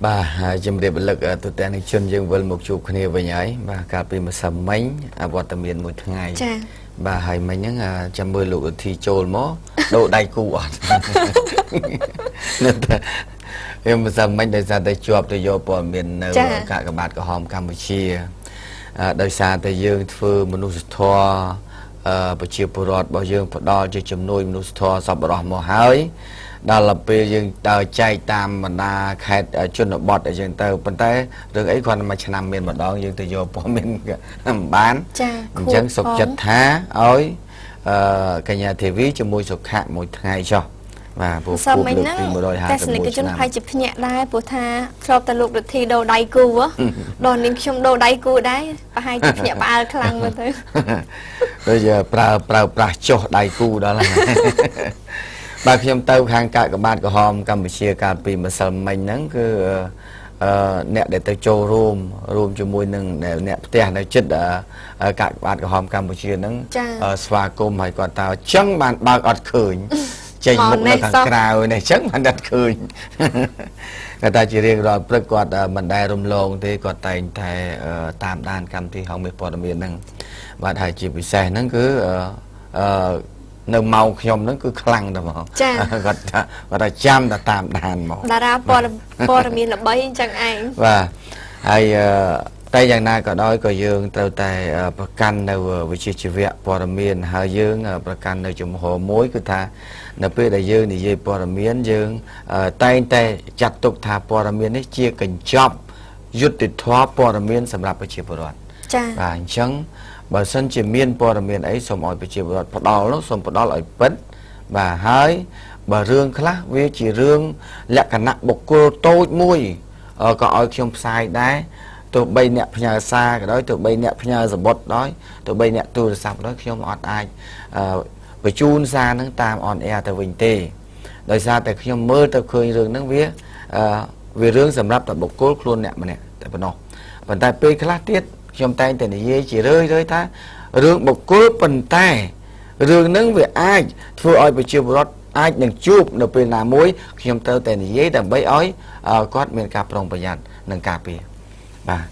bà chấm điệp lực tụi ta này chuyên dương vân một chục kia với nhảy bà cà phê mà sầm mấy vọt tầm miền một ngày bà hay mấy những chăm bơi lụa thì trôi mó độ đầy cụ em sầm mấy đời xa tới chuột tới vô bỏ miền cả các bạn có hòm Campuchia đời xa tới dương phơiមនុស្សធម៌ប្រជាពលរដ្ឋរបស់យើងផ្ដល់ជាជំនួយមនុស្សធម៌សប្បុរសមកហើយដល់ទៅពេលយើងដើរចែកតាមបណ្ដាខេត្តជនបទអីចឹងទៅប៉ុន្តែរឿងអីគ្រាន់តែមួយឆ្នាំមានម្ដងយើងទៅយកព័ត៌មានមិនបានអញ្ចឹងសុខចិត្តថាឲ្យកញ្ញាធីវីជាមួយសុខៈមួយថ្ងៃចុះបាទពូពូលើកពី151តែសនិកជនផៃជាភ្ញាក់ដែរព្រោះថាធ្លាប់តែលោករដ្ឋាភិបាលដៃគូដល់នាងខ្ញុំដូរដៃគូដែរប្រហែលជាភ្ញាក់ផ្អើលខ្លាំងមើលទៅដូចប្រើប្រាស់ចុះដៃគូដល់ហើយបាទខ្ញុំទៅខាងកាកបាទក្រហមកម្ពុជាកាលពីម្សិលមិញហ្នឹងគឺអ្នកដែលទៅចូលរួមជាមួយនឹងអ្នកផ្ទះនៅចិត្តកាកបាទក្រហមកម្ពុជាហ្នឹងស្វាគមន៍ហើយគាត់ថាអញ្ចឹងបានបើកអត់ឃើញចេញមុខនៅខាងក្រៅនេះអញ្ចឹងបានអត់ឃើញគាត់ថាជារៀងរាល់ព្រឹកគាត់មិនដែលរំលងទេគាត់តែងតែតាមដានកម្មវិធីហងមេព័ត៌មានហ្នឹងបាទហើយជាពិសេសហ្នឹងគឺនៅម៉ោងខ្ញុំហ្នឹងគឺខ្លាំងតែហ្មងគាត់ថាចាំតែតាមដានហ្មងតារាព័ត៌មានល្បីអញ្ចឹងឯងបាទហើយតែយ៉ាងណាក៏ដោយក៏យើងត្រូវតែប្រកាន់នៅវិជ្ជាជីវៈព័ត៌មានហើយយើងប្រកាន់នៅជំហរមួយគឺថានៅពេលដែលយើងនិយាយព័ត៌មានយើងតែងតែចាត់ទុកថាព័ត៌មាននេះជាកញ្ចប់យុត្តិធម៌ព័ត៌មានសម្រាប់ប្រជាពលរដ្ឋចា៎បាទអញ្ចឹងបើសិនជាមានព័ត៌មានអីសូមឲ្យប្រជាពលរដ្ឋផ្ដល់នោះសូមផ្ដល់ឲ្យពិតបាទហើយបើរឿងខ្លះវាជារឿងលក្ខណៈបុគ្គលតូចមួយក៏ឲ្យខ្ញុំផ្សាយដែរទោះបីអ្នកផ្ញើសារក៏ដោយទោះបីអ្នកផ្ញើសបុតដោយទោះបីអ្នកទូរស័ព្ទដោយខ្ញុំអត់អាចបញ្ជូនសារនឹងតាមអនអែទៅវិញទេដោយសារតែខ្ញុំមើលទៅឃើញរឿងហ្នឹងវារឿងសម្រាប់តែបុគ្គលខ្លួនអ្នកម្នាក់តែប៉ុណ្ណោះប៉ុន្តែពេលខ្លះទៀតខ្ញុំតែងតែនិយាយជារឿយថារឿងបុគ្គលប៉ុន្តែរឿងហ្នឹងវាអាចធ្វើឲ្យប្រជាពលរដ្ឋអាចនឹងជួបនៅពេលណាមួយខ្ញុំត្រូវតែនិយាយដើម្បីឲ្យគាត់មានការប្រុងប្រយ័ត្ននិងការពារបាទ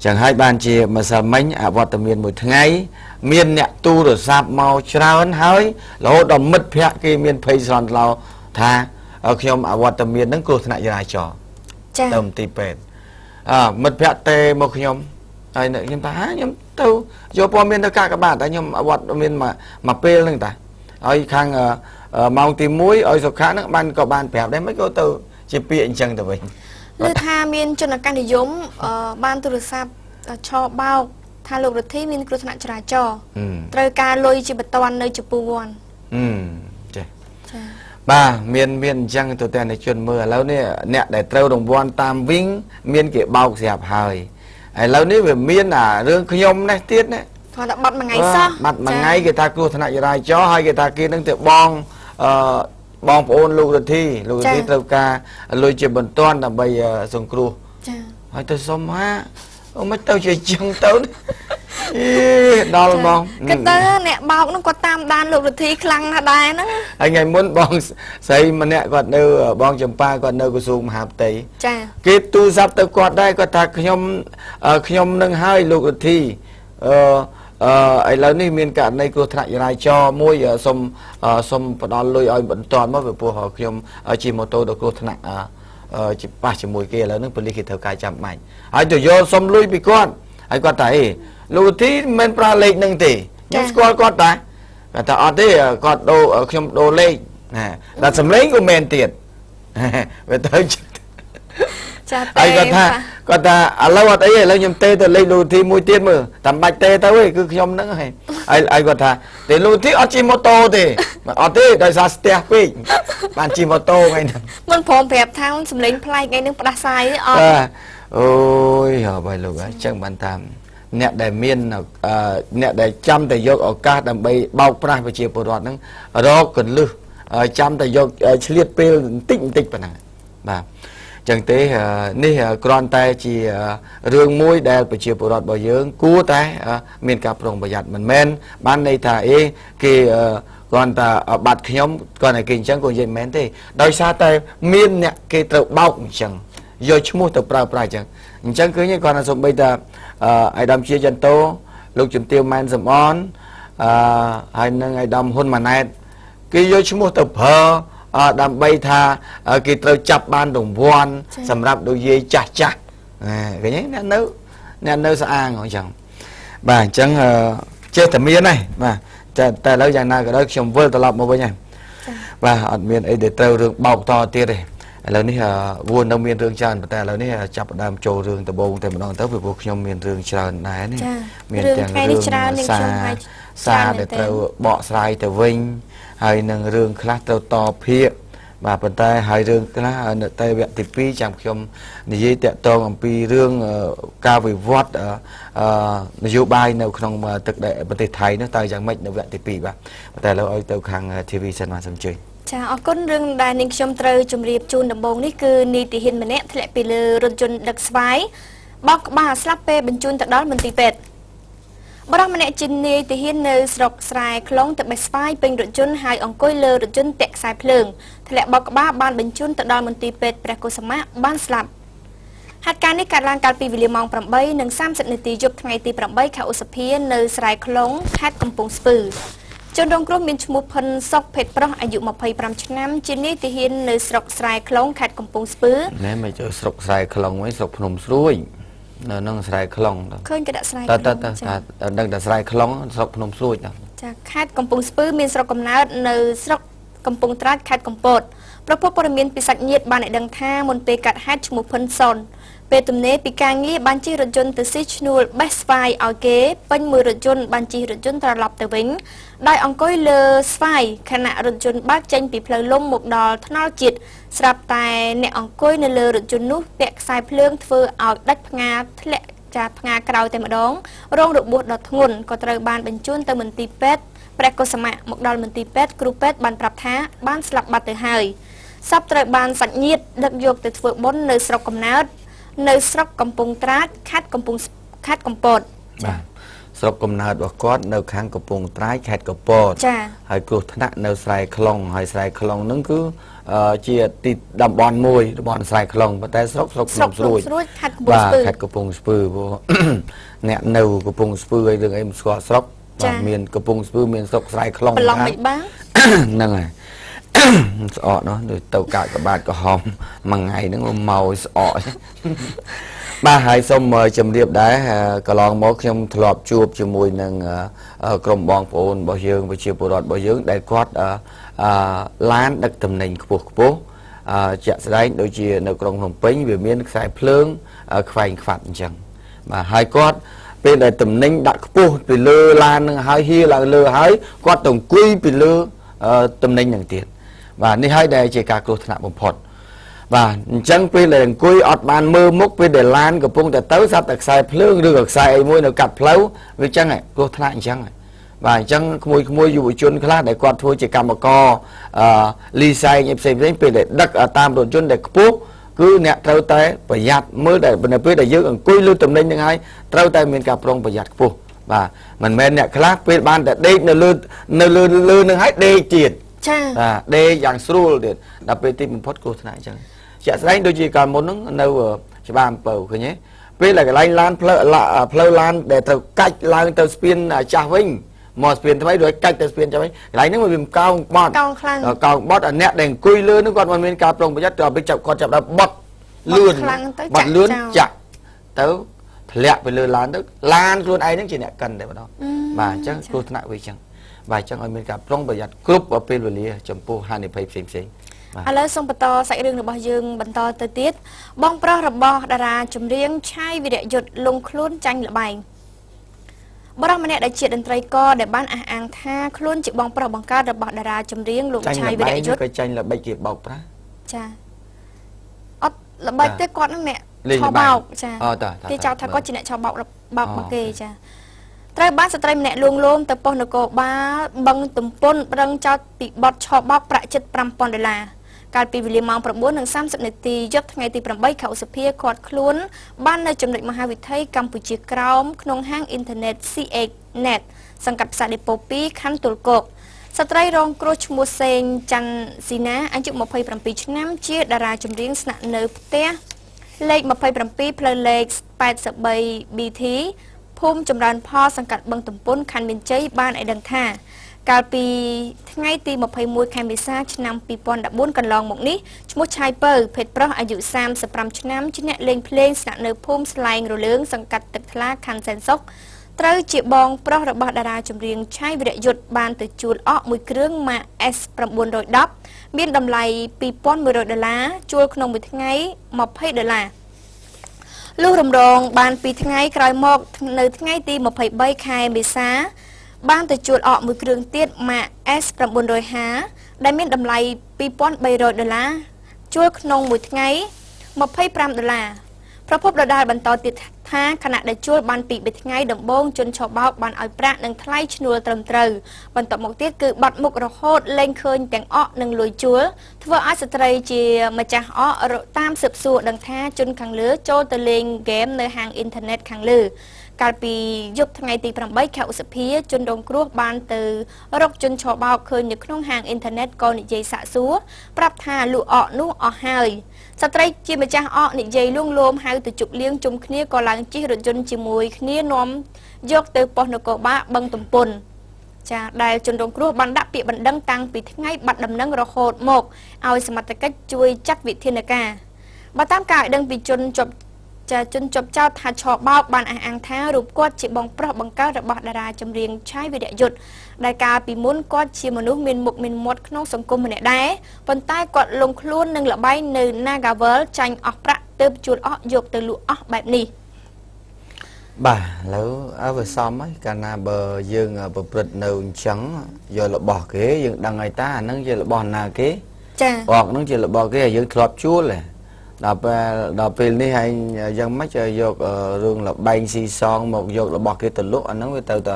ចឹងហើយបានជាម្សិលមិញអវត្តមានមួយថ្ងៃមានអ្នកទូរស័ព្ទមកច្រើនហើយរហូតដល់មិត្តភ័ក្តិគេមានភ័យស្លន់ស្លោថាខ្ញុំអវត្តមានហ្នឹងគ្រោះថ្នាក់ចរាចរណ៍ចា៎ទៅមន្ទីរពេទ្យមិត្តភ័ក្តិទេមកខ្ញុំហើយខ្ញុំថាខ្ញុំទៅយកព័ត៌មានទៅកាកបាទតែខ្ញុំអវត្តមានមកពេលហ្នឹងតាហើយខាងម៉ោងទី1ឲ្យសុខៈហ្នឹងបានប្រាប់ដែរមិនក៏ទៅជាពាក្យអញ្ចឹងទៅវិញលើថាមានជនកម្មនិយមបានទូរស័ព្ទឆោបោកថាលោករដ្ឋាភិបាលមានគ្រោះថ្នាក់ចរាចរណ៍ត្រូវការលុយជាបន្ទាន់នៅចំពោះវ័នចាបាទមានអញ្ចឹងទៅតែអ្នកជនមើលឥឡូវនេះអ្នកដែលត្រូវរង្វាន់តាមវិញមានគេបោកស្រាប់ហើយឥឡូវនេះវាមានរឿងខ្ញុំនេះទៀតណាគាត់ថាបាត់មួយថ្ងៃសោះបាត់មួយថ្ងៃគេថាគ្រោះថ្នាក់ចរាចរណ៍ហើយគេថាគេនឹងទៅបងប្អូនលោករដ្ឋាភិបាលត្រូវការលុយជាបន្ទាន់ដើម្បីសង្គ្រោះចាហើយទៅសុំហាអូមិនទៅជាចឹងទៅដល់បងគេទៅអ្នកបោកនោះគាត់តាមដានលោករដ្ឋាភិបាលខ្លាំងណាស់ដែរហ្នឹងហើយថ្ងៃមុនបងស្រីម្នាក់គាត់នៅបងចម្ប៉ាគាត់នៅក្រសួងមហាផ្ទៃចាគេទូរស័ព្ទទៅគាត់ដែរគាត់ថាខ្ញុំនឹងហើយលោករដ្ឋាភិបាលឥឡូវនេះមានករណីគ្រោះថ្នាក់ចរាចរណ៍មួយសុំផ្ដល់លុយឲ្យបន្ទាន់មកពីព្រោះខ្ញុំជិះម៉ូតូដល់គ្រោះថ្នាក់ប៉ះជាមួយគេឥឡូវហ្នឹងប៉ូលីសគេត្រូវការចាំបាច់ហើយទៅយកសុំលុយពីគាត់ហើយគាត់ថាលោកទីមិនប្រើលេខហ្នឹងទេខ្ញុំស្គាល់គាត់តាគាត់ថាអត់ទេគាត់ខ្ញុំដូរលេខណាដល់សំឡេងក៏មែនទៀតវាទៅចាតែហើយគាត់ថាឥឡូវអត់អីឥឡូវខ្ញុំទេទៅលេខលោកទីមួយទៀតមើលតាមបាច់ទេទៅគឺខ្ញុំហ្នឹងហើយគាត់ថាទេលោកទីអត់ជិះម៉ូតូទេអត់ទេដោយសារស្ទះពេកបានជិះម៉ូតូថ្ងៃហ្នឹងមិនព្រមប្រាប់ថាសំឡេងប្លែកថ្ងៃហ្នឹងផ្ដាសាយអត់អូយហើយលោកអញ្ចឹងបានតាមអ្នកដែលមានអ្នកដែលចាំតែយកឱកាសដើម្បីបោកប្រាស់ប្រជាពលរដ្ឋហ្នឹងរកកន្លឹះចាំតែយកឆ្លៀតពេលបន្តិចប៉ុណ្ណាបាទចឹងទេនេះគ្រាន់តែជារឿងមួយដែលប្រជាពលរដ្ឋរបស់យើងគួរតែមានការប្រុងប្រយ័ត្នមិនមែនបានន័យថាគេគ្រាន់តែបាត់ខ្ញុំគ្រាន់តែគេអញ្ចឹងក៏និយាយមិនមែនទេដោយសារតែមានអ្នកគេត្រូវបោកអញ្ចឹង យកឈ្មោះទៅប្រើប្រាស់អញ្ចឹងឃើញគាត់ថាសំបីតាអាយដាមជាចន្ទោលោកជំទាវម៉ែនសំអនហើយនឹងអាយដាមហ៊ុនម៉ាណែតគេយកឈ្មោះទៅប្រើដើម្បីថាគេត្រូវចាប់បានរង្វាន់សម្រាប់លោកយាយចាស់ឃើញទេអ្នកនៅស្អាងអញ្ចឹងបាទអញ្ចឹងចេះតែមានហើយបាទតែឥឡូវយ៉ាងណាក៏ដោយខ្ញុំវិលត្រឡប់មកវិញហើយបាទអត់មានអីដែលត្រូវរឿងបោកតទៀតទេឥឡូវនេះវួននៅមានរឿងច្រើនប៉ុន្តែឥឡូវនេះចាប់ផ្ដើមចូលរឿងដំបូងតែម្ដងទៅពីព្រោះខ្ញុំមានរឿងច្រើនដែរនេះមានទាំងរឿងសារដែលត្រូវបកស្រាយទៅវិញហើយនឹងរឿងខ្លះត្រូវតភាគបាទប៉ុន្តែហើយរឿងខ្លះនៅតែវគ្គទី2ចាំខ្ញុំនិយាយតាក់ទងអំពីរឿងការវិវត្តនយោបាយនៅក្នុងទឹកដីប្រទេសថៃនោះតើយ៉ាងម៉េចនៅវគ្គទី2បាទតែឥឡូវឲ្យទៅខាង TV សិនបាទសូមជួយចាអរគុណរឿងដែលនាងខ្ញុំត្រូវជម្រាបជូនដំបូងនេះគឺនីតិហ៊ានម្នាក់ធ្លាក់ពីលើរថយន្តដឹកស្វាយបោកក្បាលស្លាប់ពេលបញ្ជូនទៅដល់មន្ទីរពេទ្យបរិមម្នាក់ជានាយទាហាននៅស្រុកស្រែខ្លងទៅបេះស្វាយពេញរថយន្តហើយអង្គុយលើរថយន្តតាក់ខ្សែភ្លើងធ្លាក់បោកក្បាលបានបញ្ជូនទៅដល់មន្ទីរពេទ្យព្រះកុសុមៈបានស្លាប់ហេតុការណ៍នេះកើតឡើងកាលពីវេលាម៉ោង 8:30 នាទីយប់ថ្ងៃទី 8 ខែឧសភានៅស្រែខ្លងខេត្តកំពង់ស្ពឺជនរងគ្រោះមានឈ្មោះផិនសុកភេទប្រុសអាយុ25ឆ្នាំជានាយទាហាននៅស្រុកស្រែខ្លងខេត្តកំពង់ស្ពឺណែមិនចូលស្រុកស្រែខ្លងវិញស្រុកភ្នំស្រួយនៅនឹងស្រែខ្លងឃើញគេដាក់ស្រែតើដឹងតែស្រែខ្លងស្រុកភ្នំស្រួយចាខេត្តកំពង់ស្ពឺមានស្រុកកំណើតនៅស្រុកកំពង់ត្រាចខេត្តកំពតប្រពន្ធព័ត៌មានពីសាច់ញាតិបានឲ្យដឹងថាមុនពេលកាត់ហេតុឈ្មោះផិនសុនពេលទំនេរពីការងារបានជិះរថយន្តទៅស៊ីឈ្នួលបេះស្វាយឲ្យគេពេញមួយរថយន្តបានជិះរថយន្តត្រឡប់ទៅវិញដោយអង្គុយលើស្វាយខណៈរថយន្តបើកចេញពីផ្លូវលំមកដល់ថ្នល់ជាតិស្រាប់តែអ្នកអង្គុយនៅលើរថយន្តនោះពាក់ខ្សែភ្លើងធ្វើឲ្យដាច់ផ្ងាធ្លាក់ចាផ្ងាក្រោយតែម្ដងរងរបួសដ៏ធ្ងន់ក៏ត្រូវបានបញ្ជូនទៅមន្ទីរពេទ្យព្រះកុសុមៈមកដល់មន្ទីរពេទ្យគ្រូពេទ្យបានប្រាប់ថាបានស្លាប់បាត់ទៅហើយសពត្រូវបានសាច់ញាតិដឹកយកទៅធ្វើបុណ្យនៅស្រុកកំណើតនៅស្រុកកំពង់ត្រាចខេត្តកំពតបាទស្រុកកំណើតរបស់គាត់នៅខាងកំពង់ត្រាចខេត្តកំពតចាហើយគ្រោះថ្នាក់នៅស្រែខ្លងហើយស្រែខ្លងហ្នឹងគឺជាទីតំបន់មួយរបស់ស្រែខ្លងប៉ុន្តែស្រុកភ្នំស្រួយខេត្តកំពង់ស្ពឺខេត្តកំពង់ស្ពឺព្រោះអ្នកនៅកំពង់ស្ពឺហើយរឿងអីមិនស្គាល់ស្រុកបាទមានកំពង់ស្ពឺមានស្រុកស្រែខ្លងប្រឡងមិនបានហ្នឹងហើយស្អកនោះដូចទៅកាកក្បាតក្រហមមួយថ្ងៃហ្នឹងមកស្អកបាទហើយសូមជម្រាបដែរកន្លងមកខ្ញុំធ្លាប់ជួបជាមួយនឹងក្រុមបងប្អូនរបស់យើងប្រជាពលរដ្ឋរបស់យើងដែលគាត់ឡានដឹកទំនិញខ្ពស់ជាក់ស្ដែងដូចជានៅក្រុងភ្នំពេញវាមានខ្សែភ្លើងខ្វែងខ្វាត់អញ្ចឹងបាទហើយគាត់ពេលដែលទំនិញដាក់ខ្ពស់ពីលើឡាននឹងហើយហៀឡើងលើហើយគាត់ទៅអង្គុយពីលើទំនិញនឹងទៀតបាទនេះហើយដែលជាការគ្រោះថ្នាក់បំផុតបាទអញ្ចឹងពេលដែលអង្គុយអត់បានមើលមុខពេលដែលឡានកំពុងតែទៅស្រាប់តែខ្សែភ្លើងឬក៏ខ្សែអីមួយនៅកាត់ផ្លូវវាអញ្ចឹងគ្រោះថ្នាក់អញ្ចឹងបាទអញ្ចឹងក្មួយយុវជនខ្លះដែលគាត់ធ្វើជាកម្មករលីសែងផ្សេងពេលដែលដឹកតាមរថយន្តដែលខ្ពស់គឺអ្នកត្រូវតែប្រយ័ត្នមើលតែនៅពេលដែលយើងអង្គុយលើទំនិញហ្នឹងហើយត្រូវតែមានការប្រុងប្រយ័ត្នខ្ពស់បាទមិនមែនអ្នកខ្លះពេលបានតែដេកនៅលើនឹងហើយដេកទៀតចាបាទដេកយ៉ាងស្រួលទៀតដល់ពេលទីបំផុតគ្រោះថ្នាក់អញ្ចឹងជាក់ស្ដែងដូចជាកាលមុនហ្នឹងនៅច្បារអំពៅឃើញទេពេលដែលកន្លែងឡានផ្លូវឡានដែលត្រូវកាច់ឡើងទៅស្ពានចាស់វិញមកស្ពានថ្មីរួចកាច់ទៅស្ពានចាស់វិញកន្លែងហ្នឹងវាកោងបត់កោងបត់អ្នកដែលអង្គុយលើហ្នឹងគាត់មិនមានការប្រុងប្រយ័ត្នទៅពេលគាត់ចាប់ដល់បត់លឿនចាក់ទៅធ្លាក់ទៅលើឡានទៅឡានខ្លួនឯងហ្នឹងជាអ្នកកិនតែម្ដងបាទអញ្ចឹងគ្រោះថ្នាក់វាអញ្ចឹងបាទអញ្ចឹងឲ្យមានការប្រុងប្រយ័ត្នគ្រប់ពេលវេលាចំពោះហានិភ័យផ្សេងឥឡូវសូមបន្តសាច់រឿងរបស់យើងបន្តទៅទៀតបងប្រុសរបស់តារាចម្រៀងឆាយវីរយុទ្ធលងខ្លួនចាញ់ល្បែងបរិមម្នាក់ដែលជាតន្ត្រីករដែលបានអះអាងថាខ្លួនជាបងប្រុសបង្កើតរបស់តារាចម្រៀងលោកឆាយវីរយុទ្ធក៏ចាញ់ល្បិចគេបោកប្រាស់ចាអត់ល្បិចទេគាត់នឹងអ្នកឆោបោកចាគេចោទថាគាត់ជាអ្នកឆោបោករបស់គេចាត្រូវបានស្ត្រីម្នាក់លួងលោមទៅប៉ុស្តិ៍នគរបាលបឹងទំពុនប្រឹងចោទពីបទឆោបោកប្រាក់ជិត$5,000កាលពីវេលាម៉ោង 9:30 នាទីយប់ថ្ងៃទី 8 ខែឧសភាគាត់ខ្លួនបាននៅចំណុចមហាវិថីកម្ពុជាក្រោមក្នុងហាងអ៊ីនធឺណិត CX Net សង្កាត់ផ្សារដេប៉ូ2ខណ្ឌទួលគោកស្ត្រីរងគ្រោះឈ្មោះសេងច័ន្ទស៊ីណាអាយុ27ឆ្នាំជាតារាចម្រៀងស្នាក់នៅផ្ទះ លេខ27ផ្លូវលេខ83 BT ភូមិចម្រើនផលសង្កាត់បឹងទំពុនខណ្ឌមានជ័យបានឲ្យដឹងថាកាលពីថ្ងៃទី21ខែមេសាឆ្នាំ2014កន្លងមកនេះឈ្មោះឆាយពៅភេទប្រុសអាយុ35ឆ្នាំជាអ្នកលេងភ្លេងស្នាក់នៅភូមិស្លែងរលើងសង្កាត់ទឹកថ្លាខណ្ឌសែនសុខត្រូវជាបងប្រុសរបស់តារាចម្រៀងឆាយវីរយុទ្ធបានទៅជួលអកមួយគ្រឿងម៉ាក S910 មានតម្លៃ$2100ជួលក្នុងមួយថ្ងៃ$20លុះរំរងបាន2ថ្ងៃក្រោយមកនៅថ្ងៃទី23ខែមេសាបានទៅជួលអកមួយគ្រឿងទៀតម៉ាក S950 ដែលមានតម្លៃ$2300ជួលក្នុងមួយថ្ងៃ$25ប្រពន្ធដដែលបន្តទៀតថាខណៈដែលជួលបានពី3ថ្ងៃដំបូងជនឆបោកបានឲ្យប្រាក់និងថ្លៃឈ្នួលត្រឹមត្រូវបន្ទាប់មកទៀតគឺបាត់មុខរហូតលែងឃើញទាំងអកនិងលុយជួលធ្វើឲ្យស្ត្រីជាម្ចាស់អកតាមស៊ើបសួរដឹងថាជនខាងលើចូលទៅលេងហ្គេមនៅហាងអ៊ីនធឺណិតខាងលើកាលពីយប់ថ្ងៃទី8ខែឧសភាជនរងគ្រោះបានទៅរកជនឆបោកឃើញនៅក្នុងហាងអ៊ីនធឺណិតក៏និយាយសាកសួរប្រាប់ថាលក់អកនោះអស់ហើយស្ត្រីជាម្ចាស់អកនិយាយលួងលោមហៅទៅជប់លៀងជុំគ្នាក៏ឡើងជិះរថយន្តជាមួយគ្នានាំយកទៅប៉ុស្តិ៍នគរបាលបឹងទំពុនចាដែលជនរងគ្រោះបានដាក់ពាក្យបណ្ដឹងតាំងពីថ្ងៃបាត់ដំណឹងរហូតមកឲ្យសមត្ថកិច្ចជួយចាត់វិធានការបើតាមការឲ្យដឹងពីជនជាប់ចោទថាឆបោកបានអះអាងថារូបគាត់ជាបងប្រុសបង្កើតរបស់តារាចម្រៀងឆាយវីរយុទ្ធដែលកាលពីមុនគាត់ជាមនុស្សមានមុខមានមាត់ក្នុងសង្គមម្នាក់ដែរប៉ុន្តែគាត់លងខ្លួននឹងលបែងនៅ Nagavel ចាញ់អស់ប្រាក់ទើបជួលអស់យកទៅលក់អស់បែបនេះបាទឥឡូវអើវាសមហើយកាលណាបើយើងប្រព្រឹត្តនៅអញ្ចឹងយករបស់គេយើងដឹងហើយតាអាហ្នឹងជារបស់ណាគេចាអកហ្នឹងជារបស់គេយើងធ្លាប់ជួលដល់ពេលនេះឯងយ៉ាងម៉េចយករឿងលបែងស៊ីសងមកយករបស់គេទៅលក់អាហ្នឹងវាទៅតែ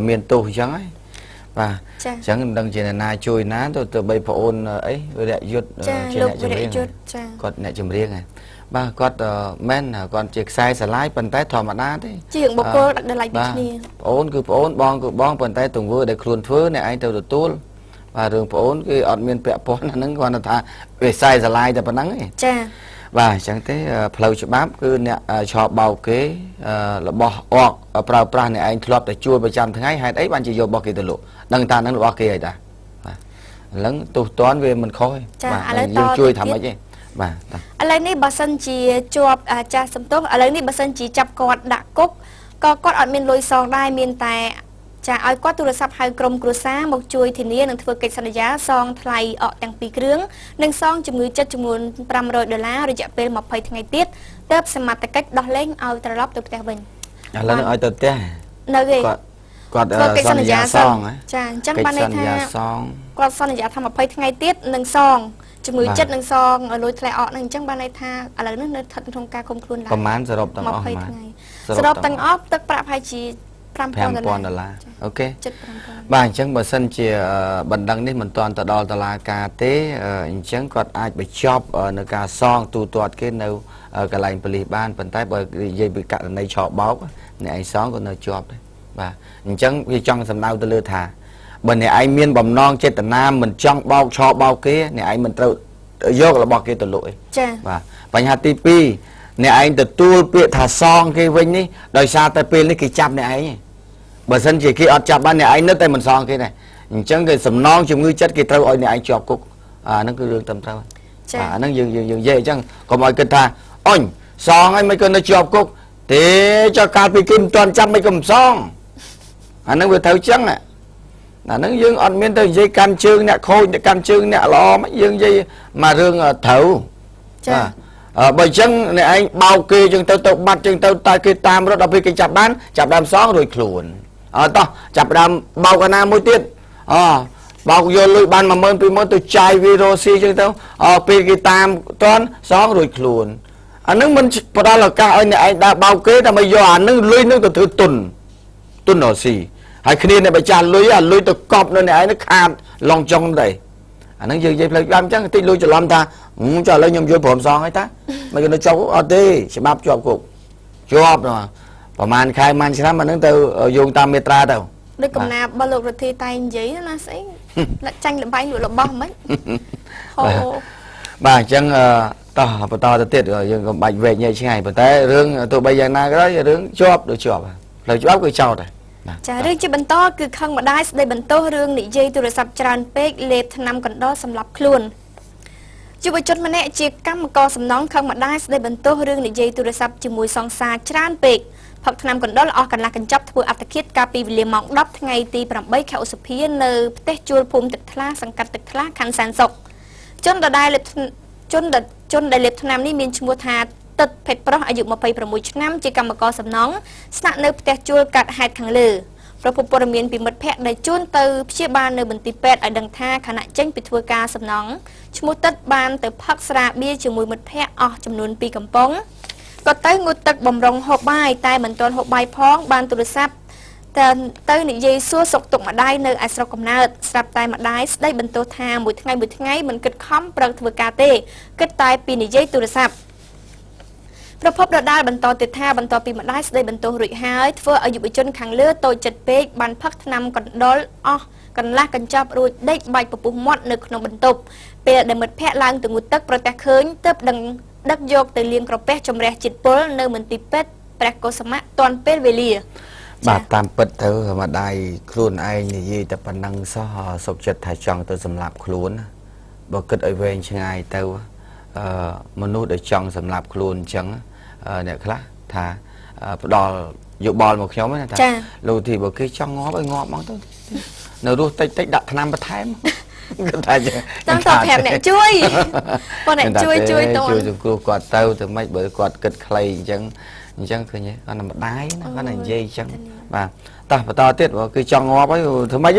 មានទោសអញ្ចឹងហើយបាទអញ្ចឹងមិនដឹងជាណាជួយណាទៅបីប្អូនអីវិរៈយុទ្ធជាអ្នកចម្រៀងគាត់អ្នកចម្រៀងហើយបាទគាត់មែនគាត់ជាខ្សែស្រឡាយប៉ុន្តែធម្មតាទេជាងបុគ្គលដាក់តម្លៃពីគ្នាប្អូនគឺប្អូនបងគឺបងប៉ុន្តែទង្វើដែលខ្លួនធ្វើអ្នកឯងទៅទទួលបាទរឿងប្អូនគឺអត់មានពាក់ព័ន្ធអាហ្នឹងគាត់ថាវាខ្សែស្រឡាយតែប៉ុណ្្នឹងឯងចាបាទអញ្ចឹងទេផ្លូវច្បាប់គឺអ្នកឆោបបោកគេរបស់អកប្រើប្រាស់អ្នកឯងធ្លាប់តែជួលប្រចាំថ្ងៃហេតុអីបានជាយករបស់គេទៅលក់ដឹងតានឹងរបស់គេហើយតាបាទឥឡូវទោសទណ្ឌវាមិនខុសទេបាទយើងជួយធ្វើម៉េចទេបាទឥឡូវនេះបើសិនជាជាប់ចាស់សំទោសឥឡូវនេះបើសិនជាចាប់គាត់ដាក់គុកក៏គាត់អត់មានលុយសងដែរមានតែចាឲ្យគាត់ទូរស័ព្ទហៅក្រុមគ្រួសារមកជួយធានានិងធ្វើកិច្ចសន្យាសងថ្លៃអកទាំងពីរគ្រឿងនិងសងជំងឺចិត្តចំនួន$500រយៈពេល20ថ្ងៃទៀតទើបសមត្ថកិច្ចដោះលែងឲ្យត្រឡប់ទៅផ្ទះវិញឥឡូវឲ្យទៅផ្ទះនៅទេគាត់សន្យាសងចាអញ្ចឹងបានន័យថាគាត់សន្យាថា20ថ្ងៃទៀតនឹងសងជំងឺចិត្តនឹងសងលុយថ្លៃអកនឹងអញ្ចឹងបានន័យថាឥឡូវនេះនៅស្ថិតក្នុងការគុំខ្លួនឡើងប្រហែលសរុបទាំងអស់20ថ្ងៃសរុបទាំងអស់ទឹកប្រាក់ប្រហែលជា$5,000អូខេបាទអញ្ចឹងបើសិនជាបណ្ដឹងនេះមិនទាន់ទៅដល់តុលាការទេអញ្ចឹងគាត់អាចបញ្ចប់នៅការសងទូទាត់គេនៅកន្លែងប៉ូលីសបានប៉ុន្តែបើនិយាយពីករណីឆបោកអ្នកឯងសងក៏នៅជាប់ដែរបាទអញ្ចឹងវាចង់សំដៅទៅលើថាបើអ្នកឯងមានបំណងចេតនាមិនចង់បោកឆបោកគេអ្នកឯងមិនត្រូវយករបស់គេទៅលក់ទេចា៎បាទបញ្ហាទី2អ្នកឯងទទួលពាក្យថាសងគេវិញនេះដោយសារតែពេលនេះគេចាប់អ្នកឯងបើសិនជាគេអត់ចាប់បានអ្នកឯងនៅតែមិនសងគេដែរអញ្ចឹងគេសំណងជំងឺចិត្តគេត្រូវឲ្យអ្នកឯងជាប់គុកអាហ្នឹងគឺរឿងត្រឹមត្រូវបាទអាហ្នឹងយើងនិយាយអញ្ចឹងកុំឲ្យគិតថាអញសងហើយមិនក៏នៅជាប់គុកទេចុះកាលពីគេមិនទាន់ចាប់មិនក៏មិនសងអាហ្នឹងវាត្រូវអញ្ចឹងអាហ្នឹងយើងអត់មានទៅនិយាយកាន់ជើងអ្នកខូចអ្នកកាន់ជើងអ្នកល្អមកយើងនិយាយមករឿងត្រូវចាបើអញ្ចឹងអ្នកឯងបោកគេអញ្ចឹងទៅបាត់អញ្ចឹងទៅតែគេតាមរត់ដល់ពេលគេចាប់បានចាប់ដើមសងរួចខ្លួនតោះចាប់ដើមបោកណាមួយទៀតបោកយកលុយបាន10000 20000ទៅចាយវីរ៉ូស៊ីអញ្ចឹងទៅពេលគេតាមតន់សងរួចខ្លួនអានឹងមិនផ្ដល់ឱកាសឲ្យអ្នកឯងដើរបោកគេតែមកយកអានឹងលុយនឹងទៅធ្វើទុនរស៊ីហើយគ្នាអ្នកម្ចាស់លុយអាលុយទៅកប់នៅអ្នកឯងខាតឡងចុងដែរអានឹងយើងនិយាយផ្លូវច្បាប់អញ្ចឹងតិចលុយច្រឡំថាចុះឥឡូវខ្ញុំយកព្រមសងហើយតាមិនក៏នៅជាប់អត់ទេច្បាប់ជាប់គុកជាប់ប្រហែលខែប្រហែលឆ្នាំអានឹងទៅយោងតាមមាត្រាទៅដូចកំណាបើលោករដ្ឋាភិបាលតែនិយាយណាស្អីចាញ់លបែងលក់របស់ហ្មងបាទអញ្ចឹង តោះបន្តទៅទៀតយើងក៏បាច់វែកញែកឆ្ងាយប៉ុន្តែរឿងទោះបីយ៉ាងណាក៏ដោយរឿងជាប់ដូចជាប់ផ្លូវច្បាប់គឺចោតហើយ ចារឿងជាបន្តគឺខឹងម្ដាយស្ដីបន្ទោសរឿងនិយាយទូរស័ព្ទច្រើនពេកលេបថ្នាំកណ្ដុរសម្លាប់ខ្លួនយុវជនម្នាក់ជាកម្មករសំណង់ខឹងម្ដាយស្ដីបន្ទោសរឿងនិយាយទូរស័ព្ទជាមួយសង្សារច្រើនពេកផឹកថ្នាំកណ្ដុរអស់កន្លះកញ្ចប់ធ្វើអត្តឃាតកាលពីវេលាម៉ោង 10 ថ្ងៃទី 8 ខែឧសភានៅផ្ទះជួលភូមិទឹកថ្លាសង្កាត់ទឹកថ្លាខណ្ឌសានសុខជនដែលលេបថ្នាំនេះមានឈ្មោះថាទឹកភេទប្រុសអាយុ 26 ឆ្នាំជាកម្មករសំណង់ស្នាក់នៅផ្ទះជួលកាត់ហេតុខាងលើប្រពន្ធព័ត៌មានពីមិត្តភ័ក្តិដែលជួនទៅព្យាបាលនៅមន្ទីរពេទ្យឲ្យដឹងថាខណៈចេញពីធ្វើការសំណង់ឈ្មោះទឹកបានទៅផឹកស្រាបៀរជាមួយមិត្តភ័ក្តិអស់ចំនួន 2 កំប៉ុងក៏ទៅងូតទឹកបំរុងហូបបាយតែមិនទាន់ហូបបាយផងបានទូរស័ព្ទទៅនិយាយសួរសុខទុក្ខម្ដាយនៅឯស្រុកកំណើតស្រាប់តែម្ដាយស្ដីបន្ទោសថាមួយថ្ងៃមិនគិតខំប្រឹងធ្វើការទេគិតតែពីនិយាយទូរស័ព្ទប្រពន្ធដដាលបន្តទៀតថាបន្ទាប់ពីម្ដាយស្ដីបន្ទោសរួចហើយធ្វើឲ្យយុវជនខាងលើតូចចិត្តពេកបានផឹកថ្នាំកណ្ដុរអស់កន្លះកញ្ចប់រួចដេកបាច់ពពុះមាត់នៅក្នុងបន្ទប់ពេលដែលមិត្តភ័ក្តិឡើងទៅងូតទឹកប្រទះឃើញទើបដឹកយកទៅលាងក្រពះជំរះជាតិពុលនៅមន្ទីរពេទ្យព្រះកុសមៈទាន់ពេលវេលាបាទតាមពិតទៅម្ដាយខ្លួនឯងនិយាយតែប៉ុណ្ណឹងសោះសុខចិត្តថាចង់ទៅសម្លាប់ខ្លួនបើគិតឲ្យវែងឆ្ងាយទៅមនុស្សដែលចង់សម្លាប់ខ្លួនអញ្ចឹងអ្នកខ្លះថាផ្ដល់យោបល់មកខ្ញុំណាថាលោកទីបើគេចង់ងាប់ឲ្យងាប់មកទៅនៅរស់តិចដាក់ថ្នាំបន្ថែមគាត់ថាចឹងតាមតប្រាប់អ្នកជួយបងអ្នកជួយតជួយសង្គ្រោះគាត់ទៅម៉េចបើគាត់គិតខ្លីអញ្ចឹងឃើញទេគាត់តែម្ដាយណាគាត់តែនិយាយអញ្ចឹងបាទតោះបន្តទៀតបើគេចង់ងាប់ហើយធ្វើម៉េច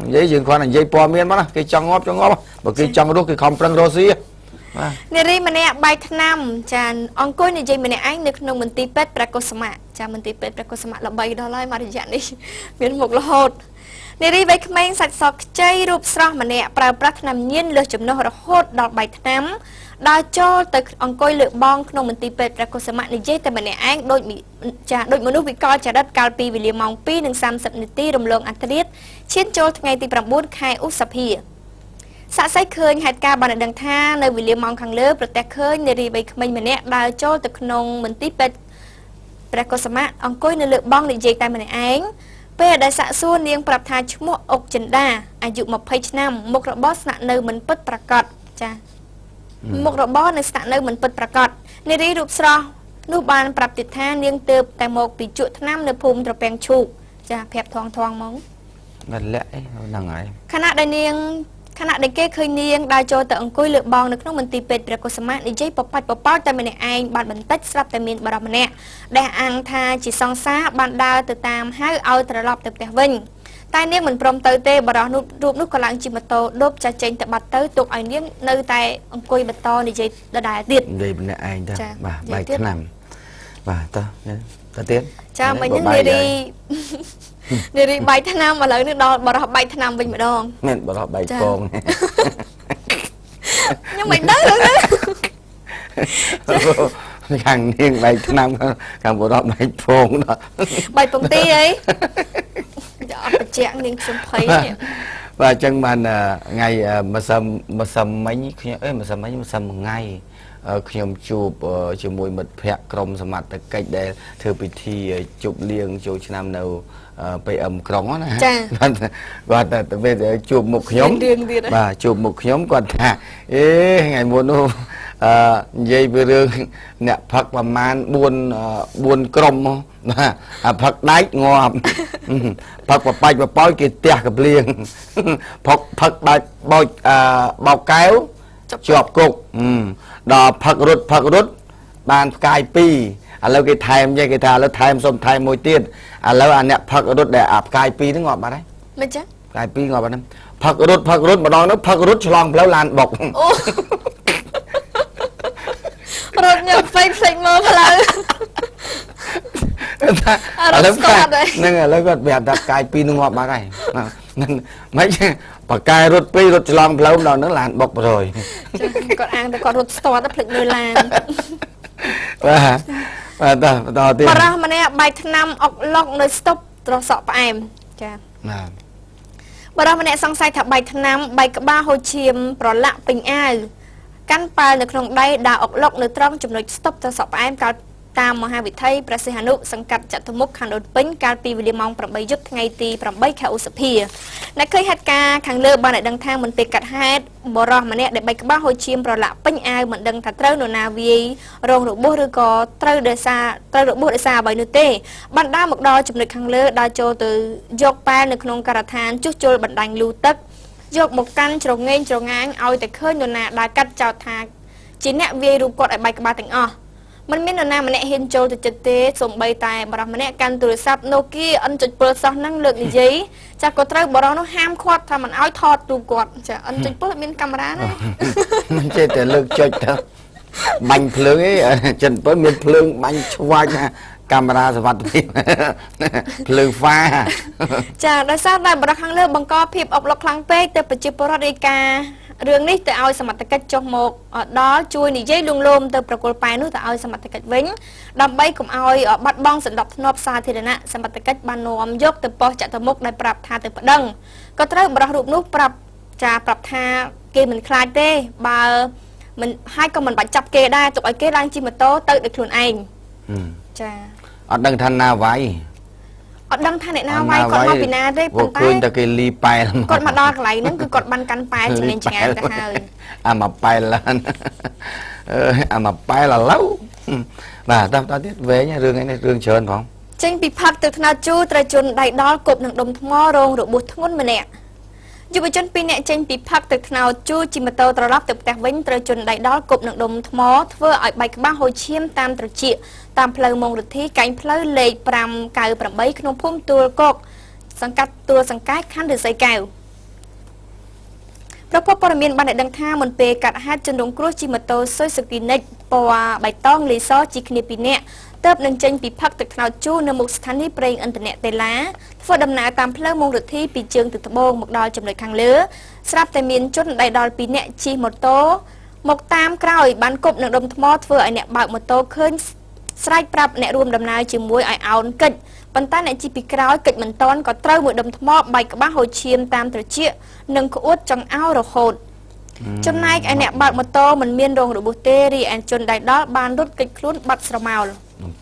និយាយយើងគាត់និយាយព័ត៌មានមកណាគេចង់ងាប់បើគេចង់រស់គេខំប្រឹងរស់ស៊ីនារីម្នាក់បាយថ្នាំចាអង្គុយនិយាយម្នាក់ឯងនៅក្នុងមន្ទីរពេទ្យព្រះកុសមៈចាមន្ទីរពេទ្យព្រះកុសមៈល្បីដល់ហើយមករយៈនេះមានមុខរហូតនារីវ័យក្មេងសាច់សខ្ចីរូបស្រស់ម្នាក់ប្រើប្រាស់ថ្នាំញៀនលើសចំណុះរហូតដល់បាយថ្នាំដើរចូលទៅអង្គុយលើបងក្នុងមន្ទីរពេទ្យព្រះកុសមៈនិយាយតែម្នាក់ឯងដូចមនុស្សវិកលចរិតកាលពីវេលាម៉ោង 2:30 នាទីរំលងអត្រាតឈានចូលថ្ងៃទី 9 ខែឧសភាសាក់សីឃើញហេតុការណ៍បានដឹងថានៅវេលាម៉ោងខាងលើប្រទះឃើញនារីវ័យក្មេងម្នាក់ដើរចូលទៅក្នុងមន្ទីរពេទ្យព្រះកុសមៈអង្គុយនៅលើបងនិយាយតែម្នាក់ឯងពេលដែលសាក់សួរនាងប្រាប់ថាឈ្មោះអុកចិន្តាអាយុ 20 ឆ្នាំមុខរបរស្នាក់នៅមិនពិតប្រាកដចាមុខរបរនៅស្នាក់នៅមិនពិតប្រាកដនារីរូបស្រស់នោះបានប្រាប់ទៀតថានាងទើបតែមកពីជក់ថ្នាំនៅភូមិត្រពាំងឈូកចាប្រាប់ថងហ្មងមិនលាក់អីហ្នឹងហើយខណៈដែលគេឃើញនាងដើរចូលទៅអង្គុយលើបងនៅក្នុងមន្ទីរពេទ្យព្រះកុសមៈនិយាយបបាច់បបោចតែម្នាក់ឯងបានបន្តិចស្រាប់តែមានបរិមម្នាក់ដែលអាងថាជាសង្សារបានដើរទៅតាមហៅឲ្យត្រឡប់ទៅផ្ទះវិញតែនាងមិនព្រមទៅទេបរិះរូបនោះក៏ឡើងជិះម៉ូតូដប់ចាចេញទៅបាត់ទៅទុកឲ្យនាងនៅតែអង្គុយបន្តនិយាយដដែលទៀតនិយាយម្នាក់ឯងទៅបាទបាយថ្នាំបាទតើទៀតចាមិញនេះនារីបាយថ្នាំឥឡូវនេះដល់បរិះបាយថ្នាំវិញម្ដងមែនបរិះបាយពងខ្ញុំមិនដឹងទេខាងនាងបាយថ្នាំខាងបរិះបាយពងដល់បាយពងទីអីអត់បញ្ជាក់នាងខ្ញុំភ័យបាទអញ្ចឹងបានថ្ងៃម្សិលមិញថ្ងៃខ្ញុំជួបជាមួយមិត្តភ័ក្តិក្រុមសមត្ថកិច្ចដែលធ្វើពិធីជប់លៀងចូលឆ្នាំនៅPM ក្រុងណាគាត់ទៅពេលជួបមុខខ្ញុំបាទជួបមុខខ្ញុំគាត់ថាថ្ងៃមុននោះនិយាយពីរឿងអ្នកផឹកប្រមាណ4ក្រុមបាទអាផឹកដាច់ងាប់ផឹកបបាច់បបោចគេទះកភ្លៀងផឹកដាច់បោចបោកកែវជាប់គុកដល់ផឹករត់បានផ្កាយ2ឥឡូវគេថែមគេថាឥឡូវថែមសុំថែមមួយទៀតឥឡូវអាអ្នកផឹករត់ដែលអាផ្កាយ2ហ្នឹងងាប់បាត់ហើយមិនចឹងផ្កាយ2ងាប់បាត់ហ្នឹងផឹករត់ម្ដងហ្នឹងផឹករត់ឆ្លងផ្លូវឡានបុករត់ញ៉ាំផ្សេងមើលផ្លូវឥឡូវហ្នឹងឥឡូវគាត់ប្រាប់ថាផ្កាយ2ហ្នឹងងាប់បាត់ហើយហ្នឹងមិនបកកាយរត់2រត់ឆ្លងផ្លូវដល់ហ្នឹងឡានបុកប្រយគាត់អាងតែគាត់រត់ស្ទាត់ទៅភ្លេចមើលឡានបាទបន្តទៀតបរិះម្នាក់បាយថ្នាំអុកឡុកនៅស្តុបត្រសក់ផ្អែមចាបាទបរិះម្នាក់សង្ស័យថាបាយថ្នាំបាយក្បាលហូរឈាមប្រឡាក់ពេញអាវ កាន់ប៉ាល់នៅក្នុងដៃដាក់អុកឡុកនៅត្រង់ចំណុចស្តុបទៅសក់ផ្អែមកាលតាមមហាវិថីព្រះសីហនុសង្កាត់ចតុមុខខណ្ឌដូនពេញកាលពីវេលាម៉ោង 8 យប់ថ្ងៃទី 8 ខែឧសភាអ្នកឃើញហេតុការណ៍ខាងលើបានឲ្យដឹងថាមុនពេលកាត់ហេតុបរិសម្នាក់ដែលបីក្បាលហូចឈាមប្រឡាក់ពេញអាវមិនដឹងថាត្រូវនរណាវាយរងរបួសឬក៏ត្រូវរបួសដោយសារអ្វីនោះទេបានដើរមកដល់ចំណុចខាងលើដើរចូលទៅយកប៉ែលនៅក្នុងការដ្ឋានជួសជុលបណ្ដាញលូទឹកយកមកកាន់ច្រងេងច្រងាងឲ្យតែឃើញនរណាដើរកាត់ចោលថាជាអ្នកវាយរូបគាត់ឲ្យបែកក្បាលទាំងអស់មិនមាននរណាម្នាក់ហ៊ានចូលទៅចិត្តទេសូម្បីតែបរិសម្នាក់កាន់ទូរស័ព្ទ Nokia N7 សោះហ្នឹងលើកនិយាយចាស់ក៏ត្រូវបរិសនោះហាមឃាត់ថាមិនឲ្យថតទូគាត់ចា N7 មានកាមេរ៉ាណាមិនចេះតែលើកចុចទៅបាញ់ភ្លើងអី7មានភ្លើងបាញ់ឆ្វាច់កាមេរ៉ាសុវត្ថិភាពភ្លើងហ្វាចាដោយសារតែបរិសខាងលើបង្កភាពអុកឡុកខ្លាំងពេកទៅប្រជាពលរដ្ឋរាយការណ៍រឿងនេះទៅឲ្យសមត្ថកិច្ចចុះមកដល់ជួយនិយាយលួងលោមទៅប្រគល់ប៉ែនោះទៅឲ្យសមត្ថកិច្ចវិញដើម្បីកុំឲ្យបាត់បង់សណ្ដាប់ធ្នាប់សាធារណៈសមត្ថកិច្ចបាននាំយកទៅប៉ុស្តិ៍ចតុមុខដែលប្រាប់ថាទៅប្តឹងក៏ត្រូវបរិសរូបនោះប្រាប់ថាគេមិនខ្លាចទេបើមិនហើយក៏មិនបាច់ចាប់គេដែរទុកឲ្យគេឡើងជិះម៉ូតូទៅដោយខ្លួនឯងចាអត់ដឹងថាណាវាយអត់ដឹងថាអ្នកណាវាយគាត់មកពីណាទេប៉ុន្តែឃើញតែគេលីប៉ែលគាត់មកដល់កន្លែងហ្នឹងគឺគាត់បានកាន់ប៉ែចំណេញឆ្ងាយទៅហើយអាមកប៉ែលអាមកប៉ែលឥឡូវបាទតើទៀតវែងរឿងនេះរឿងច្រើនផងចេញពីផឹកទឹកថ្នោតជូរត្រូវជន់ដៃដល់គប់នឹងដុំថ្មរងរបួសធ្ងន់ម្នាក់យុវជន2នាក់ចេញពីផឹកទឹកថ្នោតជូរជិះម៉ូតូត្រឡប់ទៅផ្ទះវិញត្រូវជន់ដៃដល់គប់នឹងដុំថ្មធ្វើឲ្យបែកក្បាលហូរឈាមតាមត្រចៀកតាមផ្លូវមងរទ្ធីកែងផ្លូវលេខ598ក្នុងភូមិទួលគោកសង្កាត់ទួលសង្កែខណ្ឌឫស្សីកែវប្រពន្ធព័ត៌មានបានដឹងថាមុនពេលកាត់ហេតុជនរងគ្រោះជិះម៉ូតូសុយសុគីនិចពណ៌បៃតងលីសជិះគ្នា2នាក់ទើបនឹងចេញពីផឹកទឹកថ្នោតជូរនៅមុខស្ថានីយ៍ប្រេងឥន្ធនៈតេឡាធ្វើដំណើរតាមផ្លូវមងរទ្ធីពីជើងទៅត្បូងមកដល់ចំណុចខាងលើស្រាប់តែមានជនដៃដល់2នាក់ជិះម៉ូតូមកតាមក្រោយបានគប់នឹងដុំថ្មធ្វើឲ្យអ្នកបើកម៉ូតូឃើញស្រែកប្រាប់អ្នករួមដំណើរជាមួយឲ្យអោនកិច្ចប៉ុន្តែអ្នកជិះពីក្រោយកិច្ចមិនតាន់ក៏ត្រូវមួយដុំថ្មបែកក្បាលហូរឈាមតាមត្រចៀកនិងក្អួតចង្អោររហូតចំណែកឯអ្នកបើកម៉ូតូមិនមានរងរបួសទេរីឯជនដៃដល់បានរត់គេចខ្លួនបាត់ស្រមោល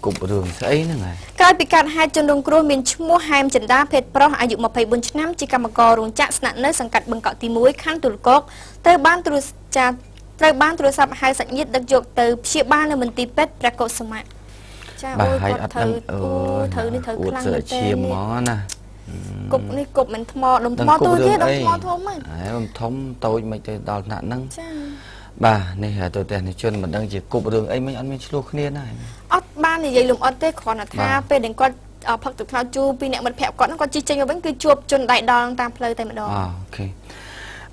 គប់រឿងស្អីហ្នឹងហើយក្រោយពីការហេតុជនរងគ្រោះមានឈ្មោះហែមចិន្តាភេទប្រុសអាយុ24ឆ្នាំជាកម្មកររោងចក្រស្នាក់នៅសង្កាត់បឹងកក់ទី1ខណ្ឌទួលគោកត្រូវបានទូរស័ព្ទហៅសាច់ញាតិដឹកយកទៅព្យាបាលនៅមន្ទីរពេទ្យព្រះកុសុមៈចាអូយគាត់ត្រូវនេះត្រូវខ្លាំងទៅឈាមហ្មងណាគប់នេះគប់មិនថ្មដុំថ្មទូទៀតដុំថ្មធំហ្នឹងហើយធំតូចមិនទៅដល់ថ្នាក់ហ្នឹងចាបាទនេះទៅតែនេះជនមិនដឹងជាគប់រឿងអីមិនអត់មានឆ្លោះគ្នាណាអត់បាននិយាយលំអត់ទេគ្រាន់តែថាពេលដែលគាត់ផឹកទឹកថ្នោតជូរពីអ្នកមិត្តភក្តិគាត់ហ្នឹងគាត់ជិះចេញមកវិញគឺជួបជនដៃដល់តាមផ្លូវតែម្ដងអូខេ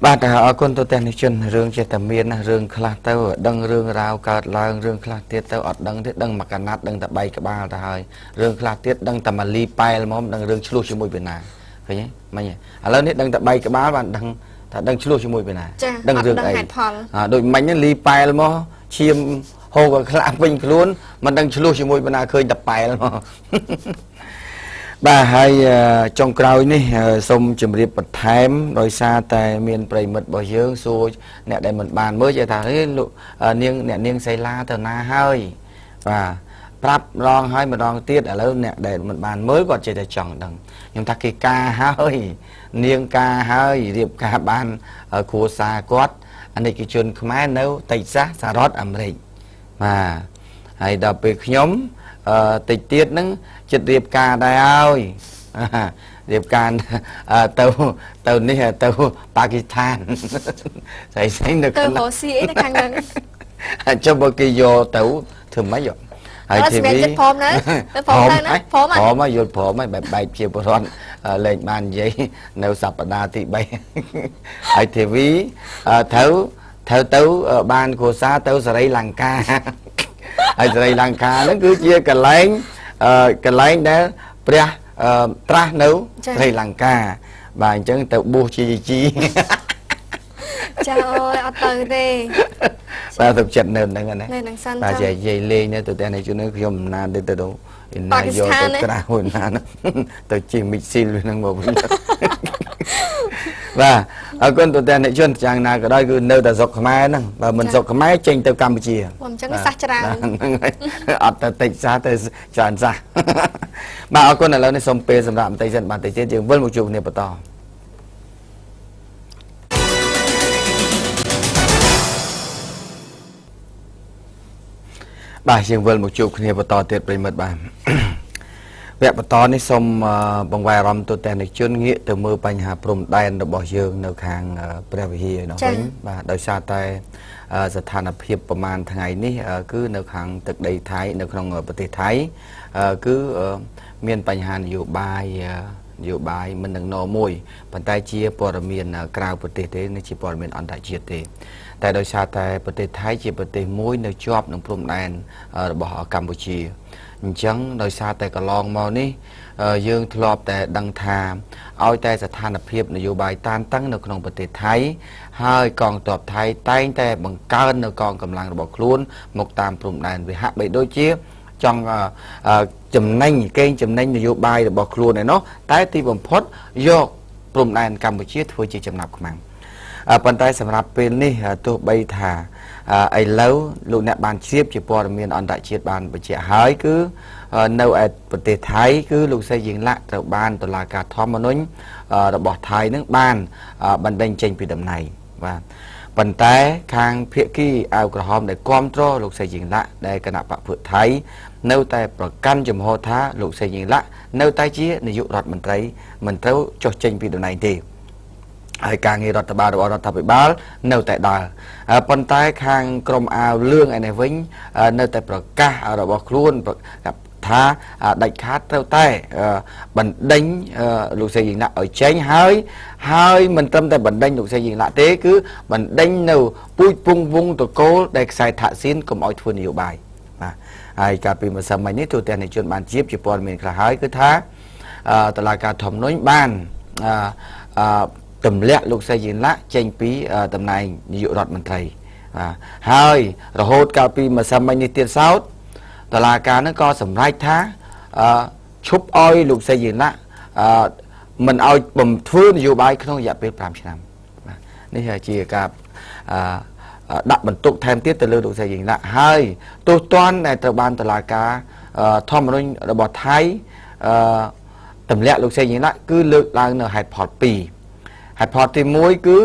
បាទអរគុណទៅតែនេះជនរឿងចេះតែមានណារឿងខ្លះទៅដឹងរឿងរ៉ាវកើតឡើងរឿងខ្លះទៀតទៅអត់ដឹងទេដឹងមកកណាត់ដឹងតែបែកក្បាលទៅហើយរឿងខ្លះទៀតដឹងតែម៉ាលីប៉ែលហ្មងដឹងរឿងឆ្លោះជាមួយពីណាឃើញទេមិញឥឡូវនេះដឹងតែបែកក្បាលបានដឹងថាដឹងឆ្លោះជាមួយពីណាដឹងរឿងអីដូចមិញលីប៉ែលមកឈាមហូរក៏ខ្លាក់វិញខ្លួនមិនដឹងឆ្លោះជាមួយពីណាឃើញតែប៉ែលមកបាទហើយចុងក្រោយនេះសូមជម្រាបបន្ថែមដោយសារតែមានប្រិមិត្តរបស់យើងសួរអ្នកដែលមិនបានមើលចេះថាលោកនាងអ្នកនាងសៃឡាទៅណាហើយបាទប្រាប់ម្ដងហើយម្ដងទៀតឥឡូវអ្នកដែលមិនបានមើលគាត់ចេះតែចង់ដឹងខ្ញុំថាគេការហើយនាងការហើយរៀបការបានគ្រួសារគាត់អានិកជនខ្មែរនៅតិចសាសសហរដ្ឋអាមេរិកបាទហើយដល់ពេលខ្ញុំតិចទៀតហ្នឹងចិត្តរៀបការដែរហើយរៀបការទៅនេះទៅប៉ាគីស្ថានស្អីនៅទៅរ៉ូស៊ីអីនៅខាងហ្នឹងចុះបើគេយកទៅធ្វើម៉េចហើយធីវីព្រមណាទៅព្រមណាព្រមហើយយល់ព្រមហើយបែបជាបរិវត្តលេខបាននិយាយនៅសប្តាហ៍ទី3ហើយធីវីត្រូវទៅបានគ្រួសារទៅសេរីលង្កាហើយសេរីលង្កាហ្នឹងគឺជាកន្លែងដែលព្រះត្រាស់នៅសេរីលង្កាបាទអញ្ចឹងទៅបួសជាជីចាអូយអត់ទៅទេបាទទៅចិត្តនៅហ្នឹងណានៅនឹងសិនបាទនិយាយលេងទៅតែនេះជួយខ្ញុំណាទៅណាយកទៅក្រៅណាទៅជិះមីស៊ីលហ្នឹងមកវិញ và ở con tụi tên này chuyên chàng nào cái đó cứ nơi ta dọc khmer nè và mình dọc khmer trên từ Campuchiaผมจังซักจรา ở tại tỉnh xa tới tràn xa mà ở con này là nó xong pe sầm đạm tây dân bản tây trên trường vân một chục này bờ to bài trường vân một chục này bờ to tuyệt vời mật bản vẽ bờ to này xong bằng vài rằm tụi tên này chuyên nghĩa từ mưa bánh hà prom đen được bỏ dươngនៅខាង ព្រះវិហារ នោះវិញបាទដោយសារតែស្ថានភាពប្រហែលថ្ងៃនេះគឺនៅខាងទឹកដីថៃនៅក្នុងប្រទេសថៃគឺមានបញ្ហានយោបាយមិននឹងណមួយប៉ុន្តែជាព័ត៌មានក្រៅប្រទេសទេនេះជាព័ត៌មានអន្តរជាតិទេតែដោយសារតែប្រទេសថៃជាប្រទេសមួយនៅជាប់នឹងព្រំដែនរបស់កម្ពុជាអញ្ចឹងដោយសារតែកន្លងមកនេះយើងធ្លាប់តែដឹងថាឲ្យតែស្ថានភាពនយោបាយតានតឹងនៅក្នុងប្រទេសថៃហើយកងទ័ពថៃតែងតែបង្កើននៅកងកម្លាំងរបស់ខ្លួនមកតាមព្រំដែនវាហាក់បីដូចជាចង់ចំណេញកេងចំណេញនយោបាយរបស់ខ្លួនឯណោះតែទីបំផុតយកព្រំដែនកម្ពុជាធ្វើជាចំណាប់ខ្មាំងប៉ុន្តែសម្រាប់ពេលនេះទោះបីថាឥឡូវលោកអ្នកបានជ្រាបជាព័ត៌មានអន្តរជាតិបានបញ្ជាក់ហើយគឺនៅឯប្រទេសថៃគឺលោកស្រីយើងឡាក់ត្រូវបានតុលាការធម្មនុញ្ញរបស់ថៃនឹងបានបណ្ដេញចេញពីតំណែងបាទប៉ុន្តែខាងភាគីអាវក្រហមដែលគ្រប់គ្រងលោកស្រីយើងឡាក់ដែលគណៈបព្វភុថៃនៅតែប្រកាន់ជំហរថាលោកស្រីយើងឡាក់នៅតែជានាយករដ្ឋមន្ត្រីមិនត្រូវចុះចេញពីតំណែងទេហើយការងាររដ្ឋបាលរបស់រដ្ឋាភិបាលនៅតែដើរប៉ុន្តែខាងក្រមអាវលឿងឯនេះវិញនៅតែប្រកាសរបស់ខ្លួនថាដាច់ខាតត្រូវតែបណ្ដេញលោកស្រីយើងឡាក់ឲ្យចេញហើយមិនត្រឹមតែបណ្ដេញលោកស្រីយើងឡាក់ទេគឺបណ្ដេញនៅពូជពងវងតកូលដែលខ្សែថាក់ស៊ីនកុំឲ្យធ្វើនយោបាយបាទហើយកាលពីម្សិលមិញនេះទូទាំងនៃជនបានជាព័ត៌មានខ្លះហើយគឺថាតុលាការធម្មនុញ្ញបានទម្លាក់លោកស្រីយើងឡាក់ចេញពីតំណែងនាយករដ្ឋមន្ត្រីហើយរហូតកាលពីម្សិលមិញនេះទៀតសោតតុលាការនឹងក៏សម្រេចថាឈប់ឲ្យលោកស្រីយើងឡាក់មិនឲ្យបំធ្វើនយោបាយក្នុងរយៈពេល5ឆ្នាំនេះជាការដាក់បន្ទុកថែមទៀតទៅលើលោកស្រីយើងឡាក់ហើយទោះទាន់ដែលត្រូវបានតុលាការធម្មនុញ្ញរបស់ថៃទម្លាក់លោកស្រីយើងឡាក់គឺលើកឡើងនៅហេតុផល2ហេតុផលទី1គឺ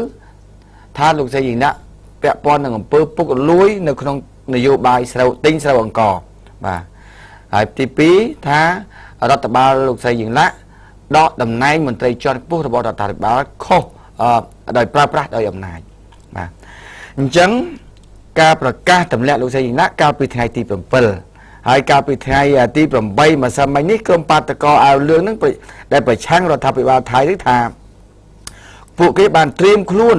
ថាលោកស្រីយើងឡាក់ពាក់ព័ន្ធនឹងអំពើពុករលួយនៅក្នុងនយោបាយស្រូវទិញស្រូវអង្គរបាទហើយទី2ថារដ្ឋបាលលោកស្រីយើងឡាក់ដកតំណែងមន្ត្រីជាន់ខ្ពស់របស់រដ្ឋាភិបាលខុសដោយប្រើប្រាស់ដោយអំណាចបាទអញ្ចឹងការប្រកាសទម្លាក់លោកស្រីយើងឡាក់កាលពីថ្ងៃទី7ហើយកាលពីថ្ងៃទី8ម្សិលមិញនេះក្រុមបាតកោអាវលឿងនឹងដែលប្រឆាំងរដ្ឋាភិបាលថៃនេះថាពួកគេបានត្រៀមខ្លួន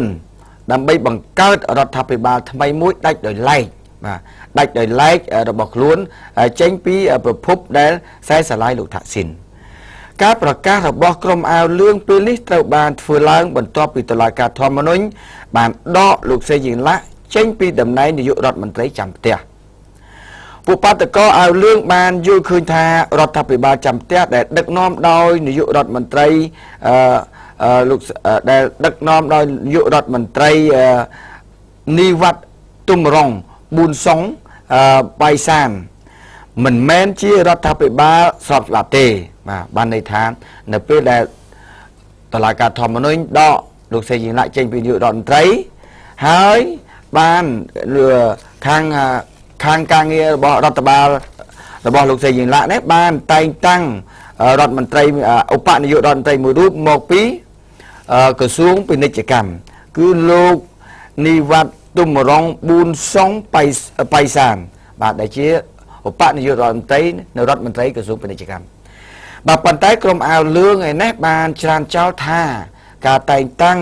ដើម្បីបង្កើតរដ្ឋាភិបាលថ្មីមួយដាច់ដោយឡែកបាទដាច់ដោយឡែករបស់ខ្លួនចេញពីប្រភពដែលខ្សែស្រឡាយលោកថាក់ស៊ីនការប្រកាសរបស់ក្រុមអាវលឿងពេលនេះត្រូវបានធ្វើឡើងបន្ទាប់ពីតុលាការធម្មនុញ្ញបានដកលោកស្រីយើងឡាក់ចេញពីតំណែងនាយករដ្ឋមន្ត្រីចាំផ្ទះពួកបាតកោអាវលឿងបានយល់ឃើញថារដ្ឋាភិបាលចាំផ្ទះដែលដឹកនាំដោយនាយករដ្ឋមន្ត្រីលោកដែលដឹកនាំដោយនាយករដ្ឋមន្ត្រីនីវ៉ាត់ទុំរងប៊ូនសុងបៃសានមិនមែនជារដ្ឋាភិបាលស្របច្បាប់ទេបាទបានន័យថានៅពេលដែលតុលាការធម្មនុញ្ញដកលោកស្រីយើងឡាក់ចេញពីនាយករដ្ឋមន្ត្រីហើយបានខាងការងាររបស់រដ្ឋបាលរបស់លោកស្រីយើងឡាក់នេះបានតែងតាំងរដ្ឋមន្ត្រីឧបនាយករដ្ឋមន្ត្រីមួយរូបមកពីក្រសួងពាណិជ្ជកម្មគឺលោកនីវ៉ាត់ទុំរងប៊ូនសុងបៃសានបាទដែលជាឧបនាយករដ្ឋមន្ត្រីនៅរដ្ឋមន្ត្រីក្រសួងពាណិជ្ជកម្មបាទប៉ុន្តែក្រុមអាវលឿងឯនេះបានច្រានចោលថាការតែងតាំង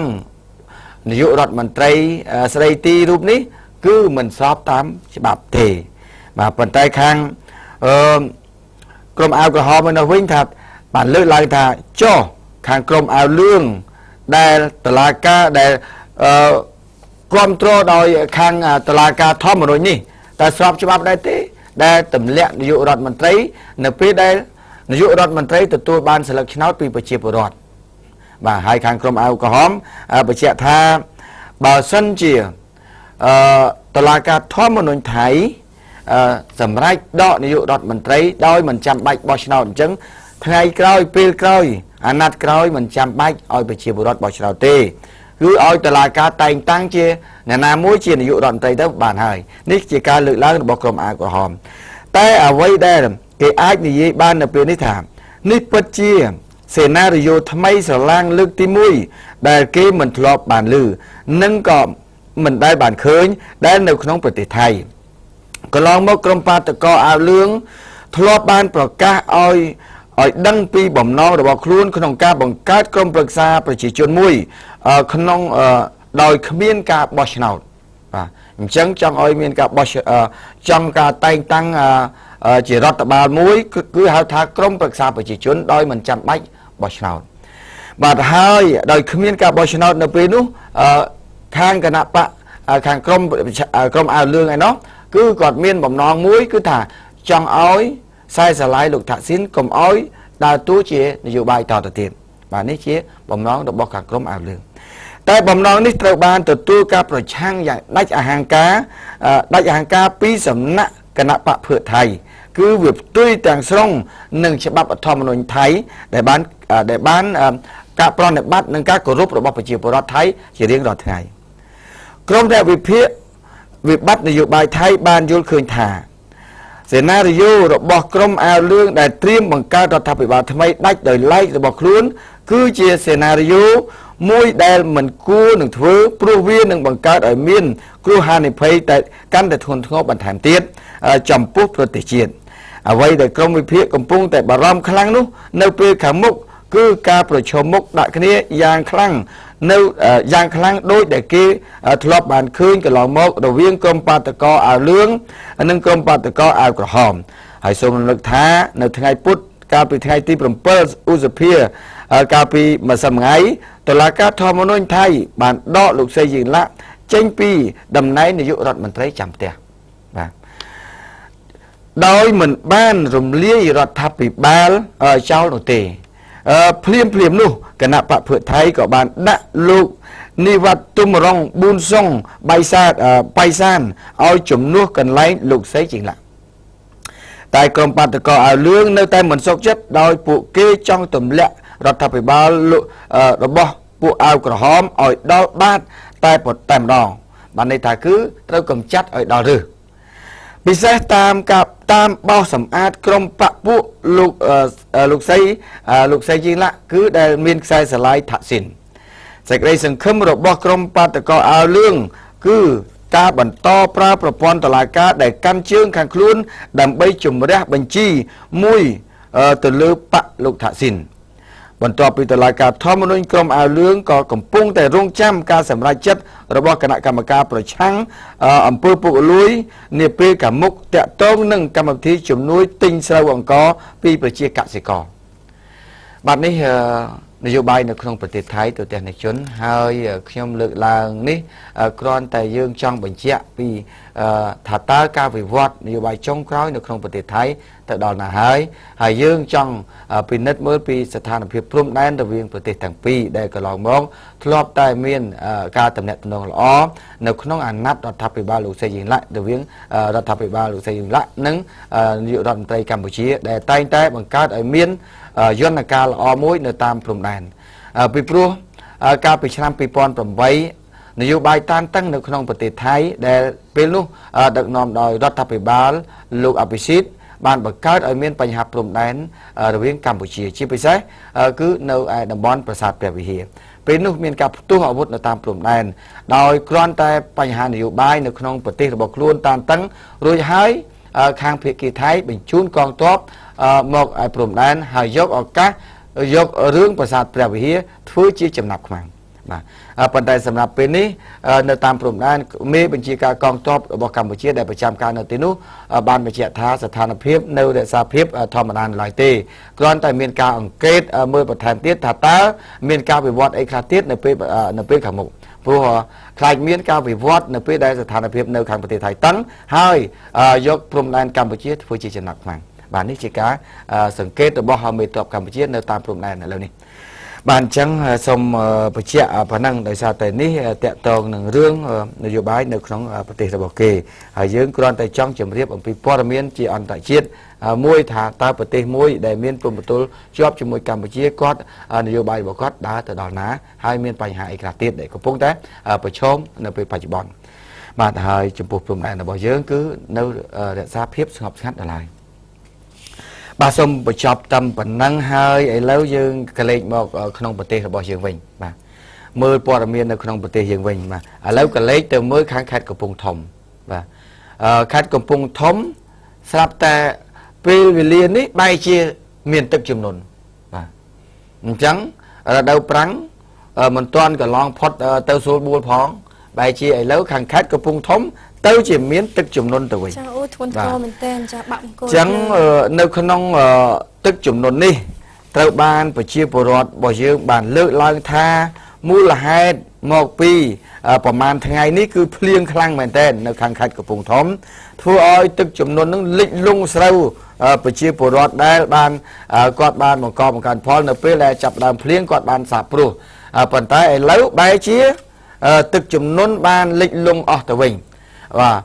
នាយករដ្ឋមន្ត្រីស្រីទីរូបនេះគឺមិនស្របតាមច្បាប់ទេបាទប៉ុន្តែខាងក្រុមអាវក្រហមនៅវិញថាបានលើកឡើងថាចុះខាងក្រុមអាវលឿងដែលតុលាការដែលគ្រប់គ្រងដោយខាងតុលាការធម្មនុញ្ញនេះតែស្របច្បាប់ដែរទេដែលទម្លាក់នាយករដ្ឋមន្ត្រីនៅពេលដែលនាយករដ្ឋមន្ត្រីទទួលបានសិលឹកឆ្នោតពីប្រជាពលរដ្ឋ បាទហើយខាងក្រុមអាវក្រហមបញ្ជាក់ថាបើសិនជាតុលាការធម្មនុញ្ញថៃសម្រាប់ដកនាយករដ្ឋមន្ត្រីដោយមិនចាំបាច់បោះឆ្នោតអញ្ចឹងថ្ងៃក្រោយពេលក្រោយអាណត្តិក្រោយមិនចាំបាច់ឲ្យប្រជាពលរដ្ឋបោះឆ្នោតទេគឺឲ្យតុលាការតែងតាំងជាអ្នកណាមួយជានាយករដ្ឋមន្ត្រីទៅបានហើយនេះជាការលើកឡើងរបស់ក្រុមអាវក្រហមតែអ្វីដែលគេអាចនិយាយបាននៅពេលនេះថានេះពិតជាសេណារីយ៉ូថ្មីស្រឡាងលើកទី1ដែលគេមិនធ្លាប់បានឮនិងក៏មិនដែលបានឃើញដែលនៅក្នុងប្រទេសថៃកន្លងមកក្រុមបាតកោអាវលឿងធ្លាប់បានប្រកាសឲ្យដឹងពីបំណងរបស់ខ្លួនក្នុងការបង្កើតក្រុមប្រឹក្សាប្រជាជនមួយក្នុងដោយគ្មានការបោះឆ្នោតបាទអញ្ចឹងចង់ឲ្យមានការបោះចង់ការតែងតាំងជារដ្ឋបាលមួយគឺហៅថាក្រុមប្រឹក្សាប្រជាជនដោយមិនចាំបាច់បោះឆ្នោតបាទហើយដោយគ្មានការបោះឆ្នោតនៅពេលនោះខាងគណៈបកខាងក្រុមអាវលឿងឯណោះគឺគាត់មានបំណងមួយគឺថាចង់ឲ្យខ្សែស្រឡាយលោកថាក់ស៊ីនកុំឲ្យដើរតួជានយោបាយតទៅទៀតបាទនេះជាបំណងរបស់ខាងក្រុមអាវលឿងតែបំណងនេះត្រូវបានទទួលការប្រឆាំងយ៉ាងដាច់អហង្ការពីសំណាក់គណៈបកភឿថៃគឺវាផ្ទុយទាំងស្រុងនឹងច្បាប់ធម្មនុញ្ញថៃដែលបានការប្រណិប័តនិងការគោរពរបស់ប្រជាពលរដ្ឋថៃជារៀងរាល់ថ្ងៃក្រុមអ្នកវិភាគវិបត្តិនយោបាយថៃបានយល់ឃើញថាសេណារីយ៉ូរបស់ក្រុមអាវលឿងដែលត្រៀមបង្កើតរដ្ឋាភិបាលថ្មីដាច់ដោយឡែករបស់ខ្លួនគឺជាសេណារីយ៉ូមួយដែលមិនគួរនឹងធ្វើព្រោះវានឹងបង្កើតឲ្យមានគ្រោះហានិភ័យតែកាន់តែធ្ងន់ធ្ងរបន្ថែមទៀតចំពោះប្រទេសជាតិអ្វីដែលក្រុមវិភាគកំពុងតែបារម្ភខ្លាំងនោះនៅពេលខាងមុខគឺការប្រឈមមុខដាក់គ្នាយ៉ាងខ្លាំងដោយដែលគេធ្លាប់បានឃើញកន្លងមករវាងក្រុមបាតកោអាវលឿងនិងក្រុមបាតកោអាវក្រហមហើយសូមរំលឹកថានៅថ្ងៃពុធកាលពីថ្ងៃទី7ឧសភាកាលពីម្សិលមិញតុលាការធម្មនុញ្ញថៃបានដកលោកសេយីឡាក់ចេញពីតំណែងនាយករដ្ឋមន្ត្រីចាំផ្ទះបាទដោយមិនបានរំលាយរដ្ឋាភិបាលចោលនោះទេភ្លាមនោះគណៈបកភឿថៃក៏បានដាក់លោកនិវត្តទុំរងប៊ូនសុងបៃសានឲ្យជំនួសកន្លែងលោកសេយជីឡាតែក្រុមបាតកោអាវលឿងនៅតែមិនសុខចិត្តដោយពួកគេចង់ទម្លាក់រដ្ឋាភិបាលរបស់ពួកអាវក្រហមឲ្យដល់បាតតែម្ដងបានន័យថាគឺត្រូវកម្ចាត់ឲ្យដល់ឬពិសេសតាមបោសសម្អាតក្រុមបកពួកលោកសីជីឡាគឺដែលមានខ្សែស្រឡាយថាក់ស៊ីនសេចក្តីសង្ឃឹមរបស់ក្រុមបាតកោអាវលឿងគឺការបន្តប្រើប្រព័ន្ធតុលាការដែលកាន់ជើងខាងខ្លួនដើម្បីជំរះបញ្ជីមួយទៅលើបកលោកថាក់ស៊ីនបន្ទាប់ពីតុលាការធម្មនុញ្ញក្រុមអាវលឿងក៏កំពុងតែរងចាំការសម្រេចចិត្តរបស់គណៈកម្មការប្រឆាំងអំពើពុករលួយនាពេលខាងមុខតាក់ទងនឹងកម្មវិធីជំនួយទិញស្រូវអង្ករពីប្រជាកសិករបាទនេះនយោបាយនៅក្នុងប្រទេសថៃទូទាំងអ្នកជនហើយខ្ញុំលើកឡើងនេះគ្រាន់តែយើងចង់បញ្ជាក់ពីថាតើការវិវត្តនយោបាយចុងក្រោយនៅក្នុងប្រទេសថៃទៅដល់ណាហើយយើងចង់ពិនិត្យមើលពីស្ថានភាពព្រំដែនរវាងប្រទេសទាំងពីរដែលកន្លងមកធ្លាប់តែមានការទំនាក់ទំនងល្អនៅក្នុងអាណត្តិរដ្ឋាភិបាលលោកសេយីឡាក់រវាងរដ្ឋាភិបាលលោកសេយីឡាក់និងនាយករដ្ឋមន្ត្រីកម្ពុជាដែលតែងតែបង្កើតឲ្យមានយន្តការល្អមួយនៅតាមព្រំដែនពីព្រោះកាលពីឆ្នាំ2008នយោបាយតានតឹងនៅក្នុងប្រទេសថៃដែលពេលនោះដឹកនាំដោយរដ្ឋាភិបាលលោកអភិសិទ្ធបានបង្កើតឲ្យមានបញ្ហាព្រំដែនរវាងកម្ពុជាជាពិសេសគឺនៅឯតំបន់ប្រាសាទព្រះវិហារពេលនោះមានការផ្ទុះអាវុធនៅតាមព្រំដែនដោយគ្រាន់តែបញ្ហានយោបាយនៅក្នុងប្រទេសរបស់ខ្លួនតានតឹងរួចហើយខាងភាគីថៃបញ្ជូនកងទ័ពមកឲ្យព្រំដែនហើយយកឱកាសយករឿងប្រាសាទព្រះវិហារធ្វើជាចំណាប់ខ្មាំងបាទប៉ុន្តែសម្រាប់ពេលនេះនៅតាមព្រំដែនមេបញ្ជាការកងទ័ពរបស់កម្ពុជាដែលប្រចាំការនៅទីនោះបានបញ្ជាក់ថាស្ថានភាពនៅរក្សាភាពធម្មតាឡើយទេគ្រាន់តែមានការអង្កេតមើលបន្ថែមទៀតថាតើមានការវិវត្តអីខ្លះទៀតនៅពេលខាងមុខព្រោះខ្លាចមានការវិវត្តនៅពេលដែលស្ថានភាពនៅខាងប្រទេសថៃតឹងហើយយកព្រំដែនកម្ពុជាធ្វើជាចំណាប់ខ្មាំងបាទនេះជាការសង្កេតរបស់មេទ័ពកម្ពុជានៅតាមព្រំដែនឥឡូវនេះ bạn chẳng xong bạch chia khả năng đời sao tại ní tẹt tòng nâng rương nêu dụ bái nêu trong bạch tì bảo kê dưỡng con tại trong chấm riêng bằng pi bò miên chỉ ăn tại chiết môi thả ta bạch tì môi đại miên cùng một tôi job cho môi Campuchia cót nêu dụ bái bảo cót đá từ đòn ná hai miên bành hại cả tiết để có phong té bạch chôm nêu pi bạch bòn mà thời chụp bục chụp này là bảo dưỡng cứ nêu để ra phép học ngắt lại bà xong bà chọc tâm bà năng hơi ấy lâu dương cái lệnh một không bật tê là bỏ dương vinh mà mưa bò là miền là không bật tê dương vinh mà lâu cái lệnh từ mới kháng khách của vùng thòng và khách của vùng thòng sắp ta về liền ấy bay chia miền tức chùm nôn và trắng đâu trắng mình toàn cả lon phật tàu số buôn phóng bay chia ấy lâu kháng khách của vùng thòng tao chỉ miễn tức chùm nôn từ vậy chẳng nơi không tức chùm nôn đi tao ban và chia bồ rọt bỏ dương bàn lợn lang tha mua là hai một piประมาณ ngày ní cứ phiên khang mền tên nơi khang khách của vùng thóm thua ơi tức chùm nôn nó lịnh lung sâu và chia bồ rọt đây ban quạt ban một con một càn phòn ở phía là chập làm phiên quạt ban sạp pro phần tay lấy bay chia tức chùm nôn ban lịnh lung ở từ mình và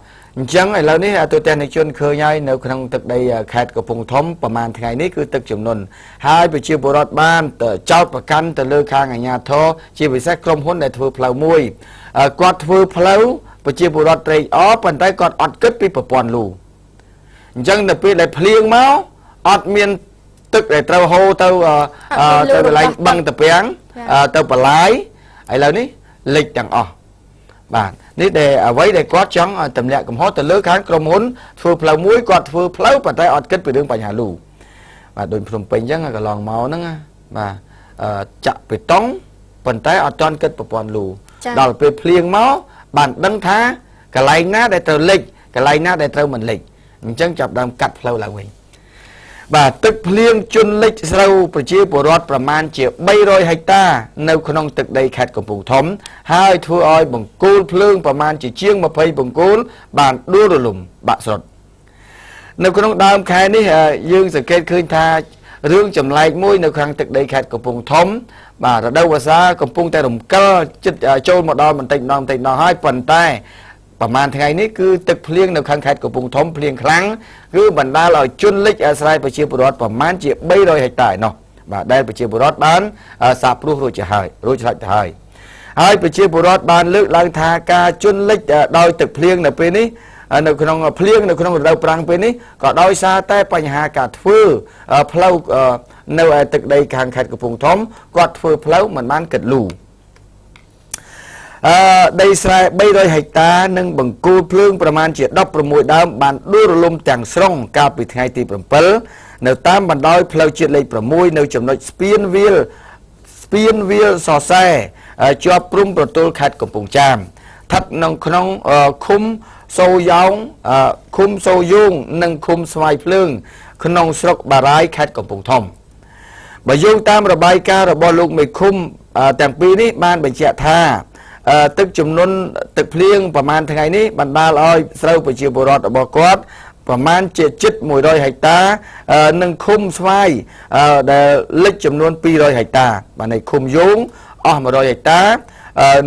chẳng này lâu ní tôi tên này chuyên khơi nhai nếu không thực đây khát của vùng thóm ประมาณ ngày ní cứ tức chùm nôn hai bị chia bồ rọt ban chót và căn từ lơ khang ở nhà thô chia bị xét krom hôn để thưa plau mui quạt thưa plau bị chia bồ rọt đây ó phần tay quạt ọt kết bị bòn lù chẳng là bị lại phiền máu ọt miền tức để trâu hô tâu tâu lại bằng tập bén tâu bà lái ấy lâu ní lịch chẳng bạn ní để với để quát trắng tầm lẹ cầm hót từ lứa kháng krom hôn thưa plau muối quạt thưa plau phần tay ọt kết bị đường bà nhà lù và đồn phồng pin chẳng là lòn máu nữa mà chặt bị tống phần tay ở toàn kết bòn lù đó là phiền máu bạn đăng thá cái này ná để từ lịch cái này ná để từ mình lịch mình chẳng chập đam cắt lâu là mình và tức phiền chun lịch sâu bởi chia bồ rót ประมาณ triệu 300 hecta nếu khôngตึกđầy khát của vùng thóm hai thua oi bằng côn phượng ประมาณ chỉ chiêng mà phây bằng côn bạn đua rồi lùm bạn sọt nếu không đam khai ní dương sự kết khơi tha rương chầm lại môi nếu khang thực đây khát của vùng thóm mà ở đâu mà xa của vùng tay đồng cơ chích trôi một đo mình tỉnh nó hai phần tay ประมาณ ngày ní cứ thực phiền nếu khang khát của vùng thóm phiền kháng cứ bản đa là chun lịch sai bởi chia bồ rót ประมาณ triệu 300 hecta nó và đây bởi chia bồ rót bán sạp rú rồi chạy hai hai bởi chia bồ rót bán lự lang tha ca chun lịch đôi thực phiền là bên ní nếu không phiền nếu không đâu prang bên ní có đôi xa tay bánh hà cả phư plau nếu thực đây khang khát của vùng thóm quạt phư plau mình bán kịch lù đây sai 300 hecta nâng bằng cua phượng ประมาณ triệu 16 ដើម បានដួលរលំទាំងស្រុងកាលពីថ្ងៃទី 7 នៅតាមបណ្ដោយផ្លូវជាតិលេខ 6 នៅចំណុចស្ពានវាលសសែជាប់ព្រំប្រទល់ខេត្តកំពង់ចាមស្ថិតនៅក្នុងឃុំសូយ៉ងឃុំសូយងនិងឃុំស្វាយភ្លើងក្នុងស្រុកបារាយខេត្តកំពង់ធំបើយោងតាមរបាយការណ៍របស់លោកមេឃុំទាំងពីរនេះបានបញ្ជាក់ថាទឹកចំនួនទឹកភ្លៀងប្រមាណថ្ងៃនេះបណ្ដាលឲ្យស្រូវប្រជាពលរដ្ឋរបស់គាត់ប្រមាណជាជិត 100 ហិកតានិងឃុំស្វាយដែលលិចចំនួន 200 ហិកតាបាទในឃុំយងអស់ 100 ហិកតា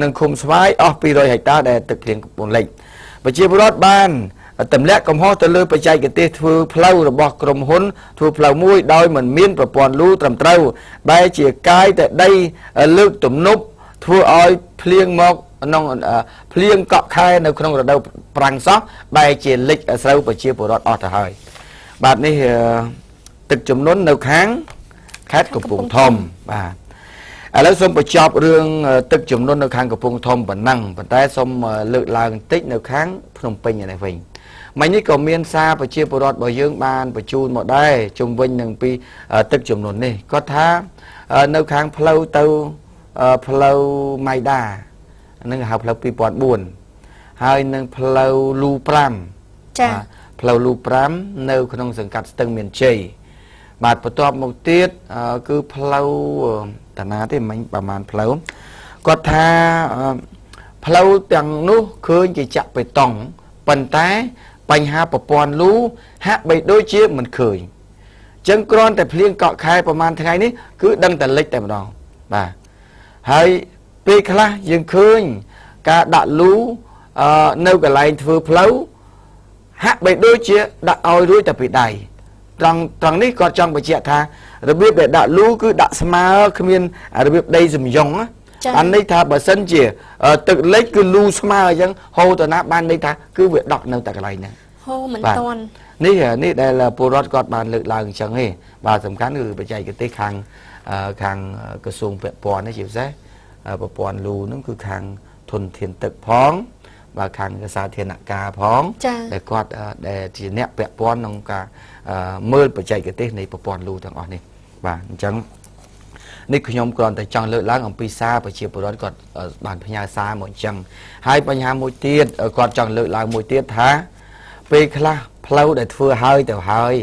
និងឃុំស្វាយអស់ 200 ហិកតាដែលទឹកភ្លៀងកំពុងលិចប្រជាពលរដ្ឋបានទម្លាក់កំហុសទៅលើបច្ចេកទេសធ្វើផ្លូវរបស់ក្រុមហ៊ុនធ្វើផ្លូវមួយដោយមិនមានប្រព័ន្ធលូត្រឹមត្រូវបែរជាកាយតែដីលើកទំនប់ធ្វើឲ្យភ្លៀងមកក្នុងភ្លៀងកក់ខែនៅក្នុងរដូវប្រាំងសោះបែរជាលិចស្រូវប្រជាពលរដ្ឋអស់ទៅហើយបាទនេះទឹកជំនន់នៅខាងខេត្តកំពង់ធំបាទឥឡូវសូមបញ្ចប់រឿងទឹកជំនន់នៅខាងកំពង់ធំប៉ុណ្ណឹងប៉ុន្តែសូមលើកឡើងបន្តិចនៅខាងភ្នំពេញនេះវិញមិញនេះក៏មានសារប្រជាពលរដ្ឋរបស់យើងបានបញ្ជូនមកដែរជុំវិញនឹងពីទឹកជំនន់នេះគាត់ថានៅខាងផ្លូវទៅផ្លូវម៉ៃដានឹងហៅផ្លូវ 2004 ហើយនឹងផ្លូវលូ5ចាផ្លូវលូ5នៅក្នុងសង្កាត់ស្ទឹងមានជ័យបាទបន្ទាប់មកទៀតគឺផ្លូវតាណាទេមិញប្រហែលផ្លូវគាត់ថាផ្លូវទាំងនោះឃើញជាចាក់បេតុងប៉ុន្តែបញ្ហាប្រព័ន្ធលូហាក់បីដូចជាមិនឃើញចឹងគ្រាន់តែភ្លៀងកក់ខែប្រហែលថ្ងៃនេះគឺដឹងតែលិចតែម្ដង បាទហើយពេលខ្លះយើងឃើញការដាក់លូនៅកន្លែងធ្វើផ្លូវហាក់បីដូចជាដាក់ឲ្យរួចតែពីដៃត្រង់នេះគាត់ចង់បញ្ជាក់ថារបៀបដែលដាក់លូគឺដាក់ស្មើគ្មានរបៀបដីសំយ៉ុងបានន័យថាបើសិនជាទឹកលិចគឺលូស្មើអញ្ចឹងហូរទៅណាបានន័យថាគឺវាដក់នៅតែកន្លែងហ្នឹងហូរមិនតាន់នេះដែលពលរដ្ឋគាត់បានលើកឡើងអញ្ចឹងទេបាទសំខាន់គឺបច្ចេកទេសខាងក្រសួងពាក់ព័ន្ធនេះជាពិសេសប្រព័ន្ធលូហ្នឹងគឺខាងធនធានទឹកផងបាទខាងសាធារណការផងដែលគាត់ដែលជាអ្នកពាក់ព័ន្ធក្នុងការមើលបច្ចេកទេសនៃប្រព័ន្ធលូទាំងអស់នេះបាទអញ្ចឹងនេះខ្ញុំគ្រាន់តែចង់លើកឡើងអំពីសារប្រជាពលរដ្ឋគាត់បានផ្ញើសារមកអញ្ចឹងហើយបញ្ហាមួយទៀតគាត់ចង់លើកឡើងមួយទៀតថាពេលខ្លះផ្លូវដែលធ្វើហើយទៅហើយ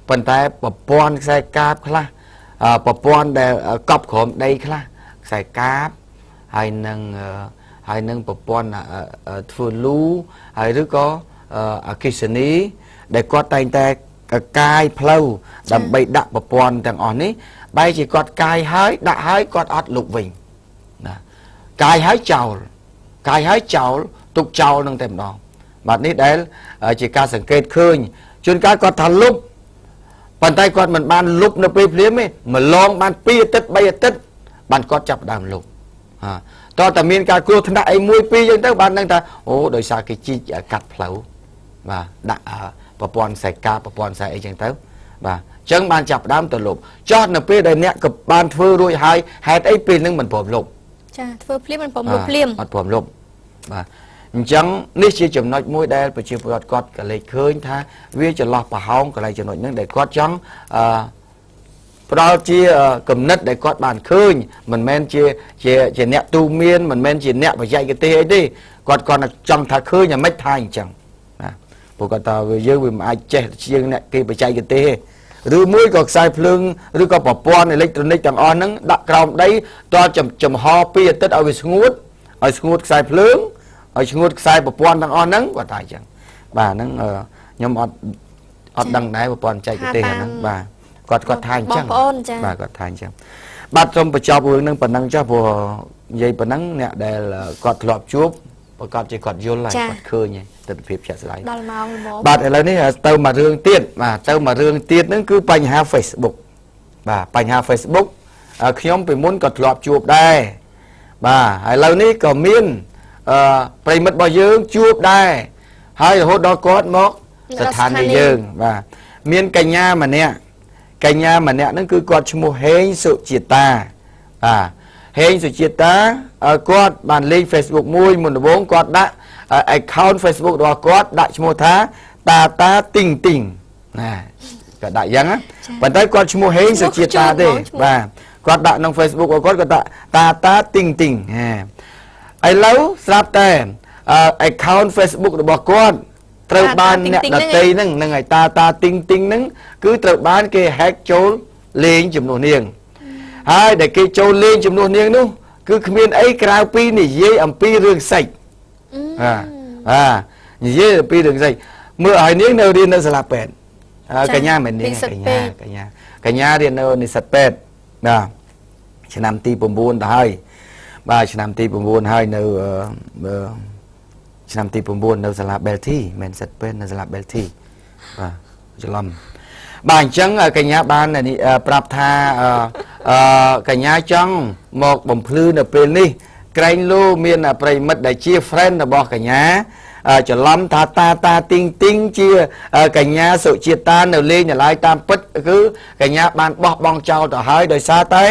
ប៉ុន្តែប្រព័ន្ធខ្សែកាបខ្លះប្រព័ន្ធដែលកប់ក្រោមដីខ្លះខ្សែកាបហើយនឹងប្រព័ន្ធធ្វើលូហើយឬក៏អគ្គិសនីដែលគាត់តែងតែកាយផ្លូវដើម្បីដាក់ប្រព័ន្ធទាំងអស់នេះបែរជាគាត់កាយហើយដាក់ហើយគាត់អត់លុបវិញណាកាយហើយចោលទុកចោលនឹងតែម្ដងបាទនេះដែលជាការសង្កេតឃើញជួនកាលគាត់ថាលុបប៉ុន្តែគាត់មិនបានលុបនៅពេលភ្លាមទេម្លងបាន2អាទិត្យ3អាទិត្យបានគាត់ចាប់ដើមលុបតើតែមានការគ្រោះថ្នាក់អី1 2អញ្ចឹងទៅបានដឹងថាអូដោយសារគេជីកកាត់ផ្លូវបាទដាក់ប្រព័ន្ធខ្សែកាបប្រព័ន្ធខ្សែអីចឹងទៅបាទអញ្ចឹងបានចាប់ដើមទៅលុបចោះនៅពេលដែលអ្នកក៏បានធ្វើរួចហើយហេតុអីពេលហ្នឹងមិនព្រមលុបចាធ្វើភ្លាមមិនព្រមលុបភ្លាមអត់ព្រមលុបបាទអញ្ចឹងនេះជាចំណុចមួយដែលប្រជាពលរដ្ឋគាត់ក៏លេចឃើញថាវាចន្លោះប្រហោងកន្លែងចំណុចហ្នឹងដែលគាត់ចង់ផ្ដល់ជាគំនិតដែលគាត់បានឃើញមិនមែនជាអ្នកទូមានមិនមែនជាអ្នកបច្ចេកទេសអីទេគាត់ចង់ថាឃើញអាម៉េចថាអញ្ចឹងណាព្រោះគាត់ថាយើងវាមិនអាចចេះជាងអ្នកគេបច្ចេកទេសទេឬមួយក៏ខ្សែភ្លើងឬក៏ប្រព័ន្ធអេឡិចត្រូនិកទាំងអស់ហ្នឹងដាក់ក្រោមដីតើចំហ2អាទិត្យឲ្យវាស្ងួតខ្សែភ្លើងឲ្យស្ងួតខ្សែប្រព័ន្ធទាំងអស់ហ្នឹងគាត់ថាអញ្ចឹងបាទហ្នឹងខ្ញុំអត់ដឹងដែរប្រព័ន្ធបច្ចេកទេសហ្នឹងបាទគាត់ថាអញ្ចឹងបាទគាត់ថាអញ្ចឹងបាទសូមបញ្ចប់រឿងហ្នឹងប៉ុណ្ណឹងចុះព្រោះនិយាយប៉ុណ្ណឹងអ្នកដែលគាត់ធ្លាប់ជួបប្រកាសជាគាត់យល់ហើយគាត់ឃើញហើយទស្សនវិជ្ជាជាក់ស្ដែងដល់ម៉ោងល្មមបាទឥឡូវនេះទៅមករឿងទៀតហ្នឹងគឺបញ្ហា Facebook បាទបញ្ហា Facebook ខ្ញុំពីមុនក៏ធ្លាប់ជួបដែរបាទហើយឥឡូវនេះក៏មានប្រិមិត្តរបស់យើងជួបដែរហើយរហូតដល់គាត់មកស្ថានីយ៍យើងបាទមានកញ្ញាម្នាក់ហ្នឹងគឺគាត់ឈ្មោះហេងសុជាតាបាទហេងសុជាតាគាត់បានលេខ Facebook មួយមុនដំបូងគាត់ដាក់ account Facebook របស់គាត់ដាក់ឈ្មោះថាតាទីងទីងណាគាត់ដាក់យ៉ាងណាប៉ុន្តែគាត់ឈ្មោះហេងសុជាតាទេបាទគាត់ដាក់ក្នុង Facebook របស់គាត់ដាក់តាទីងទីងឥឡូវស្រាប់តែ account Facebook របស់គាត់ត្រូវបានអ្នកដតីហ្នឹងហើយតាទីងទីងហ្នឹងគឺត្រូវបានគេ hack ចូលលេងជំនួសនាងហើយដែលគេចូលលេងជំនួសនាងនោះគឺគ្មានអីក្រៅពីនិយាយអំពីរឿងសេចនិយាយអំពីរឿងសេចមើលឲ្យនាងនៅរៀននៅសាលាពេទ្យកញ្ញាមែននាងកញ្ញារៀននៅនិស្សិតពេទ្យបាទឆ្នាំទី9ទៅហើយបាទឆ្នាំទី9ហើយនៅឆ្នាំទី9នៅសាលា Belty មិនសិតពេទ្យនៅសាលា Belty បាទច្រឡំបាទអញ្ចឹងកញ្ញាបានប្រាប់ថាកញ្ញាចង់មកបំភ្លឺនៅពេលនេះក្រែងលោមានប្រិមិត្តដែលជា friend របស់កញ្ញាច្រឡំថាតាទីងទីងជាកញ្ញាសុជាតានៅលេងនៅឡើយតាមពិតគឺកញ្ញាបានបោះបង់ចោលទៅហើយដោយសារតែ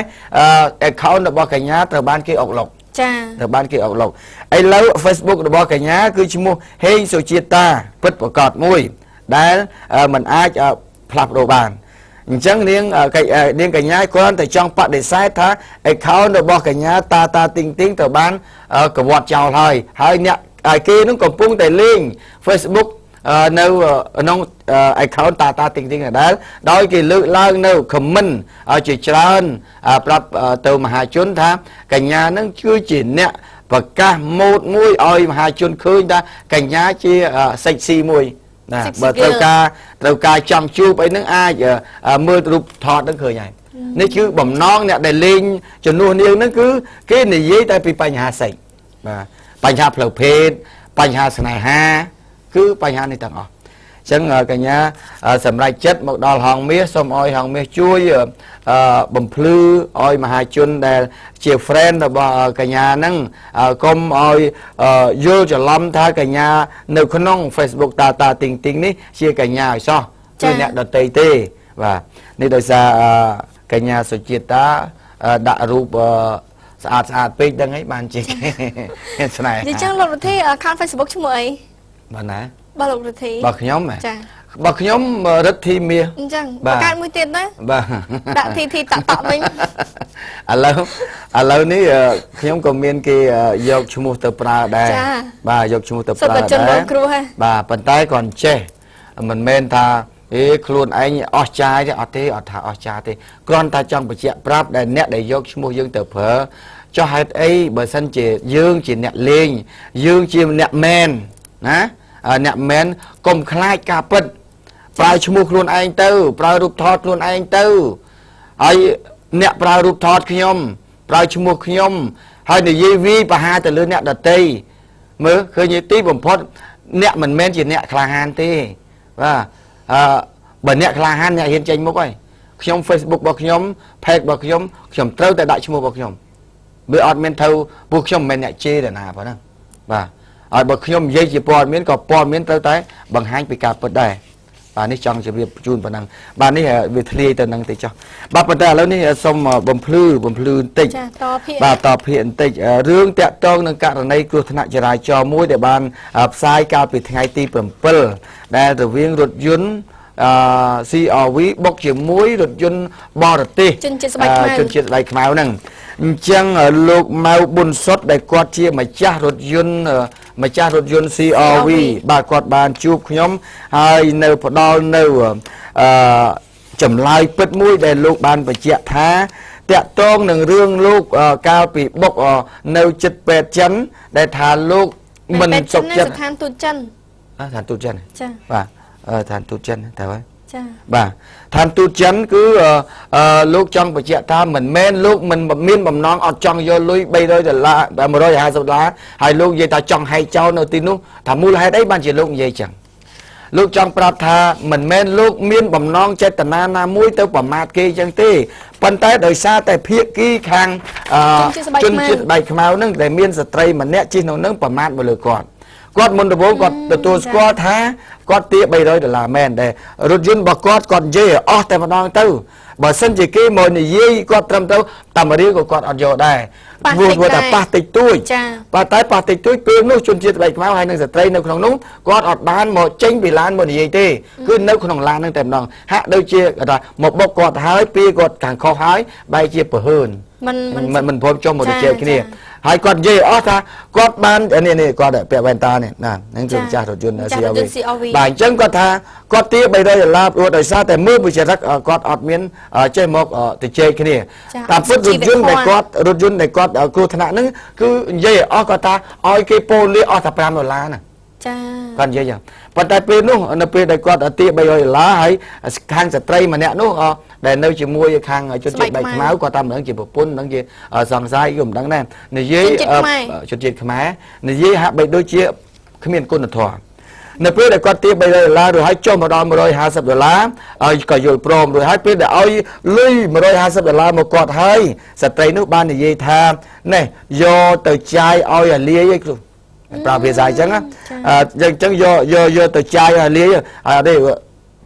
account របស់កញ្ញាត្រូវបានគេអុកឡុកចាត្រូវបានគេអុកឡុកឥឡូវ Facebook របស់កញ្ញាគឺឈ្មោះហេងសុជាតាពិតប្រកបមួយដែលមិនអាចផ្លាស់ប្ដូរបានអញ្ចឹងនាងកញ្ញាគ្រាន់តែចង់បដិសេធថា account របស់កញ្ញាតាទីងទីងត្រូវបានកវត្តចោលហើយអ្នកគេនឹងកំពុងតែលេង Facebook នៅក្នុង account តាទីងទីងដដែលដោយគេលើកឡើងនៅ comment ជាច្រើនប្រាប់ទៅមហាជនថាកញ្ញានឹងគឺជាអ្នកប្រកាសម៉ូដមួយឲ្យមហាជនឃើញថាកញ្ញាជា sexy មួយណាបើត្រូវការចង់ជួបអីហ្នឹងអាចមើលរូបថតហ្នឹងឃើញហើយ នេះគឺបំណងអ្នកដែលលេងចំនួននាងហ្នឹងគឺគេនិយាយតែពីបញ្ហាសេកបាទបញ្ហាផ្លូវភេទបញ្ហាស្នេហាគឺបញ្ហានេះទាំងអស់អញ្ចឹងកញ្ញាសម្រាប់ចិត្តមកដល់ហងមាសសូមឲ្យហងមាសជួយបំភ្លឺឲ្យមហាជនដែលជា friend របស់កញ្ញាហ្នឹងកុំឲ្យយល់ច្រឡំថាកញ្ញានៅក្នុង Facebook តាទីងទីងនេះជាកញ្ញាឲ្យសោះគឺអ្នកដតីទេបាទនេះដោយសារកញ្ញាសុជាតិតាដាក់រូបស្អាតពេកដឹងអីបានជាស្នេហ៍អញ្ចឹងលោករដ្ឋាភិបាល account Facebook ឈ្មោះអីបាទណាបាទលោករដ្ឋាភិបាលបាទខ្ញុំចាបាទខ្ញុំរិទ្ធិមាសអញ្ចឹងបង្កើតមួយទៀតណាបាទដាក់ធីតក់វិញឥឡូវនេះខ្ញុំក៏មានគេយកឈ្មោះទៅប្រើដែរបាទយកឈ្មោះទៅប្រើដែរបាទប៉ុន្តែគាត់ចេះមិនមែនថាខ្លួនឯងអស់ចាយទេអត់ទេអត់ថាអស់ចាយទេគ្រាន់តែចង់បញ្ជាក់ប្រាប់ដែលអ្នកដែលយកឈ្មោះយើងទៅប្រើចុះហេតុអីបើសិនជាយើងជាអ្នកលេងយើងជាអ្នកមែនណាអ្នកមែនកុំខ្លាចការពិតប្រើឈ្មោះខ្លួនឯងទៅប្រើរូបថតខ្លួនឯងទៅហើយអ្នកប្រើរូបថតខ្ញុំប្រើឈ្មោះខ្ញុំហើយនិយាយវីបហាទៅលើអ្នកដតីមើលឃើញទីបំផុតអ្នកមិនមែនជាអ្នកក្លាហានទេបាទបើអ្នកក្លាហានអ្នកហ៊ានចេញមុខហើយខ្ញុំ Facebook របស់ខ្ញុំ page របស់ខ្ញុំត្រូវតែដាក់ឈ្មោះរបស់ខ្ញុំវាអត់មានទៅពួកខ្ញុំមិនមែនអ្នកជេរទេណាប៉ុណ្ណឹងបាទហើយបើខ្ញុំនិយាយជាព័ត៌មានក៏ព័ត៌មានត្រូវតែបង្ហាញពីការពិតដែរបាទនេះចង់ជម្រាបជូនប៉ុណ្ណឹងបាទនេះវាធ្លាយទៅនឹងតិចចុះបាទប៉ុន្តែឥឡូវនេះសូមបំភ្លឺបន្តិចចាតភាបាទតភាបន្តិចរឿងតាក់ទងនឹងករណីគ្រោះថ្នាក់ចរាចរណ៍មួយដែលបានផ្សាយកាលពីថ្ងៃទី7ដែលរវាងរថយន្តCRV បុកជាមួយរថយន្តបរទេសជនជាតិស្បែកខ្មៅហ្នឹងអញ្ចឹងលោកម៉ៅប៊ុនសុតដែលគាត់ជាម្ចាស់រថយន្ត CRV បាទគាត់បានជួបខ្ញុំហើយនៅផ្ដល់នៅចម្លើយពិតមួយដែលលោកបានបញ្ជាក់ថាតាក់ទងនឹងរឿងលោកកាលពីបុកនៅចិត្តពេទ្យចិនដែលថាលោកមិនសុខចិត្តស្ថានទូតចិនស្ថានទូតចិនចាបាទស្ថានទូតចិនតើហើយចាបាទឋានទូតចិនគឺលោកចង់បញ្ជាក់ថាមិនមែនលោកមិនមានបំណងអត់ចង់យកលុយ$300 $150ហើយលោកនិយាយថាចង់ហែកចោលនៅទីនោះថាមូលហេតុអីបានជាលោកនិយាយចឹងលោកចង់ប្រាប់ថាមិនមែនលោកមានបំណងចេតនាណាមួយទៅប្រមាថគេចឹងទេប៉ុន្តែដោយសារតែភាគីខាងជនជាតិស្បែកខ្មៅហ្នឹងដែលមានស្ត្រីម្នាក់ជិះនៅនឹងប្រមាថមកលើគាត់មុនដំបូងគាត់ទទួលស្គាល់ថាគាត់ទា$300មែនដែររថយន្តរបស់គាត់និយាយអស់តែម្ដងទៅបើសិនជាគេមកនិយាយគាត់ត្រឹមទៅតាមរៀលក៏គាត់អត់យកដែរព្រោះតែប៉ះតិចតួចបាទតែប៉ះតិចតួចពេលនោះជនជាតិស្បែកខ្មៅហើយនឹងស្ត្រីនៅក្នុងនោះគាត់អត់បានមកចេញពីឡានមកនិយាយទេគឺនៅក្នុងឡានហ្នឹងតែម្ដងហាក់ដូចជាថាមកបុកគាត់ហើយពីគាត់ខាងខុសហើយបែរជាប្រហើនមិនព្រមចុះមកជជែកគ្នាហើយគាត់និយាយអស់ថាគាត់បាននេះគាត់ពាក់វ៉ែនតានេះណាហ្នឹងគឺម្ចាស់រថយន្ត CRV បាទអញ្ចឹងគាត់ថាគាត់ទា$300ព្រោះដោយសារតែមើលវិចារឹកគាត់អត់មានចេះមកទៅជែកគ្នាតាមពិតរថយន្តដែលគាត់គ្រោះថ្នាក់ហ្នឹងគឺនិយាយអស់គាត់ថាឲ្យគេប៉ូលីអស់តែ$5ណាចាគាត់និយាយចឹងប៉ុន្តែពេលនោះនៅពេលដែលគាត់ទា$300ហើយខាងស្ត្រីម្នាក់នោះដែលនៅជាមួយខាងជនជាតិបែកខ្មៅគាត់តាមនឹងជាប្រពន្ធនឹងជាសង្ស័យក៏មិនដឹងដែរនិយាយជនជាតិខ្មែរនិយាយហាក់បីដូចជាគ្មានគុណធម៌នៅពេលដែលគាត់ទា$300រួចហើយចុះមកដល់$150ហើយក៏យល់ព្រមរួចហើយពេលដែលឲ្យលុយ$150មកគាត់ហើយស្ត្រីនោះបាននិយាយថានេះយកទៅចាយឲ្យអាលាយឯងគ្រូប្រាប់ភាសាអញ្ចឹងយកទៅចាយឲ្យលាយហើយអត់ទេ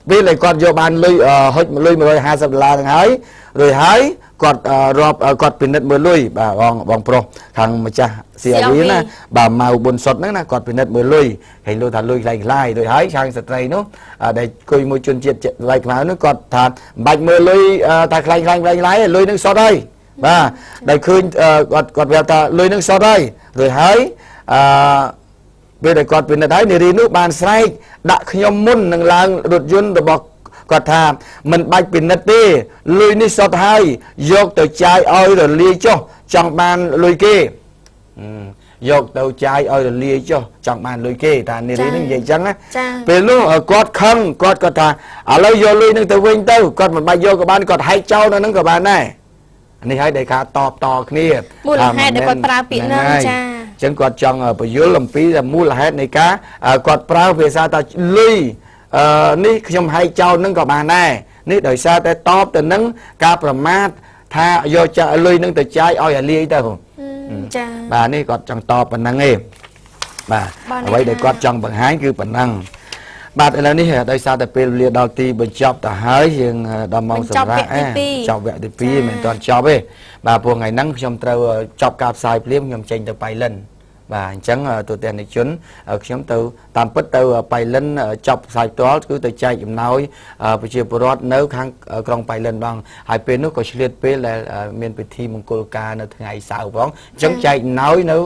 ពេលដែលគាត់យកបានលុយហុចលុយ$150ហ្នឹងហើយរួចហើយគាត់រាប់គាត់ពិនិត្យមើលលុយបាទបងប្រុសខាងម្ចាស់ CRV ណាបាទម៉ៅប៊ុនសុតហ្នឹងណាគាត់ពិនិត្យមើលលុយហើយលុយថាលុយខ្លាយរួចហើយខាងស្ត្រីនោះដែលគួយមួយជនជាតិស្បែកខ្មៅនោះគាត់ថាមិនបាច់មើលលុយថាខ្លាយលុយនឹងសុតហើយបាទដែលឃើញគាត់ប្រាប់ថាលុយនឹងសុតហើយរួចហើយពេលដែលគាត់ពិនិត្យហើយនារីនោះបានស្រែកដាក់ខ្ញុំមុននឹងឡើងរថយន្តរបស់គាត់ថាមិនបាច់ពិនិត្យទេលុយនេះសុទ្ធហើយយកទៅចាយឲ្យរលាយចុះចង់បានលុយគេ យកទៅចាយឲ្យរលាយចុះចង់បានលុយគេតានារីនឹងនិយាយចឹងណា ចា ពេលនោះគាត់ខឹងគាត់ក៏ថាឥឡូវយកលុយនឹងទៅវិញទៅគាត់មិនបាច់យកក៏បានគាត់ហែកចោលនៅនឹងក៏បានដែរនេះហើយដែលការតបតគ្នា មូលហេតុដែលគាត់ប្រើពាក្យហ្នឹងចា អញ្ចឹងគាត់ចង់បញ្យល់អំពីមូលហេតុនៃការគាត់ប្រើភាសាថាលុយនេះខ្ញុំហែកចោលនឹងក៏បានដែរនេះដោយសារតែតបទៅនឹងការប្រមាថថាយកចាលុយនឹងទៅចាយឲ្យអាលាយទៅ ចា បាទនេះគាត់ចង់តបប៉ុណ្ណឹងឯងបាទអ្វីដែលគាត់ចង់បង្ហាញគឺប៉ុណ្ណឹងបាទឥឡូវនេះដោយសារតែពេលវេលាដល់ទីបញ្ចប់ទៅហើយយើងដល់ម៉ោងសម្រាប់ចប់វគ្គទី2មិនទាន់ចប់ទេបាទព្រោះថ្ងៃហ្នឹងខ្ញុំត្រូវចប់ការផ្សាយភ្លាមខ្ញុំចេញទៅបៃលិនបាទអញ្ចឹងទូទាំងនិជនខ្ញុំទៅតាមពិតទៅបៃលិនចប់ផ្សាយផ្ទាល់គឺទៅចែកចំណោយប្រជាពលរដ្ឋនៅខាងក្រុងបៃលិនបងហើយពេលនោះក៏ឆ្លៀតពេលដែលមានពិធីមង្គលការនៅថ្ងៃសៅរ៍ផងអញ្ចឹងចែកចំណោយនៅ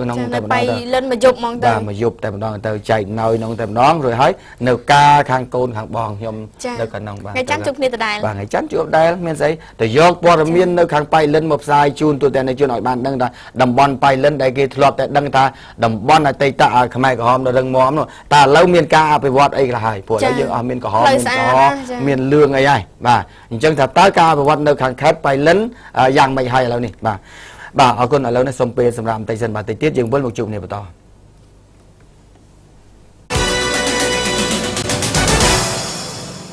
ក្នុងតែម្ដងទៅ លិនមកយប់ហ្មងទៅ បាទមកយប់តែម្ដងទៅចែកណោយក្នុងតែម្ដងរួចហើយនៅការខាងកូនខាងបងខ្ញុំនៅកណ្ដងបាទ ថ្ងៃច័ន្ទជួបគ្នាដដែល បាទថ្ងៃច័ន្ទជួបដែរមានស្អីទៅយកព័ត៌មាននៅខាងប៉ៃលិនមកផ្សាយជូនទូទាំងជនឲ្យបានដឹងថាតំបន់ប៉ៃលិនដែលគេធ្លាប់តែដឹងថាតំបន់អតីតខ្មែរក្រហមនៅរឹងមាំនោះតែឥឡូវមានការអភិវឌ្ឍអីខ្លះហើយព្រោះឥឡូវយើងអស់មានក្រហមមានក្រហមមានលឿងអីហើយបាទអញ្ចឹងថាតើការអភិវឌ្ឍនៅខាងខេត្តប៉ៃលិនយ៉ាងម៉េចហើយឥឡូវនេះបាទបាទអរគុណឥឡូវនេះសូមពេលសម្រាប់បន្តិចសិនបាទតិចទៀតយើងវិលមកជួបគ្នាបន្ត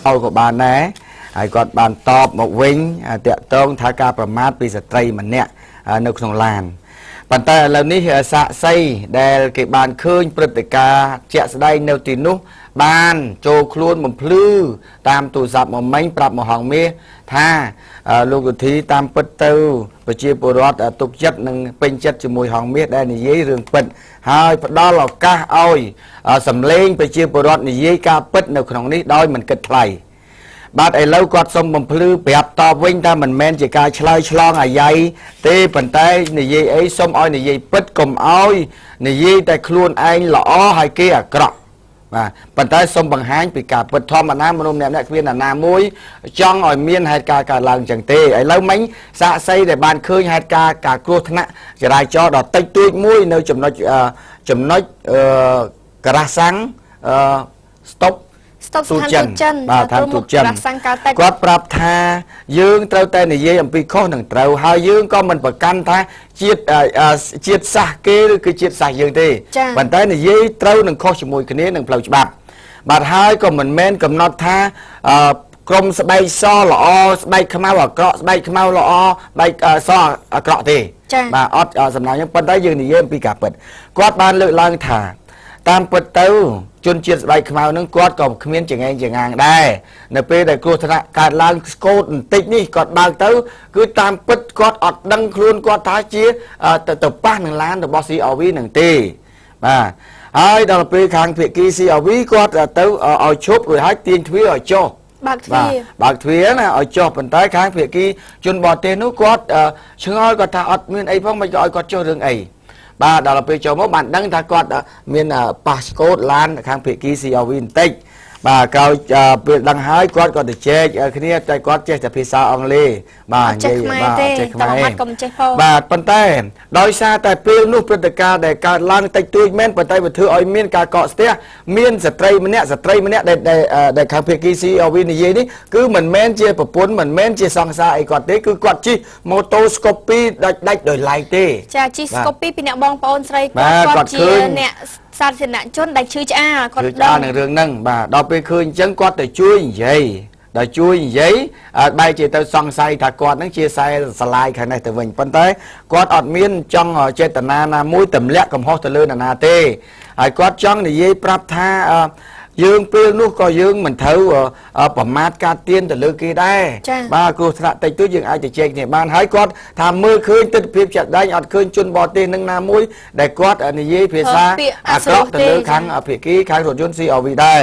អរក៏បានដែរហើយគាត់បានតបមកវិញតាក់ទងថាការប្រមាថពីស្ត្រីម្នាក់នៅក្នុងឡានប៉ុន្តែឥឡូវនេះសាកសីដែលគេបានឃើញព្រឹត្តិការណ៍ជាក់ស្ដែងនៅទីនោះបានចូលខ្លួនបំភ្លឺតាមទូរស័ព្ទមកមិញប្រាប់មកហងមាសថាលោកវិធីតាមពិតទៅប្រជាពលរដ្ឋទុកចិត្តនិងពេញចិត្តជាមួយហងមាសដែលនិយាយរឿងពិតហើយផ្ដល់ឱកាសឲ្យសម្លេងប្រជាពលរដ្ឋនិយាយការពិតនៅក្នុងនេះដោយមិនគិតថ្លៃបាទឥឡូវគាត់សុំបំភ្លឺប្រាប់តបវិញថាមិនមែនជាការឆ្លើយឆ្លងអាយ៉ៃទេប៉ុន្តែនិយាយអីសុំឲ្យនិយាយពិតកុំឲ្យនិយាយតែខ្លួនឯងល្អហើយគេអាក្រក់បាទប៉ុន្តែសូមបង្ហាញពីការពិតធម្មតាមនុស្សម្នាក់ៗគ្មានណាមួយចង់ឲ្យមានហេតុការណ៍កើតឡើងចឹងទេឥឡូវមិញសាកសីដែលបានឃើញហេតុការណ៍ការគ្រោះថ្នាក់ចរាចរណ៍ដ៏តិចតួចមួយនៅចំណុចការ៉ាសាំងស្តុបស្តុបស្ថានទូតចិន បាទឋានទូតចិនគាត់ប្រាប់ថាយើងត្រូវតែនិយាយអំពីខុសនឹងត្រូវហើយយើងក៏មិនប្រកាន់ថាជាតិសាសន៍គេឬគឺជាតិសាសន៍យើងទេប៉ុន្តែនិយាយត្រូវនឹងខុសជាមួយគ្នានឹងផ្លូវច្បាប់បាទហើយក៏មិនមែនកំណត់ថាក្រុមស្បែកសល្អស្បែកខ្មៅអាក្រក់ស្បែកខ្មៅល្អស្បែកសអាក្រក់ទេបាទអត់សំណាញ់ប៉ុន្តែយើងនិយាយអំពីការពិតគាត់បានលើកឡើងថាតាមពិតទៅជនជាតិស្បែកខ្មៅនឹងគាត់ក៏គ្មានចង្អេងចង្អាងដែរនៅពេលដែលគ្រោះថ្នាក់កើតឡើងស្កូតបន្តិចនេះគាត់បើកទៅគឺតាមពិតគាត់អត់ដឹងខ្លួនគាត់ថាជាទៅប៉ះនឹងឡានរបស់ CRV នឹងទេបាទហើយដល់ពេលខាងភាគី CRV គាត់ទៅឲ្យឈប់រួចហើយទាញទ្វារឲ្យចុះបើកទ្វារណាឲ្យចុះប៉ុន្តែខាងភាគីជនបរទេសនោះគាត់ឆ្ងល់គាត់ថាអត់មានអីផងមិនក៏ឲ្យគាត់ចុះរឿងអីបាទដល់ពេលចូលមកបានដឹងថាគាត់មានប៉ាសកូតឡានខាងភាគី CRV បន្តិចបាទក្រោយពេលដឹងហើយគាត់ក៏ទៅជែកគ្នាតែគាត់ចេះតែភាសាអង់គ្លេសបាទនិយាយបាទចេះខ្មែរបាទប៉ុន្តែដោយសារតែពេលនោះព្រឹត្តិការណ៍ដែលកើតឡើងតិចតួចមែនប៉ុន្តែវាធ្វើឲ្យមានការកកស្ទះមានស្ត្រីម្នាក់ដែលខាងភាគី CRV និយាយនេះគឺមិនមែនជាប្រពន្ធមិនមែនជាសង្សារអីគាត់ទេគឺគាត់ជិះម៉ូតូស្កូពីដាច់ដោយឡែកទេចាជិះស្កូពីពីអ្នកបងប្អូនស្រីគាត់ជាអ្នកសាធារណជនដែលឈឺឆ្អាលគាត់ដឹងនឹងរឿងហ្នឹងបាទដល់ពេលឃើញអញ្ចឹងគាត់ទៅជួយនិយាយដល់ជួយនិយាយបែរជាទៅសង្ស័យថាគាត់ហ្នឹងជាខ្សែស្រឡាយខាងនេះទៅវិញប៉ុន្តែគាត់អត់មានចង់ចេតនាណាមួយទម្លាក់កំហុសទៅលើនរណាទេហើយគាត់ចង់និយាយប្រាប់ថាយើងពេលនោះក៏យើងមិនត្រូវប្រមាថការទៀនទៅលើគេដែរបាទគ្រោះថ្នាក់តិចតួចយើងអាចទៅជែកគ្នាបានហើយគាត់ថាមើលឃើញទស្សនវិជ្ជាចាក់ដែងអត់ឃើញជនបរទេសនឹងណាមួយដែលគាត់និយាយភាសាអាក្រក់ទៅលើខាងភាគីខាងរថយន្ត CRV ដែរ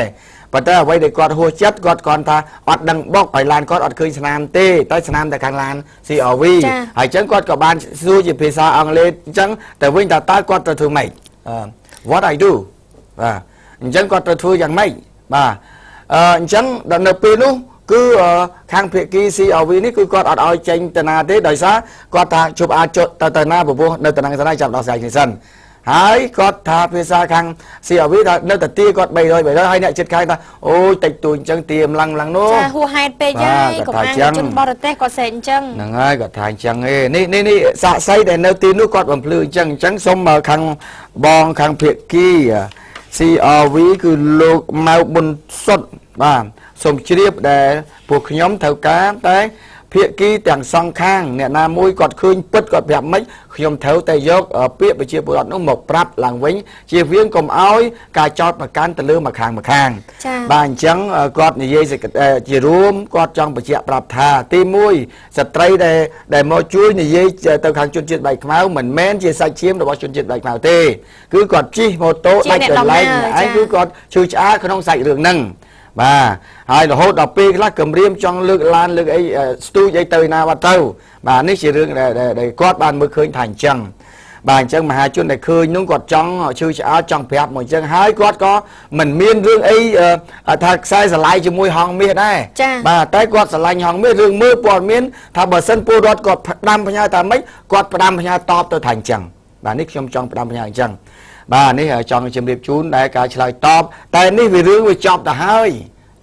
ប៉ុន្តែអ្វីដែលគាត់ហួសចិត្តគាត់គ្រាន់ថាអត់ដឹងបុកហើយឡានគាត់អត់ឃើញស្នាមទេតែស្នាមតែខាងឡាន CRV ហើយអញ្ចឹងគាត់ក៏បានសួរជាភាសាអង់គ្លេសអញ្ចឹងតែវិញតើគាត់ទៅធ្វើម៉េច What I do បាទអញ្ចឹងគាត់ទៅធ្វើយ៉ាងម៉េចបាទអញ្ចឹងដល់នៅពេលនោះគឺខាងភាគី CRV នេះគឺគាត់អត់ឲ្យចេញទៅណាទេដោយសារគាត់ថាជប់អាចទៅណាព្រោះនៅតំណែងស្រីចាប់ដល់ស្រាយគ្នាសិន ហើយគាត់ថាភាសាខាង CRV ថានៅតែទាគាត់300ហើយអ្នកចិត្តខាងថាអូយតិចតួចអញ្ចឹងទាម្លឹងនោះ ចាហួសហេតុពេកហើយកុំអាងជនបរទេសគាត់ស្រែកអញ្ចឹង ហ្នឹងហើយគាត់ថាអញ្ចឹងឯងនេះសាក់សីដែលនៅទីនោះគាត់បំភ្លឺអញ្ចឹងសូមខាងបងខាងភាគី CRV គឺលោកម៉ៅប៊ុនសុតបាទសូមជ្រាបដែលពួកខ្ញុំត្រូវការតែភាគីទាំងសងខាងអ្នកណាមួយគាត់ឃើញពិតគាត់ប្រាប់មិនខ្ញុំត្រូវតែយកពាក្យប្រជាពលរដ្ឋនោះមកប្រាប់ឡើងវិញជៀសវាងកុំឲ្យការចោទប្រកាន់ទៅលើម្ខាងបាទអញ្ចឹងគាត់និយាយជារួមគាត់ចង់បញ្ជាក់ប្រាប់ថាទី1ស្ត្រីដែលមកជួយនិយាយទៅខាងជនជាតិបែកខ្មៅមិនមែនជាសាច់ឈាមរបស់ជនជាតិបែកខ្មៅទេគឺគាត់ជិះម៉ូតូដាច់កន្លែងឯងគឺគាត់ឈឺឆ្អាលក្នុងសាច់រឿងហ្នឹងបាទហើយរហូតដល់ពេលខ្លះគម្រាមចង់លើកឡានលើកអីស្ទូចអីទៅណាបាត់ទៅបាទនេះជារឿងដែលគាត់បានមើលឃើញថាអញ្ចឹងបាទអញ្ចឹងមហាជនដែលឃើញនោះគាត់ចង់ឈឺឆ្អាលចង់ប្រាប់មកអញ្ចឹងហើយគាត់ក៏មិនមានរឿងអីថាខ្សែស្រឡាយជាមួយហងមាសដែរបាទតែគាត់ស្រឡាញ់ហងមាសរឿងមើលព័ត៌មានថាបើសិនពលរដ្ឋគាត់ផ្ដាំបញ្ញាថាម៉េចគាត់ផ្ដាំបញ្ញាតបទៅថាអញ្ចឹងបាទនេះខ្ញុំចង់ផ្ដាំបញ្ញាអញ្ចឹងបាទនេះចង់ជម្រាបជូនដែលការឆ្លើយតបតែនេះវារឿងវាចប់ទៅហើយ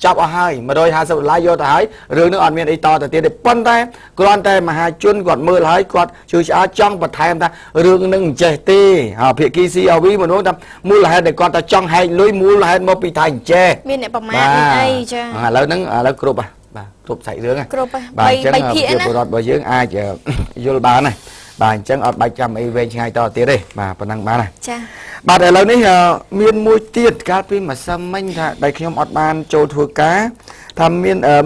ចាប់អស់ហើយ$150យកទៅហើយរឿងនោះអត់មានអីតទៅទៀតទេប៉ុន្តែគ្រាន់តែមហាជនគាត់មើលហើយគាត់ជឿឆ្អាលចង់បន្ថែមថារឿងនឹងមិនចេះទេហើយភាគី CRV មនុស្សថាមូលហេតុដែលគាត់ថាចង់ហែកលុយមូលហេតុមកពីថៃអញ្ចេះមានអ្នកប្រមាថមានអីចាឥឡូវហ្នឹងឥឡូវគ្រប់បាទគ្រប់សាច់រឿងហ្នឹងគ្រប់បាទអញ្ចឹងប្រជាពលរដ្ឋរបស់យើងអាចយល់បានណាបាទអញ្ចឹងអត់បាច់ចាំអីវែងឆ្ងាយតទៀតទេបាទប៉ុណ្ណឹងបានណាចាបាទឥឡូវនេះមានមួយទៀតកាលពីម្សិលមិញថាដែលខ្ញុំអត់បានចូលធ្វើការថា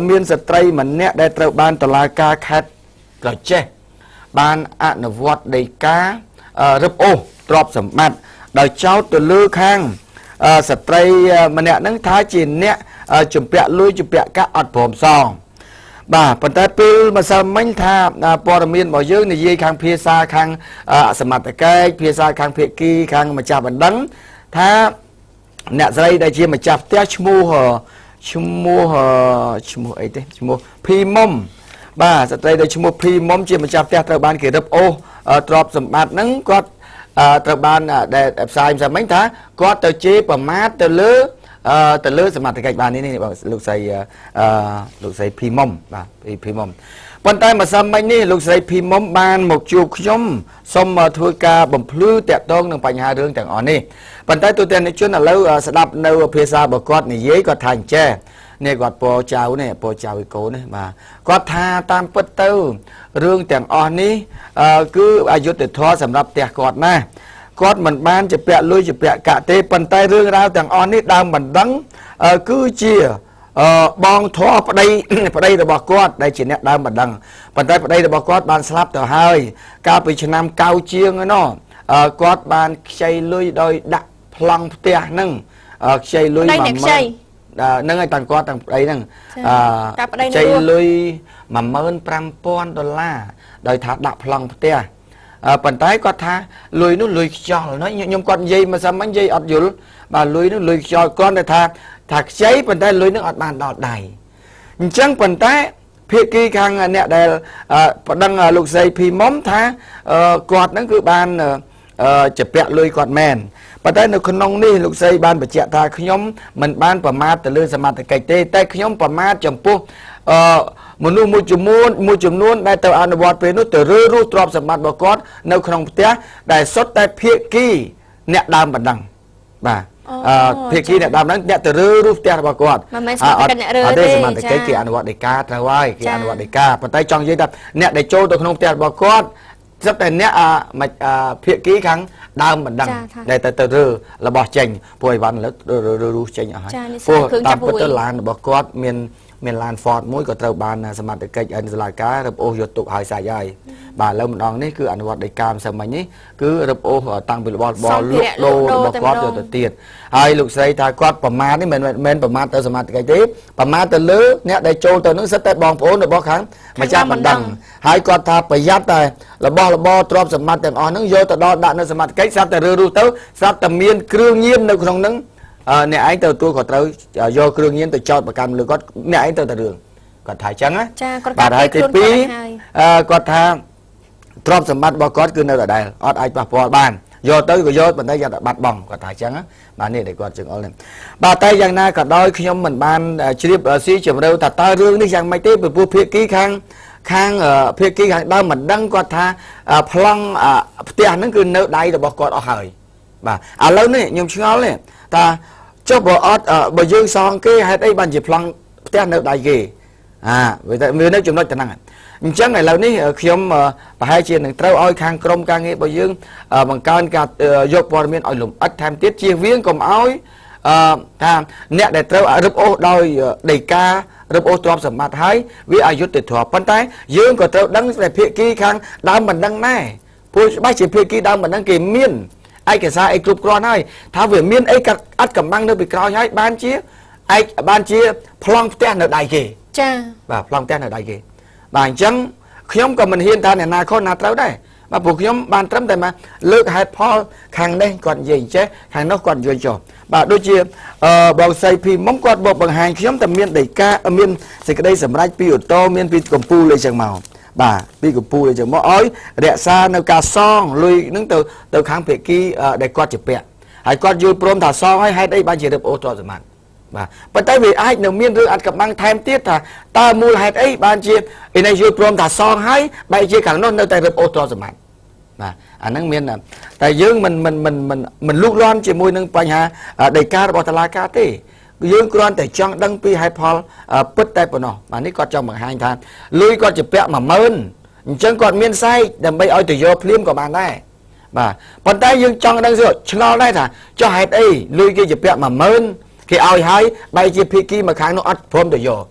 មានស្ត្រីម្នាក់ដែលត្រូវបានតុលាការខេត្តក្រចេះបានអនុវត្តដីការឹបអូសទ្រព្យសម្បត្តិដោយចោទទៅលើខាងស្ត្រីម្នាក់ហ្នឹងថាជាអ្នកជំពាក់លុយជំពាក់កាក់អត់ព្រមសងបាទប៉ុន្តែពេលម្សិលមិញថាព័ត៌មានរបស់យើងនិយាយខាងភាសាខាងសមត្ថកិច្ចភាសាខាងភាគីខាងម្ចាស់បណ្ដឹងថាអ្នកស្រីដែលជាម្ចាស់ផ្ទះឈ្មោះអីទេឈ្មោះភីមុំបាទស្ត្រីដែលឈ្មោះភីមុំជាម្ចាស់ផ្ទះត្រូវបានគេរឹបអូសទ្រព្យសម្បត្តិហ្នឹងគាត់ត្រូវបានដែលផ្សាយម្សិលមិញថាគាត់ទៅជេរប្រមាថទៅលើសមត្ថកិច្ចបាននេះលោកស្រីភីមុំបាទភីមុំប៉ុន្តែម្សិលមិញនេះលោកស្រីភីមុំបានមកជួបខ្ញុំសូមធ្វើការបំភ្លឺតាក់ទងនឹងបញ្ហារឿងទាំងអស់នេះប៉ុន្តែទូទាំងជនឥឡូវស្ដាប់នៅភាសារបស់គាត់និយាយគាត់ថាអញ្ចេះនេះគាត់ពោចៅនេះពោចៅឯកូននេះបាទគាត់ថាតាមពិតទៅរឿងទាំងអស់នេះគឺអយុត្តិធម៌សម្រាប់ផ្ទះគាត់ណាគាត់មិនបានជាពាក់លុយជាពាក់កាក់ទេប៉ុន្តែរឿងរ៉ាវទាំងអស់នេះដើមបណ្ដឹងគឺជាបងធေါ်ប្តីរបស់គាត់ដែលជាអ្នកដើមបណ្ដឹងប៉ុន្តែប្តីរបស់គាត់បានស្លាប់ទៅហើយកាលពីឆ្នាំ9ជាងឯណោះគាត់បានខ្ចីលុយដោយដាក់ប្លង់ផ្ទះហ្នឹងខ្ចីលុយ10000ហ្នឹងហើយទាំងគាត់ទាំងប្តីហ្នឹងខ្ចីលុយ$15000ដោយថាដាក់ប្លង់ផ្ទះប៉ុន្តែគាត់ថាលុយនោះលុយខ្យល់ណាខ្ញុំគាត់និយាយមកសាមញ្ញនិយាយអត់យល់បាទលុយនោះលុយខ្យល់គាត់ថាខ្ចីប៉ុន្តែលុយនោះអត់បានដល់ដៃអញ្ចឹងប៉ុន្តែភាគីខាងអ្នកដែលប្តឹងលោកស្រីភីមុំថាគាត់ហ្នឹងគឺបានជាពាក់លុយគាត់មែនប៉ុន្តែនៅក្នុងនេះលោកស្រីបានបញ្ជាក់ថាខ្ញុំមិនបានប្រមាថទៅលើសមត្ថកិច្ចទេតែខ្ញុំប្រមាថចំពោះមនុស្សមួយចំនួនដែលទៅអនុវត្តពេលនោះទៅរើសទ្រព្យសម្បត្តិរបស់គាត់នៅក្នុងផ្ទះដែលសុទ្ធតែភាគីអ្នកដើមបណ្ដឹងបាទភាគីអ្នកដើមហ្នឹងអ្នកទៅរើសផ្ទះរបស់គាត់មិនមែនសមត្ថកិច្ចអ្នករើទេសមត្ថកិច្ចគេអនុវត្តដីកាត្រូវហើយគេអនុវត្តដីកាប៉ុន្តែចង់និយាយថាអ្នកដែលចូលទៅក្នុងផ្ទះរបស់គាត់សិតតែអ្នកភាគីខាងដើមបណ្ដឹងដែលទៅរើរបស់ចេញពួកអីវ៉ាន់ឥឡូវរើចេញអស់ហើយពួកតាមពិតទៅឡានរបស់គាត់មានឡាន Ford មួយក៏ត្រូវបានសមត្ថកិច្ចតុលាការរឹបអូសយកទុកហើយសាច់ហើយបាទឥឡូវម្ដងនេះគឺអនុវត្តដីកាម្សិលមិញនេះគឺរឹបអូសតាំងពីរបស់លក់ដូររបស់គាត់យកទៅទៀតហើយលោកស្រីថាគាត់ប្រមាថនេះមិនមែនប្រមាថទៅសមត្ថកិច្ចទេប្រមាថទៅលើអ្នកដែលចូលទៅនឹងសិតតែបងប្អូនរបស់ខាងម្ចាស់បណ្ដឹងហើយគាត់ថាប្រយ័ត្នតែរបស់របរទ្រព្យសម្បត្តិទាំងអស់ហ្នឹងយកទៅដល់ដាក់នៅសមត្ថកិច្ចស្រាប់តែរើសទៅស្រាប់តែមានគ្រឿងញៀននៅក្នុងហ្នឹងអ្នកឯងទៅទទួលក៏ត្រូវយកគ្រឿងញៀនទៅចោតប្រកាន់លើគាត់អ្នកឯងទៅតែរឿងគាត់ថាអញ្ចឹងណាចាគាត់កាត់ពីខ្លួនគាត់ហើយគាត់ថាទ្រព្យសម្បត្តិរបស់គាត់គឺនៅដដែលអត់អាចប៉ះពាល់បាន យកទៅក៏យកប៉ុន្តែយកតែបាត់បង់គាត់ថាអញ្ចឹងបាទនេះដែលគាត់ជើងអល់នេះបាទតែយ៉ាងណាក៏ដោយខ្ញុំមិនបានជ្រាបស៊ីជម្រៅថាតើរឿងនេះយ៉ាងម៉េចទេពីព្រោះភាគីខាងភាគីខាងដើមមិនដឹងគាត់ថាប្លង់ផ្ទះហ្នឹងគឺនៅដៃរបស់គាត់អស់ហើយបាទឥឡូវនេះខ្ញុំឆ្ងល់នេះថាចុះបើយើងសងគេហេតុអីបានជាប្លង់ផ្ទះនៅដៃគេវានៅចំណុចទៅហ្នឹងអញ្ចឹងឥឡូវនេះខ្ញុំប្រហែលជានឹងត្រូវឲ្យខាងក្រមការងាររបស់យើងបង្កើនការយកព័ត៌មានឲ្យលម្អិតថែមទៀតជៀសវាងកុំឲ្យថាអ្នកដែលត្រូវរឹបអូសដោយដីការឹបអូសទ្រព្យសម្បត្តិហើយវាអយុត្តិធម៌ប៉ុន្តែយើងក៏ត្រូវដឹងតែភាគីខាងដើមមិនដឹងដែរព្រោះច្បាស់ជាភាគីដើមមិនដឹងគេមានឯកសារអីគ្រប់គ្រាន់ហើយថាវាមានអីកាត់អត់កំបាំងនៅពីក្រោយហើយបានជាប្លង់ផ្ទះនៅដៃគេចាបាទប្លង់ផ្ទះនៅដៃគេបាទអញ្ចឹងខ្ញុំក៏មិនហ៊ានថាអ្នកណាខុសណាត្រូវដែរបាទព្រោះខ្ញុំបានត្រឹមតែមកលើកហេតុផលខាងនេះគាត់និយាយអញ្ចេះខាងនោះគាត់និយាយចុះបាទដូចជាបងសៃភីមុំគាត់មកបង្ហាញខ្ញុំតែមានដីកាមានសេចក្តីសម្រេចពីអូតូមានពីកម្ពុជាអីចឹងមកបាទពីកម្ពុជាអីចឹងមកឲ្យរក្សានៅការសងលុយនឹងទៅខាងភាគីដែលគាត់ជាពាក់ហើយគាត់យល់ព្រមថាសងឲ្យហេតុអីបានជារឹបអូសទ្រព្យសម្បត្តិបាទប៉ុន្តែវាអាចនឹងមានរឿងអត់កំបាំងថែមទៀតថាតើមូលហេតុអីបានជាឯនេះយល់ព្រមថាសងហើយបែរជាខាងនោះនៅតែរឹបអូសទ្រព្យសម្បត្តិបាទអាហ្នឹងមានតែយើងមិនលូកលាន់ជាមួយនឹងបញ្ហាដីការបស់តុលាការទេយើងគ្រាន់តែចង់ដឹងពីហេតុផលពិតតែប៉ុណ្ណោះបាទនេះគាត់ចង់បង្ហាញថាលុយគាត់ជាពាក់ 10000 អញ្ចឹងគាត់មានសាយដើម្បីឲ្យទៅយកភ្លាមក៏បានដែរបាទប៉ុន្តែយើងចង់ដឹងឆ្ងល់ដែរថាចុះហេតុអីលុយគេជាពាក់ 10000 គេឲ្យហើយបែរជាភាគីមកខាងនោះអត់ព្រមទៅយក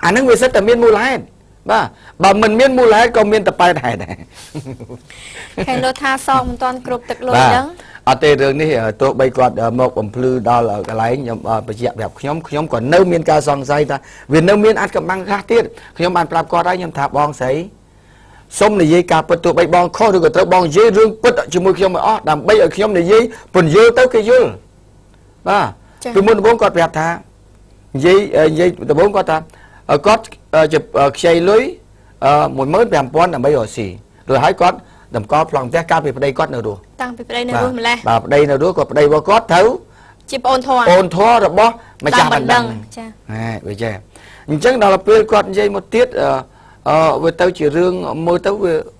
អាហ្នឹងវាសិតតែមានមូលហេតុបាទបើមិនមានមូលហេតុក៏មានតែប៉ែតហេតុដែរហើយលោកថាសងមិនទាន់គ្រប់ទឹកលុយហ្នឹងអត់ទេរឿងនេះទោះបីគាត់មកបំភ្លឺដល់កន្លែងខ្ញុំបញ្ជាក់ប្រាប់ខ្ញុំក៏នៅមានការសង្ស័យថាវានៅមានអត្ថកម្បាំងខ្លះទៀតខ្ញុំបានប្រាប់គាត់ហើយខ្ញុំថាបងស្រីសុំនិយាយការពិតទោះបីបងខុសឬក៏ត្រូវបងនិយាយរឿងពិតជាមួយខ្ញុំឲ្យអស់ដើម្បីឲ្យខ្ញុំនិយាយពន្យល់ទៅគេយល់បាទពីមុនដំបូងគាត់ប្រាប់ថានិយាយដំបូងគាត់ថាគាត់ខ្ចីលុយ15000ដើម្បីរកស៊ីrồiហើយគាត់តម្កល់ប្លង់ផ្ទះកាលពីប្តីគាត់នៅរស់តាំងពីប្តីនៅរស់ម្លេះបាទប្តីនៅរស់ក៏ប្តីរបស់គាត់ទៅជាប្អូនធររបស់ម្ចាស់បណ្ដឹងចាវាចេះអញ្ចឹងដល់ពេលគាត់និយាយមកទៀតវាទៅជារឿងមើលទៅ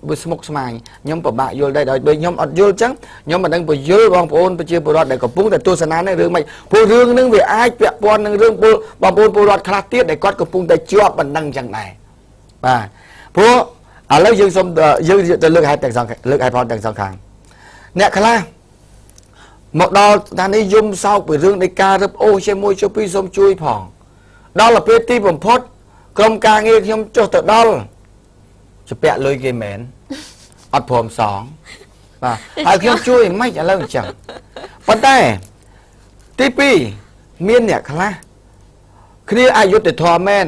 វាស្មុគស្មាញខ្ញុំពិបាកយល់ដែរដោយខ្ញុំអត់យល់អញ្ចឹងខ្ញុំមិនដឹងបញ្យល់បងប្អូនប្រជាពលរដ្ឋដែលកំពុងតែទស្សនានេះរឿងម៉េចព្រោះរឿងហ្នឹងវាអាចពាក់ព័ន្ធនឹងរឿងបងប្អូនពលរដ្ឋខ្លះទៀតដែលគាត់កំពុងតែជាប់បណ្ដឹងអញ្ចឹងដែរបាទព្រោះឥឡូវយើងសូមយើងទៅលើកហេតុទាំងសងលើកហេតុផលទាំងសងខាងអ្នកខ្លះមកដល់ថានេះយំសោកពីរឿងនៃការរឹបអូសជាមួយជុំពីសូមជួយផងដល់ពេលទីបំផុតក្រុមការងារខ្ញុំចុះទៅដល់ជាពាក់លុយគេមែនអត់ព្រមសងបាទហើយខ្ញុំជួយមិនឥឡូវអញ្ចឹងប៉ុន្តែទី2មានអ្នកខ្លះគ្នាអយុត្តិធម៌មែន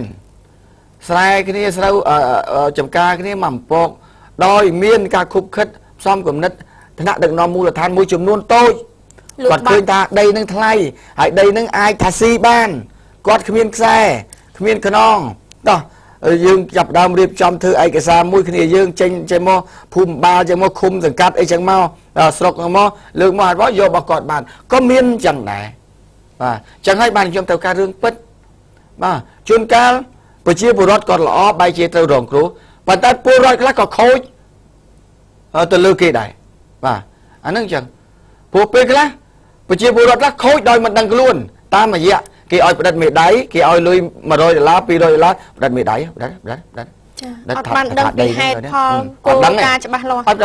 ស្រែគ្នាស្រូវចំការគ្នាមកអំពកដោយមានការខុបខិតផ្សំគំនិតថ្នាក់ដឹកនាំមូលដ្ឋានមួយចំនួនតូចគាត់ឃើញថាដីនឹងថ្លៃហើយដីនឹងអាចថាស៊ីបានគាត់គ្មានខ្សែគ្មានខ្នងតោះយើងចាប់ដើមរៀបចំធ្វើឯកសារមួយគ្នាយើងចេញមកភូមិបាលចេញមកឃុំសង្កាត់អីចឹងមកស្រុកមកលើកមកឲ្យយករបស់គាត់បានក៏មានចឹងដែរបាទចឹងហើយបានខ្ញុំត្រូវការរឿងពិតបាទជួនកាលប្រជាពលរដ្ឋក៏ល្អបែរជាត្រូវរងគ្រោះប៉ុន្តែពលរដ្ឋខ្លះក៏ខូចទៅលើគេដែរបាទអាហ្នឹងចឹងព្រោះពេលខ្លះប្រជាពលរដ្ឋខ្លះខូចដោយមិនដឹងខ្លួនតាមរយៈគេឲ្យផ្ដិតមេដៃគេឲ្យលុយ$100 $200ផ្ដិតមេដៃផ្ដិតចាអត់បានដឹងពីហេតុផលគោលការណ៍ច្បាស់លាស់អត់ផ្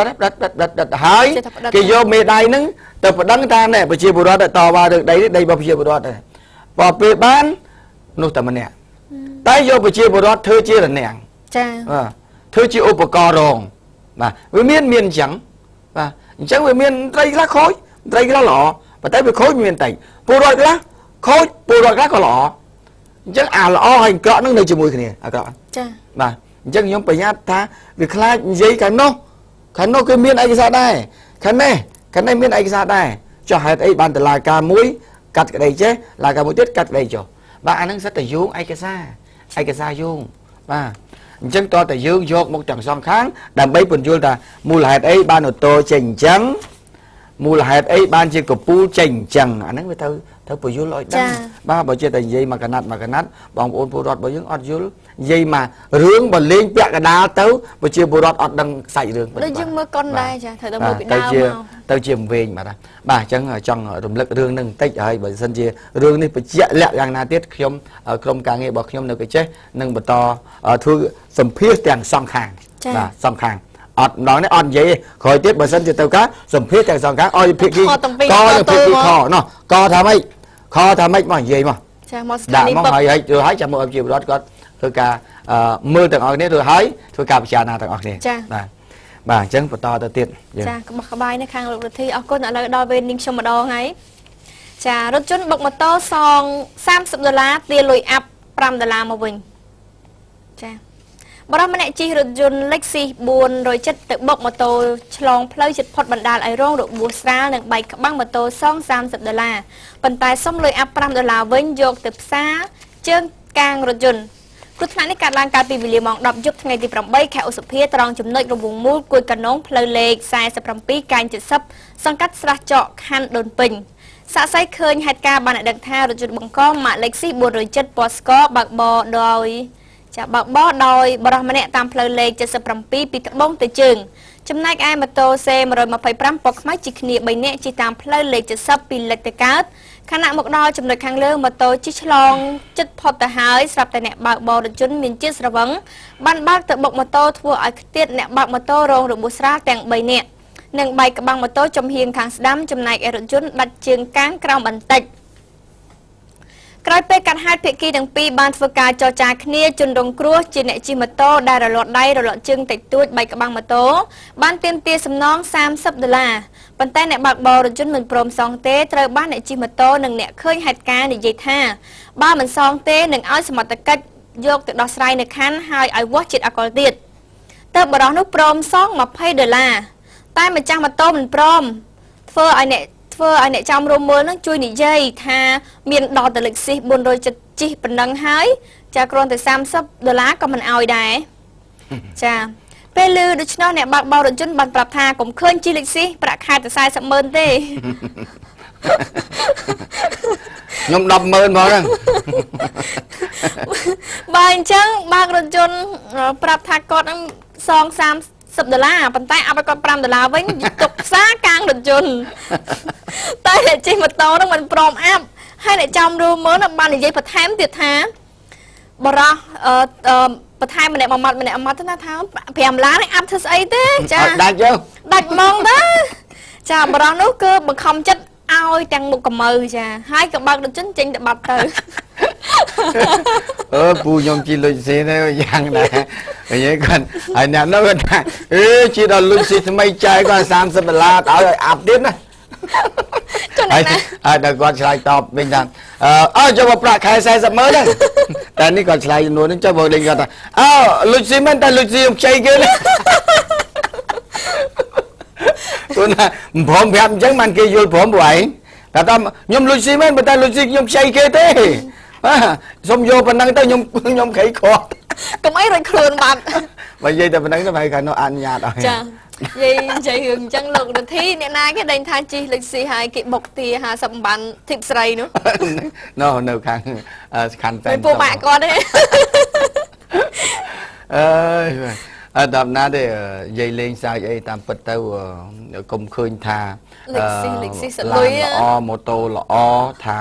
ដិតហើយគេយកមេដៃហ្នឹងទៅប្តឹងថាណែប្រជាពលរដ្ឋតវ៉ារឿងដីរបស់ប្រជាពលរដ្ឋដែរបើពេលបាននោះតែម្នាក់តែយកប្រជាពលរដ្ឋធ្វើជារនាំងចាធ្វើជាឧបករណ៍រងបាទវាមានអញ្ចឹងបាទអញ្ចឹងវាមានត្រីខ្លះខូចត្រីខ្លះល្អប៉ុន្តែវាខូចមានតិចពលរដ្ឋខ្លះខូចពលរដ្ឋខ្លះក៏ល្អអញ្ចឹងអាល្អហើយអាក្រក់នឹងនៅជាមួយគ្នាអាក្រក់ចាបាទអញ្ចឹងខ្ញុំប្រញាប់ថាវាខ្លាចនិយាយខាងនោះគឺមានឯកសារដែរខាងនេះមានឯកសារដែរចុះហេតុអីបានតឡាការមួយកាត់ក្តីចេះឡាការមួយទៀតកាត់ក្តីចុះបាទអានឹងសិតតែយោងឯកសារយោងបាទអញ្ចឹងតើតែយើងយកមកទាំងសងខាងដើម្បីពន្យល់ថាមូលហេតុអីបានអូតូចេញអញ្ចឹង មូលហេតុអីបានជាកពូលចេញអញ្ចឹងអាហ្នឹងវាទៅពយល់ឲ្យដឹងបាទបើជាតែនិយាយមកកណាត់បងប្អូនពលរដ្ឋរបស់យើងអត់យល់និយាយមករឿងបើលេងពាក់កដាលទៅប្រជាពលរដ្ឋអត់ដឹងខ្សាច់រឿងដូចយើងមើលកុនដែរចាត្រូវតែមើលពីដើមទៅជាវែងបាទអញ្ចឹងចង់រំលឹករឿងហ្នឹងបន្តិចហើយបើសិនជារឿងនេះបញ្ជាក់លក្ខយ៉ាងណាទៀតខ្ញុំក្រុមការងាររបស់ខ្ញុំនៅកញ្ចេះនឹងបន្តធ្វើសម្ភាសទាំងសងខាងបាទសងខាងអត់ម្ដងនេះអត់និយាយក្រោយទៀតបើសិនជាទៅការសម្ភាសទាំងសងខាងឲ្យភាគីកនឹងភាគីខណោះកថាម៉េចខថាម៉េចមកនិយាយមកចាមកស្ដាប់មកហើយចាំមកឲ្យជារដ្ឋគាត់ធ្វើការមើលទាំងអស់គ្នារួចហើយធ្វើការពិចារណាទាំងអស់គ្នាបាទអញ្ចឹងបន្តទៅទៀតចាក្បោះក្បាយនៅខាងលោករដ្ឋាភិបាលអរគុណឥឡូវដល់ពេលនាងខ្ញុំម្ដងហើយចារថយន្តបុកម៉ូតូសង$30ទារលុយអាប់$5មកវិញចាបរិមម្នាក់ជិះរថយន្ត Lexus 407ទៅបុកម៉ូតូឆ្លងផ្លូវជិតផុតបណ្ដាលឲ្យរងរបួសស្រាលនិងបែកក្បាំងម៉ូតូសង$30ប៉ុន្តែសុំលុយអាប់$5វិញយកទៅផ្សារជើងកាងរថយន្តគ្រោះថ្នាក់នេះកើតឡើងកាលពីវេលាម៉ោង 10 យប់ថ្ងៃទី 8 ខែឧសភាត្រង់ចំណុចរង្វង់មូលគួយកាណូងផ្លូវលេខ47កែង70សង្កាត់ស្រះចកខណ្ឌដូនពេញសាកសីឃើញហេតុការណ៍បានដឹងថារថយន្តបង្កងម៉ាក Lexus 407ពណ៌ស្ករបើកបរដោយបរិះម្នាក់តាមផ្លូវលេខ77ពីត្បូងទៅជើងចំណែកឯម៉ូតូ C125 ពណ៌ខ្មៅជិះគ្នា3នាក់ជិះតាមផ្លូវលេខ70ពីលិចទៅកើតខណៈមកដល់ចំណុចខាងលើម៉ូតូជិះឆ្លងចិត្តផុតទៅហើយស្រាប់តែអ្នកបើកបររថយន្តមានជាតិស្រវឹងបានបើកទៅបុកម៉ូតូធ្វើឲ្យខ្ទាតអ្នកបើកម៉ូតូរងរបួសស្រាលទាំង3នាក់និងបែកក្បាំងម៉ូតូចំហៀងខាងស្ដាំចំណែកឯរថយន្តដាច់ជើងកាងក្រោមបន្តិចក្រោយពេលកាត់ហេតុភាគីទាំងពីរបានធ្វើការចរចាគ្នាជនរងគ្រោះជាអ្នកជិះម៉ូតូដែលរលាត់ដៃរលាត់ជើងតិចតួចបែកក្បាំងម៉ូតូបានទាមទារសំណង$30ប៉ុន្តែអ្នកបើកបររថយន្តមិនព្រមសងទេត្រូវបានអ្នកជិះម៉ូតូនិងអ្នកឃើញហេតុការណ៍និយាយថាបើមិនសងទេនឹងឲ្យសមត្ថកិច្ចយកទៅដោះស្រាយនៅខណ្ឌហើយឲ្យវាស់ជាតិអាល់កុលទៀតទើបបរិះនោះព្រមសង$20តែម្ចាស់ម៉ូតូមិនព្រមធ្វើឲ្យអ្នកចាំរួមមើលនឹងជួយនិយាយថាមានដល់ទៅ Lexus 407ជិះប៉ុណ្ណឹងហើយចាគ្រាន់តែ$30ក៏មិនអោយដែរចាពេលឮដូច្នោះអ្នកបើកបររថយន្តបានប្រាប់ថាកុំឃើញជិះ Lexus ប្រាក់ខែតែ$40,000ទេខ្ញុំ$10,000មកហ្នឹងបើអញ្ចឹងបើករថយន្តប្រាប់ថាគាត់នឹងសង$30ប៉ុន្តែអាប់ឲ្យគាត់$5វិញទុកផ្សារកាងរថយន្តតែអ្នកជិះម៉ូតូនឹងមិនព្រមអាប់ហើយអ្នកចាំរួមមើលនឹងបាននិយាយបន្ថែមទៀតថាបរោះបន្ថែមម្នាក់មួយម៉ាត់ទៅថា$5នេះអាប់ធ្វើស្អីទេចាដាច់ហ្មងទៅចាបរោះនោះគឺបង្ខំចិត្តឲ្យទាំងមុខកម្ៅចាហើយក៏បើករថយន្តចេញទៅបាត់ទៅពូខ្ញុំជិះលុយស៊ីទៅយ៉ាងដែរនិយាយគាត់ហើយអ្នកនោះគាត់ថាជិះដល់លុយស៊ីថ្មីចាយគាត់$30ឲ្យអាប់ទៀតណាហើយដល់គាត់ឆ្លើយតបវិញថាចូលមកប្រាក់ខែ$40,000ហ្នឹងតែនេះគាត់ឆ្លើយចំនួនហ្នឹងចុះមកលេងគាត់ថាលុយស៊ីមិនតែលុយស៊ីខ្ញុំខ្ចីគេណាគាត់ថាព្រមប្រាប់អញ្ចឹងបានគេយល់ព្រមព្រោះឯងតែថាខ្ញុំលុយស៊ីមិនតែលុយស៊ីខ្ញុំខ្ចីគេទេសុំយកប៉ុណ្ណឹងទៅខ្ញុំខៃខាត់កុំអីរួចខ្លួនបាត់បើនិយាយតែប៉ុណ្ណឹងទៅហើយខាងនោះអនុញ្ញាតឲ្យចានិយាយរឿងអញ្ចឹងលោករដ្ឋាអ្នកណាគេដេញថាជិះ Lexus ហើយគេបុកទា50បានធីបស្រីនោះនៅខាងខណ្ឌតែពួកម៉ាក់គាត់ទេដល់ណាទេនិយាយលេងសើចអីតាមពិតទៅកុំឃើញថាLexus លុយល្អម៉ូតូល្អថា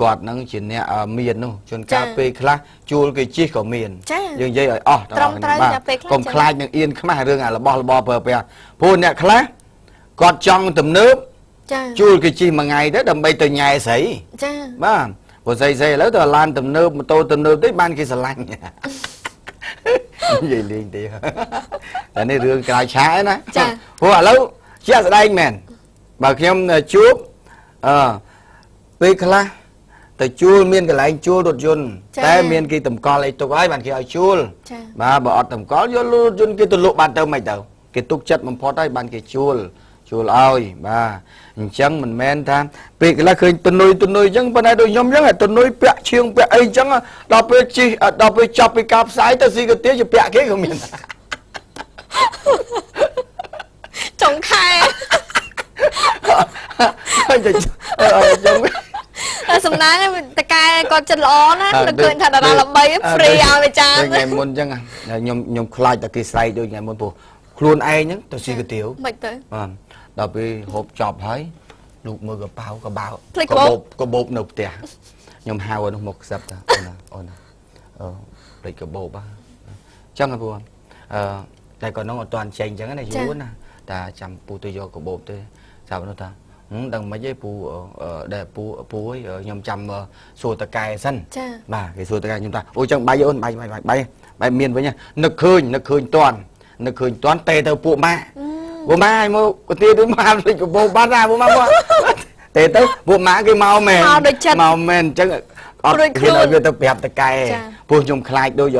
គាត់នឹងជាអ្នកមាននោះជួនកាលពេលខ្លះជួលគេជិះក៏មានយើងនិយាយឲ្យអស់ត្រង់ត្រូវតែពេលខ្លះកុំខ្លាចនឹងអៀនខ្មាស់រឿងអារបស់ប្រើប្រាស់ព្រោះអ្នកខ្លះគាត់ចង់ទំនើបជួលគេជិះមួយថ្ងៃទៅដើម្បីទៅញ៉ែស្រីចាបាទព្រោះស្រីឥឡូវទៅឡានទំនើបម៉ូតូទំនើបទៅបានគេស្រឡាញ់និយាយលេងទេតែនេះរឿងក្រៅឆាណាព្រោះឥឡូវជាក់ស្ដែងមែនបើខ្ញុំជួបពេលខ្លះទៅជួលមានកន្លែងជួលរថយន្តតែមានគេតម្កល់អីទុកហើយបានគេឲ្យជួលបាទបើអត់តម្កល់យករថយន្តគេទៅលក់បានទៅមិនទៅគេទុកចិត្តបំផុតហើយបានគេជួលឲ្យបាទអញ្ចឹងមិនមែនថាពេលខ្លះឃើញទនុយអញ្ចឹងប៉ុន្តែដូចខ្ញុំអញ្ចឹងទនុយពាក់ឈៀងពាក់អីអញ្ចឹងដល់ពេលជិះដល់ពេលចាប់ពីការផ្សាយទៅស៊ីកាទៀជាពាក់គេក៏មានចុងខែ ចឹង សំណាងតកែគាត់ចិត្តល្អណាស់នឹកឃើញថាតារាល្បី free ឲ្យអាចារ្យ ថ្ងៃមុនចឹងខ្ញុំខ្លាចតែគេស្រែកដូចថ្ងៃមុនព្រោះខ្លួនឯងហ្នឹងទៅស៊ីកាទៀវ មិនទៅ បាទដល់ពេលហូបចប់ហើយលោកមើលកប៉ៅកបោ ភ្លេចកាបូប កបោបនៅផ្ទះខ្ញុំហៅឲ្យនោះមកខ្សឹបតាអូនភ្លេចកបោបចឹងហ៎ព្រោះតែក៏នោះអត់ទាន់ចេញចឹងណាយូរណាតែចាំពូទៅយកកបោបទេចាំនោះតាដឹងមិនទេពូដែលពូខ្ញុំចាំសួរតកែសិន ចា បាទគេសួរតកែខ្ញុំថាអូចឹងបាយអូនបាយមានវិញនឹកឃើញតាន់ទេទៅពួកម៉ាក់ពួកម៉ាក់ឲ្យមកក៏ទីដូចមកភ្លេចកបោបបាត់ណាពួកម៉ាក់ទេទៅពួកម៉ាក់គេមកមែនមកមែនអញ្ចឹងអត់ហ៊ានឲ្យវាទៅប្រាប់តកែព្រោះខ្ញុំខ្លាចដូច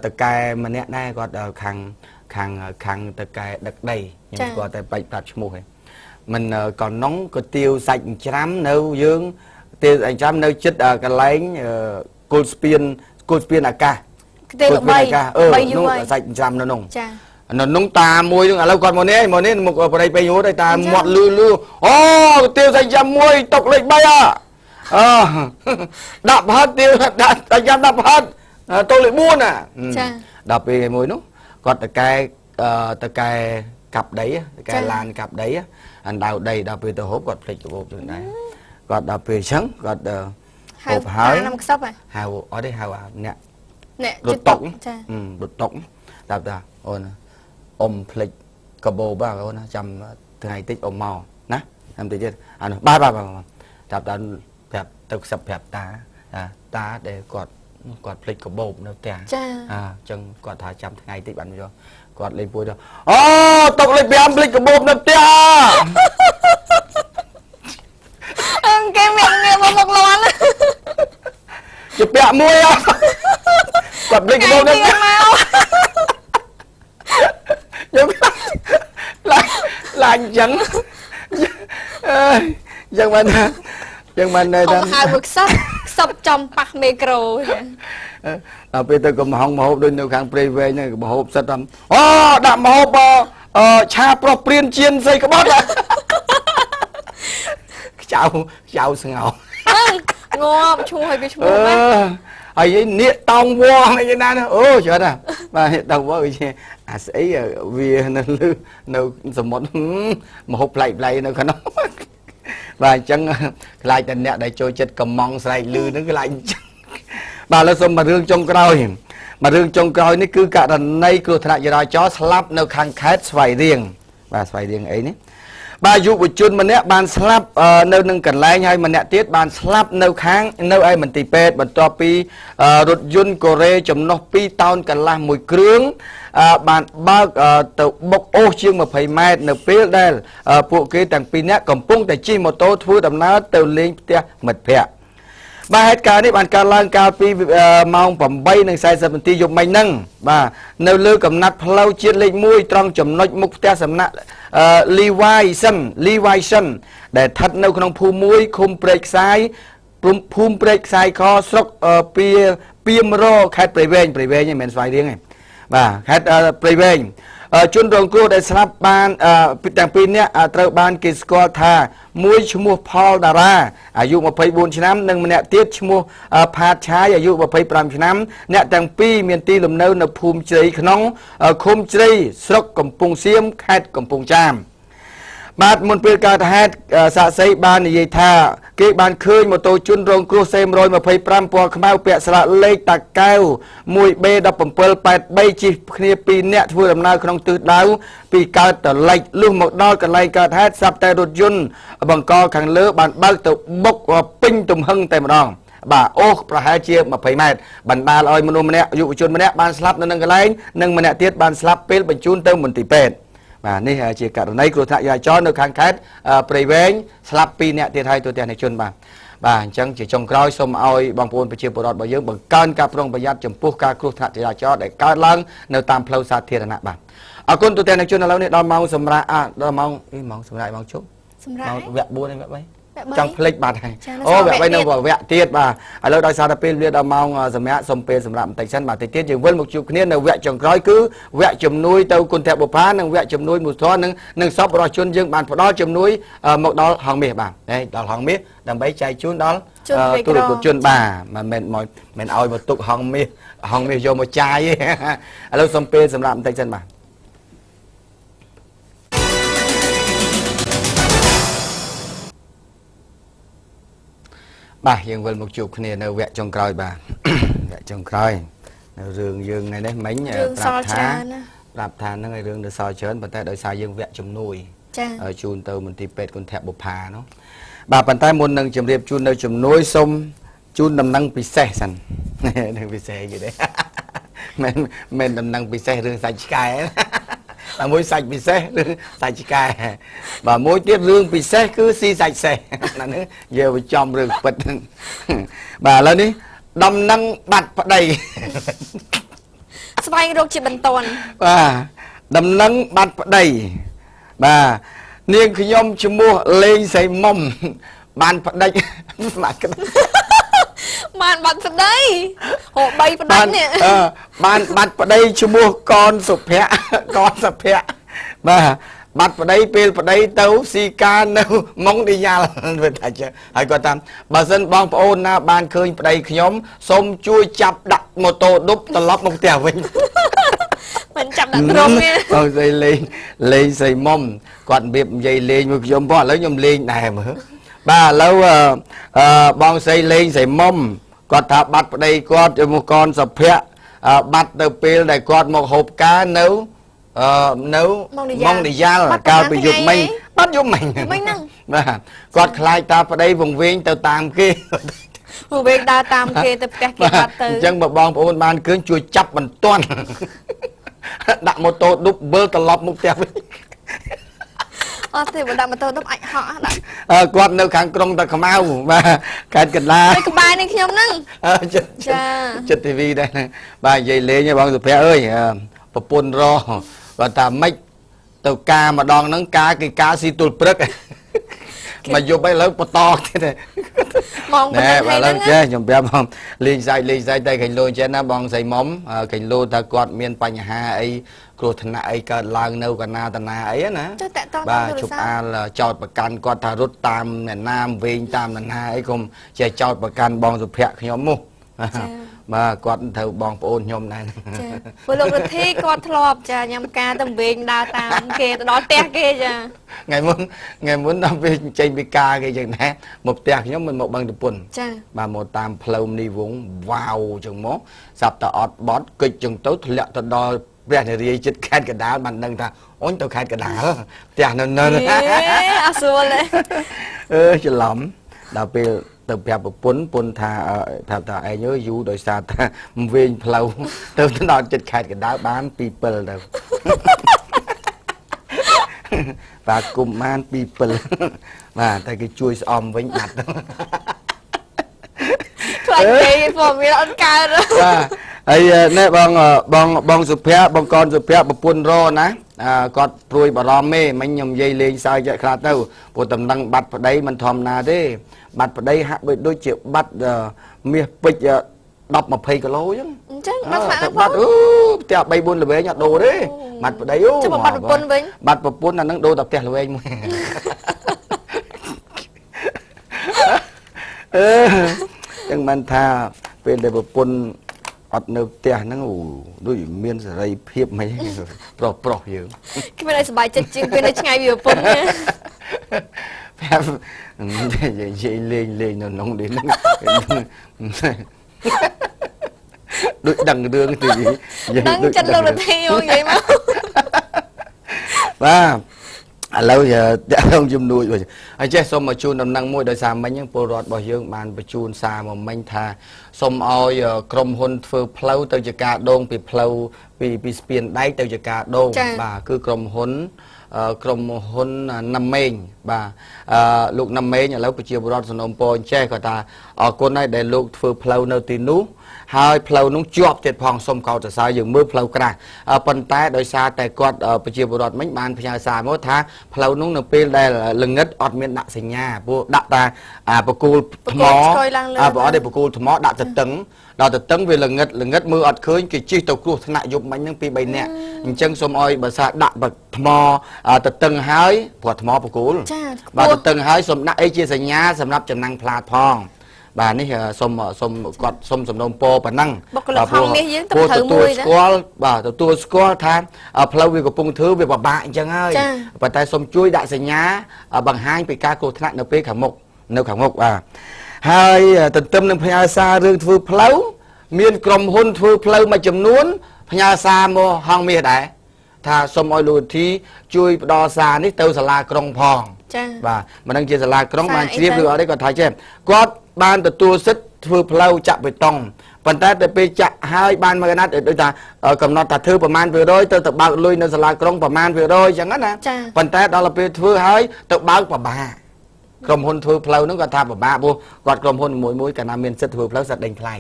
តកែម្នាក់ដែរគាត់ខាងតកែដឹកដីខ្ញុំគាត់តែបាច់ប្រាប់ឈ្មោះឯងមិនក៏នងក៏ទាវសាច់ច្រាំនៅយើងទាវសាច់ច្រាំនៅចិត្តកន្លែងគល់ស្ពានអាកាស ទេល្បីនោះសាច់ច្រាំនៅនោះ ចា នៅនោះតាមួយនោះឥឡូវគាត់មកនេះមកបរិយពេញហូតតែមាត់លឺអូទាវសាច់ច្រាំមួយຕົកលេខ3ដាក់ផាត់ទាវដាក់សាច់ច្រាំដាក់ផាត់ຕົកលេខ4ចា ដល់ពេលមួយនោះគាត់តកែកាប់ដីតកែឡានកាប់ដីអណ្ដៅដីដល់ពេលទៅហូបគាត់ភ្លេចកាបូបចឹងដែរគាត់ដល់ពេលអញ្ចឹងគាត់ហូបហើយហៅអត់ទេហៅអ្នករត់តុកចារត់តុកដល់តាអូនភ្លេចកាបូបបាទអូនចាំថ្ងៃតិចអ៊ំមកណាចាំតិចទៀតអានោះបាទចាប់តាប្រាប់ទៅខ្សឹបប្រាប់តាដែលគាត់ភ្លេចកាបូបនៅផ្ទះចាអញ្ចឹងគាត់ថាចាំថ្ងៃតិចបានមកគាត់លេងពួយទៅអូຕົកលេខ5ភ្លេចកាបូបនៅផ្ទះគេមានមកលាន់ ជាពាក់មួយគាត់ភ្លេចកាបូបនៅផ្ទះខ្ញុំឡាញចឹងចឹងបានថាចឹងបានតែហៅមកខ្សឹបចំប៉ះមីក្រូដល់ពេលទៅកំហុងមហូបដូចនៅខាងព្រៃវែងហ្នឹងមហូបសិតតាមអូដាក់មហូបឆាប្រុសព្រានជៀនស្អីក្បត់ខ្ចៅស្ងោងាប់ឈ្មោះឲ្យគេឈ្មោះណាហើយនៀកតោងវ៉អីយ៉ាងណាអូច្រើនណាបាទតោងវ៉វាអាស្អីវានៅលើនៅសមុទ្រមហូបប្លែកនៅខាងនោះបាទអញ្ចឹងខ្លាចតែអ្នកដែលចូលចិត្តកំងស្រែកលឺហ្នឹងខ្លាចអញ្ចឹងបាទឥឡូវសូមមករឿងចុងក្រោយនេះគឺករណីគ្រោះថ្នាក់ចរាចរណ៍ស្លាប់នៅខាងខេត្តស្វាយរៀងបាទស្វាយរៀងអីនេះបាទយុវជនម្នាក់បានស្លាប់នៅនឹងកន្លែងហើយម្នាក់ទៀតបានស្លាប់នៅឯមន្ទីរពេទ្យបន្ទាប់ពីរថយន្តកូរ៉េចំណុះ2តោនកន្លះមួយគ្រឿងបានបើកទៅបុកអូសជាង20ម៉ែត្រនៅពេលដែលពួកគេទាំងពីរនាក់កំពុងតែជិះម៉ូតូធ្វើដំណើរទៅលេងផ្ទះមិត្តភ័ក្តិបាទហេតុការណ៍នេះបានកើតឡើងកាលពីម៉ោង 8:40 នាទីយប់មិញហ្នឹងបាទនៅលើកំណាត់ផ្លូវជាតិលេខ1ត្រង់ចំណុចមុខផ្ទះសំណាក់លីវ៉ៃសិនដែលស្ថិតនៅក្នុងភូមិមួយឃុំព្រែកខ្សាយភូមិព្រែកខ្សាយខស្រុកពីមរខេត្តព្រៃវែងឯងមិនមែនស្វាយរៀងទេបាទខេត្តព្រៃវែងជនរងគ្រោះដែលស្លាប់បានទាំងពីរនាក់ត្រូវបានគេស្គាល់ថាមួយឈ្មោះផលតារាអាយុ24ឆ្នាំនិងម្នាក់ទៀតឈ្មោះផាតឆាយអាយុ25ឆ្នាំអ្នកទាំងពីរមានទីលំនៅនៅភូមិជ្រៃក្នុងឃុំជ្រៃស្រុកកំពង់សៀមខេត្តកំពង់ចាមបាទមុនពេលកើតហេតុសាក្សីបាននិយាយថាគេបានឃើញម៉ូតូជនរងគ្រោះ C125 ពណ៌ខ្មៅពាក់ស្លាកលេខតាកែវ 1B1783 ជិះគ្នា2នាក់ធ្វើដំណើរក្នុងទិសដៅពីកើតទៅលិចលុះមកដល់កន្លែងកើតហេតុស្រាប់តែរថយន្តបង្កខាងលើបានបើកទៅបុកពេញទំហឹងតែម្ដងបាទអូសប្រហែលជា20ម៉ែត្របណ្ដាលឲ្យមនុស្សម្នាក់យុវជនម្នាក់បានស្លាប់នៅនឹងកន្លែងនិងម្នាក់ទៀតបានស្លាប់ពេលបញ្ជូនទៅមន្ទីរពេទ្យបាទនេះជាករណីគ្រោះថ្នាក់ចរាចរណ៍នៅខាងខេត្តព្រៃវែងស្លាប់2នាក់ទៀតហើយទូទាំងជនបាទអញ្ចឹងជាចុងក្រោយសូមឲ្យបងប្អូនប្រជាពលរដ្ឋរបស់យើងបង្កើនការប្រុងប្រយ័ត្នចំពោះការគ្រោះថ្នាក់ចរាចរណ៍ដែលកើតឡើងនៅតាមផ្លូវសាធារណៈបាទអរគុណទូទាំងជនឥឡូវនេះដល់ម៉ោងសម្រាប់ដល់ម៉ោងសម្រាប់ម៉ោងជប់សម្រាប់វគ្គ4ហើយវគ្គ3 Chẳng phích bạt hay. Chà, nó Ô sao vẽ vẽ bây tiết. giờ vẽ tiết bà. Lâu đòi sao đã pin biết đã mong dùm mẹ xong pê sầm lạm tạch sân bà tiết nhưng vẫn một chục niên là vẽ trồng cõi cứ vẽ chùm nuôi tàu cồn thẹp bột phá nâng vẽ chùm nuôi một thoa nâng shop rồi chôn dương bàn đó chùm nuôi một đó hàng mía bà. Đây đó hàng mía đầm bấy chay chun đó tôi được một chun bà mà mình oi một tục hàng mía vô một chai ấy. Lâu xong pê sầm lạm tạch sân bà. Bà dương vân một chục niên ở vẽ trong cõi bà. Vẽ trong cõi rừng dương này đấy mấy rạp thà nó ngày rừng được soi chớn bàn tay đợi sai dương vẽ chùm nuôi ở chun tàu mình tìm pet con thẹp bột phà nó bà bàn tay muốn nâng chùm điệp chun nơi chùm nuôi sông chun đầm năng bị xe sẵn đừng bị xe gì đấy mình đầm năng bị xe rừng sạch cài bà mối sạch bị xe rừng sạch cài bà mối tiết rừng bị xe cứ si sạch xe là nữa giờ trong rừng bật bà lên đi đầm năng bạch vào đây Svay rốt chỉ bần toàn bà đầm năng bạch vào đây bà niên khi nhom cho mua lên xây mông bàn vào đây Bạn bật vào đây Hộ bay vào đánh nè Bạn bật vào đây cho mua con sụp hẹ con sụp hẹ bà bật vào đây pê vào đây tấu si ca nâu mong đi nhà về tại chứ hay có tam bà dân bong ôn na ban khơi vào đây nhóm xôm chui chập đặt mô tô đúc tờ lót một tèo vinh mình chập đặt rôm nha dây lên xây mông còn biệt dây lên một nhóm bỏ lấy nhóm lên này mà bà lâu bong xây lên xây mông còn thả bắt vào đây có một con sập hẹ bắt từ pê này còn một hộp cá nấu nấu mong đi ra là cao bị dục mình bắt giúp mình còn khai ta vào đây vùng viên tao tạm kia vùng viên ta tạm kia tập các kia bắt từ chân mà bong ôn ban cứ chui chắp bằng toàn đặt một tô đúc bơ tờ lọc một tèo thì mà đặt một tô đúc ảnh họ quạt nơi kháng công ta khám ao và cái lá cái bài này khi nhóm nâng chất tivi đây bà dây lê nha bong rồi bé ơi và pôn ro và ta mấy tàu ca mà đòn nắng cá cái cá si tụt prất mà vô bay lớn to thế này nè bà lớn chứ nhom bé bong liên dây tay cảnh lôi trên nó bong dây móng cảnh lôi ta quạt miền Pành Hà ấy cô thân ấy cả làng nâu cả na tận na ấy nè bà chụp a là chọt bạc can quạt thà rút tam nè nam vinh tam nè na ấy cùng chạy chọt bạc can bong rồi phẹt nhóm mu mà quạt thầu bong ôn nhom này vừa lúc được thi quạt thọp chà nhâm ca tầm vinh đào tam kia đó té kia chà ngày muốn làm về trên bị ca cái gì nè một tẹt nhóm mình một bằng được bùn bà một tam plum đi vốn vào chừng mốt sập ta ọt bót kịch chừng tốt lẹ ta đo về này đi chết khen cái đá mình nâng ta ôi tao khen cái đá tẹt nên chứ lắm đào về từ bè bột pun thà ai nhớ du đội xa ta viên plum từ nó chết khen cái đá bán people đâu và cùng man people và tay cái chui om với mặt cái phồng như ăn cay rồi ấy nè bong sụp hẹ bong con sụp hẹ bột pun ro ná con ruồi bà rom mê mấy nhom dây lên sao vậy khá đâu bộ tầm năng bắt vào đây mình thòm na thế bắt vào đây hạ bị đôi triệu bắt miệt bịch đọc mà phê cái lối chứ bắt tẹo bay buôn là về nhặt đồ đấy mặt vào đấy bắt vào buôn là nâng đồ tập tẹo là anh nhưng mà tha về để vào buôn ọt nêu tẹo nó ngủ đôi miên rồi hiệp mấy pro nhiều cái bên này sờ bài chân chim bên này ngay vừa buôn dậy lên nó nóng đến đôi đằng đường thì đằng chân đâu là theo vậy mà và lâu giờ không chùm nuôi rồi ai chết xong mà chun đầm năng môi đời xa mấy những bộ rọt bảo dương bàn bị chun xa mà mình tha xong oi krom hôn phơ plau từ chợ cá đông bị plau bị spiên đáy từ chợ cá đông bà cứ krom hôn năm mình bà lúc năm mấy nhà lâu bị chiều bộ rọt xong ông po che cả ta ở con này để lúc phơ plau nơi tin nú ហើយផ្លូវនោះជាប់ទៀតផងសុំកោតសរសើរយើងមើលផ្លូវក្រាស់ប៉ុន្តែដោយសារតែគាត់ប្រជាពលរដ្ឋមិញបានផ្ញើសារមកថាផ្លូវនោះនៅពេលដែលល្ងិតអត់មានដាក់សញ្ញាព្រោះដាក់តាបកគូលថ្មអត់ទេបកគូលថ្មដាក់ទៅតឹងដល់ទៅតឹងវាល្ងិតមើលអត់ឃើញគេជិះទៅគ្រោះថ្នាក់យប់មិញហ្នឹង2 3នាក់អញ្ចឹងសូមឲ្យបើសាដាក់ថ្មទៅតឹងហើយព្រោះថ្មបកគូលបាទទៅតឹងហើយសូមដាក់អីជាសញ្ញាសម្រាប់ចំណាំងផ្លាតផងបាទនេះសូមគាត់សូមសំណូមពរប៉ុណ្ណឹងទទួលស្គាល់បាទទទួលស្គាល់ថាផ្លូវវាកំពុងធ្វើវាពិបាកអញ្ចឹងហើយប៉ុន្តែសូមជួយដាក់សញ្ញាបង្ហាញពីការគ្រោះថ្នាក់នៅពេលខាងមុខបាទហើយទន្ទឹមនឹងផ្ញើសាររឿងធ្វើផ្លូវមានក្រុមហ៊ុនធ្វើផ្លូវមួយចំនួនផ្ញើសារមកហងមាសដែរថាសូមឲ្យលោកធីជួយផ្ដល់សារនេះទៅសាលាក្រុងផងចា៎បាទមិនដឹងជាសាលាក្រុងបានជ្រាបឬអត់ទេគាត់ថាចេះគាត់បានទទួលសិទ្ធិធ្វើផ្លូវចាក់បេតុងប៉ុន្តែទៅពេលចាក់ហើយបានមកកណាត់ដូចថាកំណត់ថាធ្វើប្រមាណ%ទៅបើកលុយនៅសាលាក្រុងប្រមាណ%អញ្ចឹងណាប៉ុន្តែដល់ពេលធ្វើហើយទៅបើកពិបាកក្រុមហ៊ុនធ្វើផ្លូវហ្នឹងគាត់ថាពិបាកព្រោះគាត់ក្រុមហ៊ុនមួយកាលណាមានសិទ្ធិធ្វើផ្លូវសិទ្ធិដេញថ្លៃ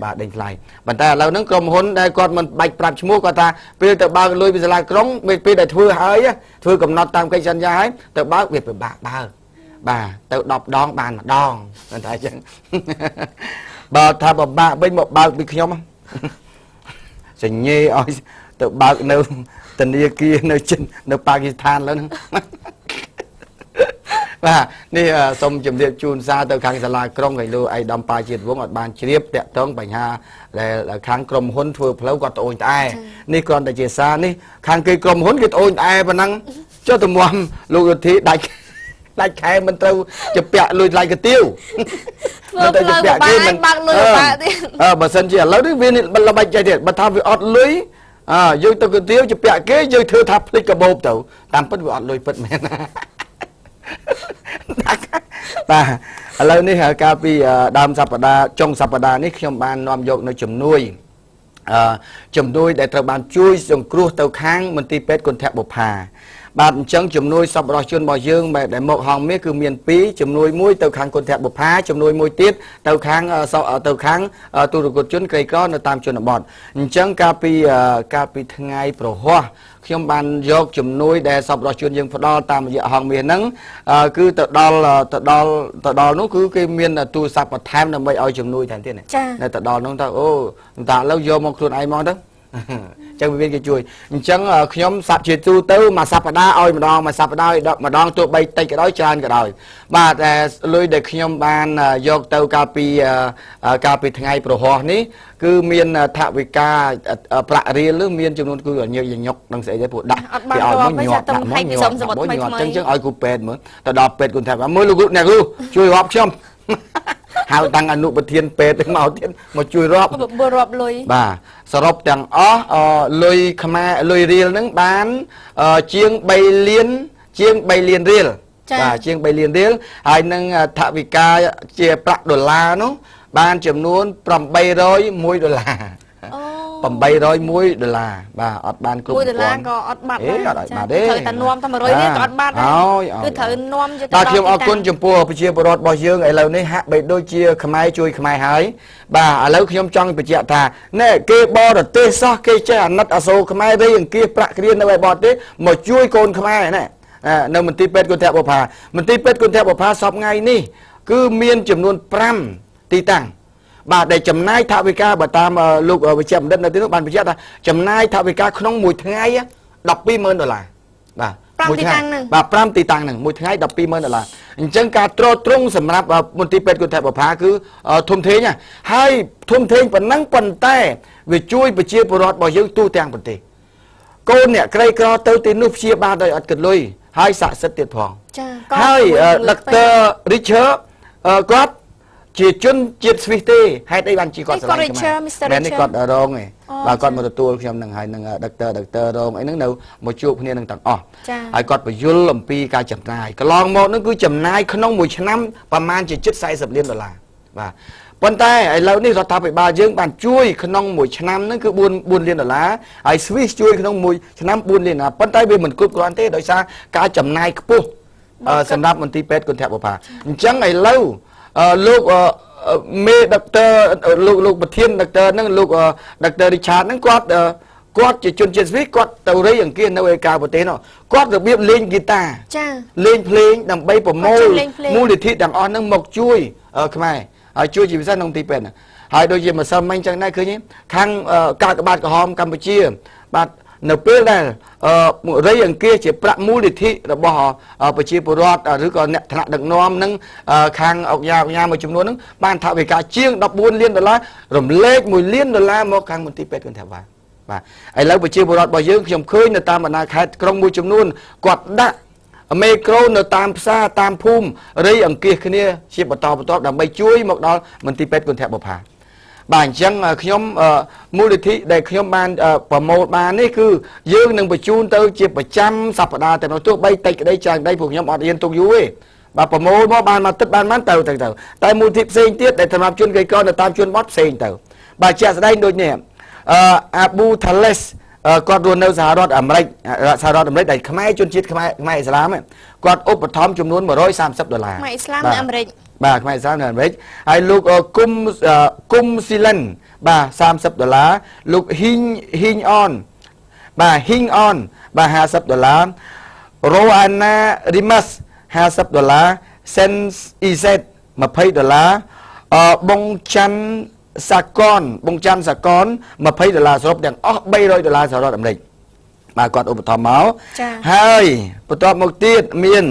បាទដេញថ្លៃប៉ុន្តែឥឡូវហ្នឹងក្រុមហ៊ុនដែលគាត់មិនបាច់ប្រាប់ឈ្មោះគាត់ថាពេលទៅបើកលុយពីសាលាក្រុងពេលដែលធ្វើហើយធ្វើកំណត់តាមកិច្ចសន្យាហើយទៅបើកវាពិបាកបើកបាទទៅ10 ដងបាន1 ដងគាត់ថាអញ្ចឹងបើថាពិបាកវិញមកបើកពីខ្ញុំសញ្ញេឲ្យទៅបើកនៅធនាគារនៅប៉ាគីស្ថានឡើយហ្នឹងបាទនេះសូមជម្រាបជូនសារទៅខាងសាលាក្រុងឲ្យលោកឯកឧត្តមប៉ាជាតិវងអត់បានជ្រាបតាក់ទងបញ្ហាដែលខាងក្រុមហ៊ុនធ្វើផ្លូវគាត់ត្អូញត្អែនេះគ្រាន់តែជាសារនេះខាងគេក្រុមហ៊ុនគេត្អូញត្អែប៉ុណ្ណឹងចុះទម្រាំលោកយុធីដាច់ខែមិនត្រូវជពាក់លុយថ្លៃកាទៀវមិនទៅជពាក់គេមិនបាក់លុយបាក់ទៀតបើសិនជាឥឡូវនេះវាល្បិចใจទៀតបើថាវាអត់លុយយើងទៅកាទៀវជពាក់គេយើងធ្វើថាភ្លេចកាបូបទៅតាមពិតវាអត់លុយពិតមែនណាបាទឥឡូវនេះកាលពីដើមសប្តាហ៍ចុងសប្តាហ៍នេះខ្ញុំបាននាំយកនៅជំនួយដែលត្រូវបានជួយសង្គ្រោះទៅខាងមន្ទីរពេទ្យគន្ធបុប្ផាបាទអញ្ចឹងជំនួយសប្បុរសជនរបស់យើងដែលមកហងមាសគឺមាន2ជំនួយមួយទៅខាងគន្ធបុប្ផាជំនួយមួយទៀតទៅខាងទូរគតជនក្រីក្រនៅតាមជនបទអញ្ចឹងកាលពីថ្ងៃប្រហោះខ្ញុំបានយកជំនួយដែលសប្បុរសជនយើងផ្ដល់តាមរយៈហងមាសហ្នឹងគឺទៅដល់នោះគឺគេមានទូរស័ព្ទបន្ថែមដើម្បីឲ្យជំនួយថែមទៀតនៅទៅដល់នោះទៅអូតាឥឡូវយកមកខ្លួនឯងមកទៅចឹងវាគេជួយអញ្ចឹងខ្ញុំសាប់ជាទូទៅមួយសប្តាហ៍ឲ្យម្ដងមួយសប្តាហ៍ឲ្យម្ដងទោះបីតិចក៏ដោយច្រើនក៏ដោយបាទតែលុយដែលខ្ញុំបានយកទៅកាលពីថ្ងៃប្រហោះនេះគឺមានថវិកាប្រាក់រៀលមានចំនួនគឺញឹកនឹងស្អីទេព្រោះដាក់គេឲ្យមកញាត់ដាក់មកញាត់អញ្ចឹងឲ្យគ្រូពេទ្យមើលទៅដល់ពេទ្យគាត់ថាមើលលោកអ្នកគ្រូជួយរាប់ខ្ញុំហៅតាំងអនុប្រធានពេទ្យមកទៀតមកជួយរាប់លុយបាទសរុបទាំងអស់លុយខ្មែរលុយរៀលហ្នឹងបានជាង3 លានរៀលបាទជាង3 លានរៀលហើយនឹងថវិកាជាប្រាក់ដុល្លារនោះបានចំនួន$801 $801 បាទអត់បានគ្រប់$1ក៏អត់បាត់ដែរអត់បាត់ទេត្រូវតែនាំតែ100រៀលក៏អត់បាត់ដែរគឺត្រូវនាំទៅដល់ខ្ញុំអរគុណចំពោះប្រជាពលរដ្ឋរបស់យើងឥឡូវនេះហាក់បីដូចជាខ្មែរជួយខ្មែរហើយបាទឥឡូវខ្ញុំចង់បញ្ជាក់ថាណែគេបរទេសសោះគេចេះអាណិតអាសូរខ្មែរវិញអង្គាសប្រាក់គ្រានៅឯបរទេសមកជួយកូនខ្មែរណែនៅមន្ទីរពេទ្យគន្ធបុប្ផាមន្ទីរពេទ្យគន្ធបុប្ផាសប្តាហ៍នេះគឺមានចំនួន5ទីតាំងបាទដែលចំណាយថវិកាបើតាមលោកវិជ្ជបណ្ឌិតនៅទីនោះបានបញ្ជាក់ថាចំណាយថវិកាក្នុងមួយថ្ងៃ$120,000បាទ5ទីតាំងហ្នឹងបាទ5ទីតាំងហ្នឹងមួយថ្ងៃ$120,000អញ្ចឹងការទ្រទ្រង់សម្រាប់មន្ទីរពេទ្យគន្ធបុប្ផាគឺធំធេងហើយធំធេងប៉ុណ្ណឹងប៉ុន្តែវាជួយប្រជាពលរដ្ឋរបស់យើងទូទាំងប្រទេសកូនអ្នកក្រីក្រទៅទីនោះព្យាបាលដោយអត់គិតលុយហើយស័ក្តិសិទ្ធិទៀតផងចាហើយដុកទ័រ Richard គាត់ជាជនជាតិស្វីសទេហេតុអីបានជាគាត់ស្រឡាញ់ខ្មែរមែននេះគាត់រងឯងបាទគាត់មកទទួលខ្ញុំនឹងហើយនឹងដុកទ័ររងអីហ្នឹងនៅមកជួបគ្នានឹងទាំងអស់ហើយគាត់បញ្យល់អំពីការចំណាយកន្លងមកហ្នឹងគឺចំណាយក្នុងមួយឆ្នាំប្រមាណជា$40 លានបាទប៉ុន្តែឥឡូវនេះរដ្ឋាភិបាលយើងបានជួយក្នុងមួយឆ្នាំហ្នឹងគឺ$4 លានហើយស្វីសជួយក្នុងមួយឆ្នាំ$4 លានប៉ុន្តែវាមិនគ្រប់គ្រាន់ទេដោយសារការចំណាយខ្ពស់សម្រាប់មន្ទីរពេទ្យគន្ធបុប្ផាអញ្ចឹងឥឡូវលោក មេដុកទ័រលោកប្រធានដុកទ័រហ្នឹងលោកដុកទ័រ Richard ហ្នឹងគាត់ជាជនជាតិស្វីសគាត់ទៅរៃអង្គាសនៅឯក្រៅប្រទេសនោះគាត់របៀបលេងហ្គីតា ចា លេងភ្លេងដើម្បីប្រមូលមូលនិធិទាំងអស់ហ្នឹងមកជួយខ្មែរហើយជួយជាពិសេសក្នុងទីពេទ្យហើយដូចជាម្សិលមិញចឹងដែរឃើញខាងកាកបាទក្រហមកម្ពុជាបាទនៅពេលដែលរៃអង្គាសជាប្រាក់មូលនិធិរបស់ប្រជាពលរដ្ឋឬក៏អ្នកថ្នាក់ដឹកនាំនឹងខាងអង្គការមួយចំនួនហ្នឹងបានថវិកាជាង14 លានដុល្លាររំលែក1 លានដុល្លារមកខាងមន្ទីរពេទ្យគន្ធបាលបាទឥឡូវប្រជាពលរដ្ឋរបស់យើងខ្ញុំឃើញនៅតាមបណ្ដាខេត្តក្រុងមួយចំនួនគាត់ដាក់មេក្រូនៅតាមផ្សារតាមភូមិរៃអង្គាសគ្នាជាបន្តបន្ទាប់ដើម្បីជួយមកដល់មន្ទីរពេទ្យគន្ធបុប្ផាបាទអញ្ចឹងខ្ញុំមូលនិធិដែលខ្ញុំបានប្រមូលបាននេះគឺយើងនឹងបញ្ជូនទៅជាប្រចាំសប្តាហ៍តែទោះបីតិចក្តីច្រើនក្តីពួកខ្ញុំអត់រៀនទុកយូរទេបាទប្រមូលមកបានមកទឹកបានទៅតែមូលនិធិផ្សេងទៀតដែលសម្រាប់ជនក្រីក្រនៅតាមជនបទផ្សេងទៅបាទជាក់ស្ដែងដូចនេះអាប៊ូថាឡេសគាត់រស់នៅសហរដ្ឋអាមេរិកដែលខ្មែរជនជាតិខ្មែរអ៊ីស្លាមគាត់ឧបត្ថម្ភចំនួន$130ខ្មែរអ៊ីស្លាមនៅអាមេរិកបាទខ្មែរអ៊ីស្លាមនៅអាមេរិកហើយលោកគុំស៊ីលិនបាទ$30លោកហ៊ីងអនបាទបាទ$50រ៉ូអាណារីម៉ាស់$50សេនអ៊ីសេត$20បងច័ន្ទសាកន$20សរុបទាំងអស់$300សហរដ្ឋអាមេរិកបាទគាត់ឧបត្ថម្ភមកហើយបន្ទាប់មកទៀតមាន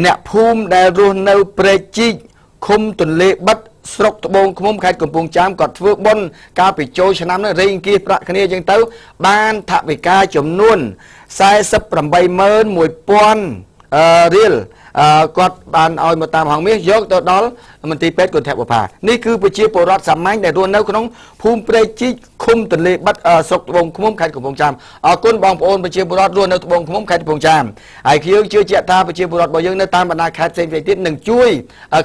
អ្នកភូមិដែលរស់នៅព្រែកជីកឃុំទន្លេបិទស្រុកត្បូងឃ្មុំខេត្តកំពង់ចាមគាត់ធ្វើបុណ្យកាលពីចូលឆ្នាំនោះរេងគៀប្រាក់គ្នាអញ្ចឹងទៅបានថវិកាចំនួន481000រៀលគាត់បានឲ្យមកតាមហងមាសយកទៅដល់មន្ទីរពេទ្យគន្ធបុប្ផានេះគឺប្រជាពលរដ្ឋសាមញ្ញដែលរស់នៅក្នុងភូមិព្រែកជីកឃុំទន្លេបិទស្រុកត្បូងឃ្មុំខេត្តកំពង់ចាមអរគុណបងប្អូនប្រជាពលរដ្ឋរស់នៅត្បូងឃ្មុំខេត្តកំពង់ចាមហើយយើងជឿជាក់ថាប្រជាពលរដ្ឋរបស់យើងនៅតាមបណ្ដាខេត្តផ្សេងៗទៀតនឹងជួយ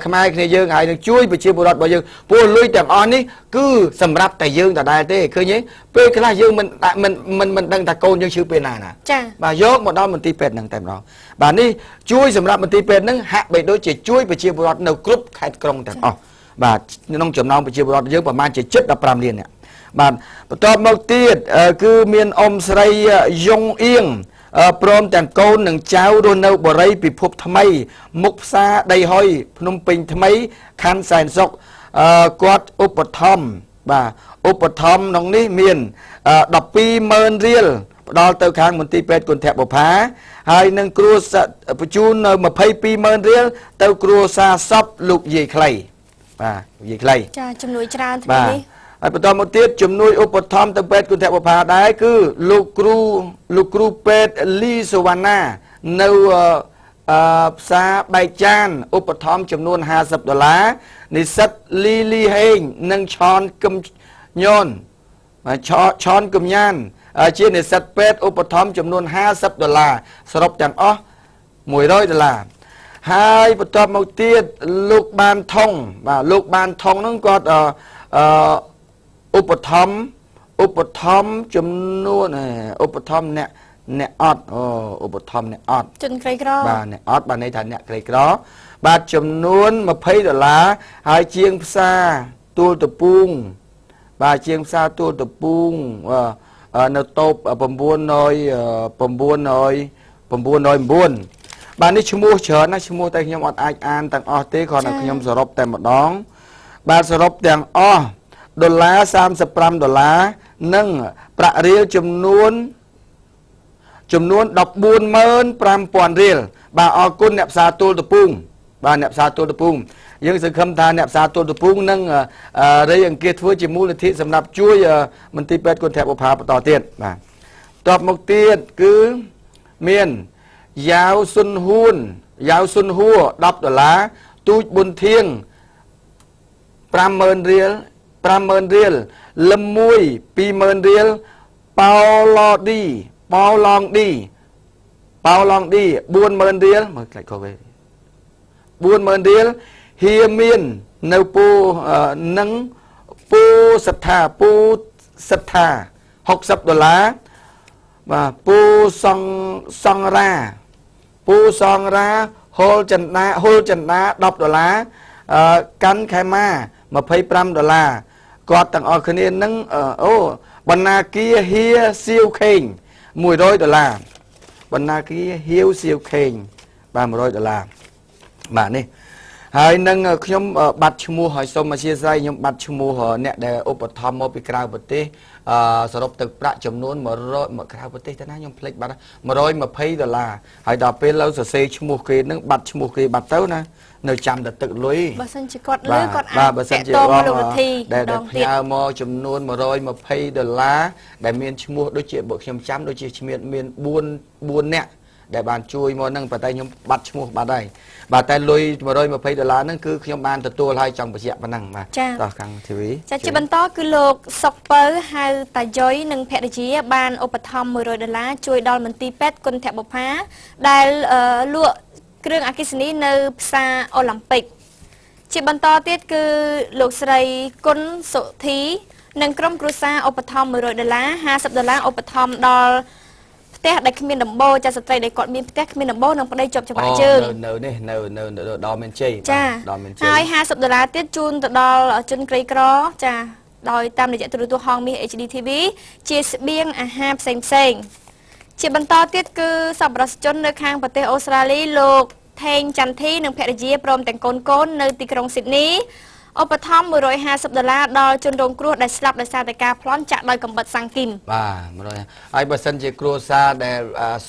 ខ្មែរគ្នាយើងហើយនឹងជួយប្រជាពលរដ្ឋរបស់យើងពលលុយទាំងអស់នេះគឺសម្រាប់តែយើងដដែលទេឃើញទេពេលខ្លះយើងមិនដឹងថាកូនយើងឈឺពេលណាចាបាទយកមកដល់មន្ទីរពេទ្យហ្នឹងតែម្ដងបាទនេះជួយសម្រាប់មន្ទីរពេទ្យហ្នឹងហាក់បីដូចជាជួយប្រជាពលរដ្ឋនៅគ្រប់ខេត្តក្រុងទាំងអស់បាទក្នុងចំណោមប្រជាពលរដ្ឋយើងប្រមាណជា15 លាននាក់បាទបន្ទាប់មកទៀតគឺមានអ៊ំស្រីយុងអៀងព្រមទាំងកូននិងចៅរស់នៅបរិយពិភពថ្មីមុខផ្សារដីហុយភ្នំពេញថ្មីខណ្ឌសែនសុខគាត់ឧបត្ថម្ភបាទឧបត្ថម្ភក្នុងនេះមាន120,000រៀលផ្ដល់ទៅខាងមន្ទីរពេទ្យគន្ធបុប្ផាហើយនឹងគ្រួសារបញ្ជូននៅ22,000រៀលទៅគ្រួសារសពលោកយាយខ្លីបាទយាយខ្លីចាជំនួយច្រើនថ្ងៃនេះហើយបន្តមកទៀតជំនួយឧបត្ថម្ភទៅពេទ្យគន្ធបុប្ផាដែរគឺលោកគ្រូពេទ្យលីសវណ្ណានៅផ្សារបែកចានឧបត្ថម្ភចំនួន$50និស្សិតលីហេងនិងឆនគឹមញនឆនគឹមញ៉ានជានិស្សិតពេទ្យឧបត្ថម្ភចំនួន$50សរុបទាំងអស់$100ហើយបន្ទាប់មកទៀតលោកបានថងបាទលោកបានថងហ្នឹងគាត់ឧបត្ថម្ភចំនួនឧបត្ថម្ភអ្នកអត់ឧបត្ថម្ភអ្នកអត់ជនក្រីក្របាទអ្នកអត់បានន័យថាអ្នកក្រីក្របាទចំនួន$20ហើយជាងផ្សារទួលតពូងបាទជាងផ្សារទួលតពូងនៅតូប909បាទនេះឈ្មោះច្រើនណាស់ឈ្មោះតែខ្ញុំអត់អាចអានទាំងអស់ទេគ្រាន់តែខ្ញុំសរុបតែម្ដងបាទសរុបទាំងអស់$35និងប្រាក់រៀលចំនួន$145,000រៀលបាទអរគុណអ្នកផ្សារទួលតពូងបាទអ្នកផ្សារទួលតពូងយើងសង្ឃឹមថាអ្នកផ្សារទួលតពូងនឹងរៃអង្គាសធ្វើជាមូលនិធិសម្រាប់ជួយមន្ទីរពេទ្យគន្ធបុប្ផាបន្តទៀតបាទតបមកទៀតគឺមានយ៉ាវស៊ុនហួរ$10ទូចប៊ុនធៀង$50,000រៀលលឹមមួយ$20,000រៀលប៉ោឡងឌី$40,000រៀលមើលខ្លាច់ខុសវិញ$40,000រៀលហៀមាននៅពូនឹងពូសិដ្ឋា$60បាទពូសង្រាហុលចិន្តា$10 កាន់ខែម៉ា$25គាត់ទាំងអស់គ្នានឹងអូបណ្ណាគារហៀសៀវខេង$100បណ្ណាគារហៀវសៀវខេងបាទ$100បាទនេះហើយនឹងខ្ញុំបាត់ឈ្មោះហើយសូមអធិស្ឋានខ្ញុំបាត់ឈ្មោះអ្នកដែលឧបត្ថម្ភមកពីក្រៅប្រទេសសរុបទឹកប្រាក់ចំនួន100មកក្រៅប្រទេសទៅណាខ្ញុំភ្លេចបាត់$120ហើយដល់ពេលលើសរសេរឈ្មោះគេនឹងបាត់ឈ្មោះគេបាត់ទៅណានៅចាំតែទឹកលុយបើសិនជាគាត់លឺគាត់អាចបើសិនជាលោកវិធីដែលផ្ញើមកចំនួន$120ដែលមានឈ្មោះដូចជាបើខ្ញុំចាំដូចជាឈ្មោះមាន4នាក់ដែលបានជួយមកហ្នឹងប៉ុន្តែខ្ញុំបាត់ឈ្មោះបាត់ហើយបាទតែលុយ$120ហ្នឹងគឺខ្ញុំបានទទួលហើយចង់បញ្ជាក់ប៉ុណ្ណឹងបាទតោះខាង TV ចាជាបន្តគឺលោកសុកពៅហៅតាយុយនិងភរិយាបានឧបត្ថម្ភ$100ជួយដល់មន្ទីរពេទ្យគុណធបុប្ផាដែលលក់គ្រឿងអគ្គិសនីនៅផ្សារអូឡ িম্প ិកជាបន្តទៀតគឺលោកស្រីគុណសុធីនិងក្រុមគ្រួសារឧបត្ថម្ភ$100 $50ឧបត្ថម្ភដល់ផ្ទះដែលគ្មានដំបូលចាស្ត្រីដែលគាត់មានផ្ទះគ្មានដំបូលនិងប្តីជាប់ច្បាប់ជើងនៅនេះនៅដល់មានជ័យដល់មានជ័យហើយ$50ទៀតជូនទៅដល់ជនក្រីក្រចាដោយតាមរយៈទូរទស្សន៍ហងមាស HD TV ជាស្បៀងអាហារផ្សេងជាបន្តទៀតគឺសប្បុរសជននៅខាងប្រទេសអូស្ត្រាលីលោកថេងចន្ទធីនិងភរិយាព្រមទាំងកូននៅទីក្រុងស៊ីដនីឧបត្ថម្ភ$150ដល់ជនរងគ្រោះដែលស្លាប់ដោយសារតែការប្លន់ចាក់ដោយកំបិតសាំងគីមបាទ100ហើយបើសិនជាគ្រួសារដែល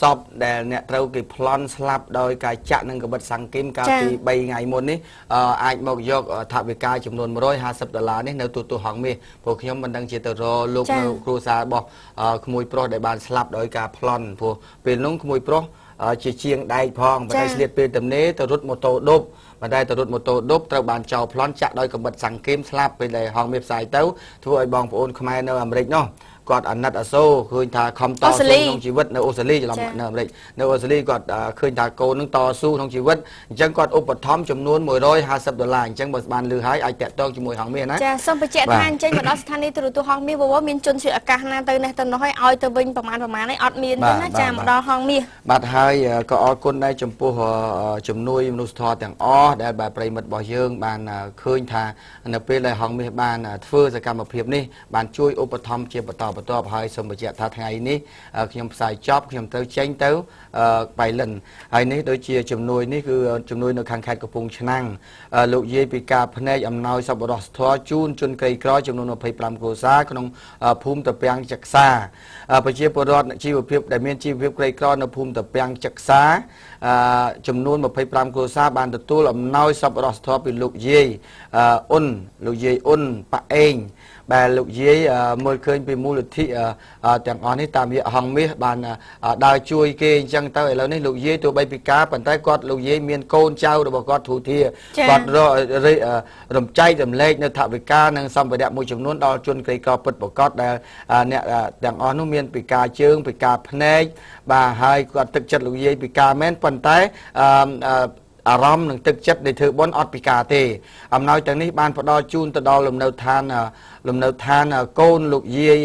សពដែលអ្នកត្រូវគេប្លន់ស្លាប់ដោយការចាក់នឹងកំបិតសាំងគីមកាលពី3ថ្ងៃមុននេះអាចមកយកថវិកាចំនួន$150នេះនៅទូទស្សន៍ហងមាសព្រោះខ្ញុំមិនដឹងជាទៅរលោកនៅគ្រួសាររបស់ក្មួយប្រុសដែលបានស្លាប់ដោយការប្លន់ព្រោះពេលនោះក្មួយប្រុសជាជាងដែកផងប៉ុន្តែស្លៀកពេលទំនេរទៅរត់ម៉ូតូឌុបប៉ុន្តែទៅរត់ម៉ូតូឌុបត្រូវបានចោលប្លន់ចាក់ដោយកំបិតសាំងគីមស្លាប់ពេលដែលហងមាសផ្សាយទៅធ្វើឲ្យបងប្អូនខ្មែរនៅអាមេរិកនោះគាត់អាណិតអាសូរឃើញថាខំតស៊ូក្នុងជីវិតនៅអូស្ត្រាលីច្រឡំនៅអាមេរិកនៅអូស្ត្រាលីគាត់ឃើញថាកូននឹងតស៊ូក្នុងជីវិតអញ្ចឹងគាត់ឧបត្ថម្ភចំនួន$150អញ្ចឹងបើបានលឺហើយអាចតាក់ទងជាមួយហងមាសណាចាសូមបញ្ជាក់ថាអញ្ចឹងមកដល់ស្ថានីយ៍ទូរទស្សន៍ហងមាសវវមានជនជាតិអាកាសណាទៅនេះទៅនោះហើយឲ្យទៅវិញប្រមាណហើយអត់មានទេណាចាមកដល់ហងមាសបាទហើយក៏អរគុណដែរចំពោះជំនួយមនុស្សធម៌ទាំងអស់ដែលបាទប្រិមិត្តរបស់យើងបានឃើញថានៅពេលដែលហងមាសបានធ្វើសកម្មភាពនេះបានជួយឧបត្ថម្ភជាបន្តបន្ទាប់ហើយសូមបញ្ជាក់ថាថ្ងៃនេះខ្ញុំផ្សាយចប់ខ្ញុំត្រូវចេញទៅបៃលិនហើយនេះដូចជាជំនួយនេះគឺជំនួយនៅខាងខេត្តកំពង់ឆ្នាំងលោកយាយពីការភ្នែកអំណោយសប្បុរសធម៌ជូនជនក្រីក្រចំនួន25គ្រួសារក្នុងភូមិតាពាំងចក្សាប្រជាពលរដ្ឋជីវភាពដែលមានជីវភាពក្រីក្រនៅភូមិតាពាំងចក្សាចំនួន25គ្រួសារបានទទួលអំណោយសប្បុរសធម៌ពីលោកយាយអ៊ុនប៉ាអេងបាទលោកយាយមើលឃើញពីមូលនិធិទាំងអស់នេះតាមរយៈហងមាសបានដើរជួយគេអញ្ចឹងទៅឥឡូវនេះលោកយាយទោះបីពិការប៉ុន្តែគាត់លោកយាយមានកូនចៅរបស់គាត់ធូធាគាត់រំចែករំលែកនៅថវិកានិងសម្ភារៈមួយចំនួនដល់ជនក្រីក្រពិតប្រាកដដែលអ្នកទាំងអស់នោះមានពិការជើងពិការភ្នែកបាទហើយគាត់ទឹកចិត្តលោកយាយពិការមែនប៉ុន្តែអារម្មណ៍និងទឹកចិត្តដែលធ្វើបុណ្យអត់ពិការទេអំណោយទាំងនេះបានផ្ដល់ជូនទៅដល់លំនៅឋានកូនលោកយាយ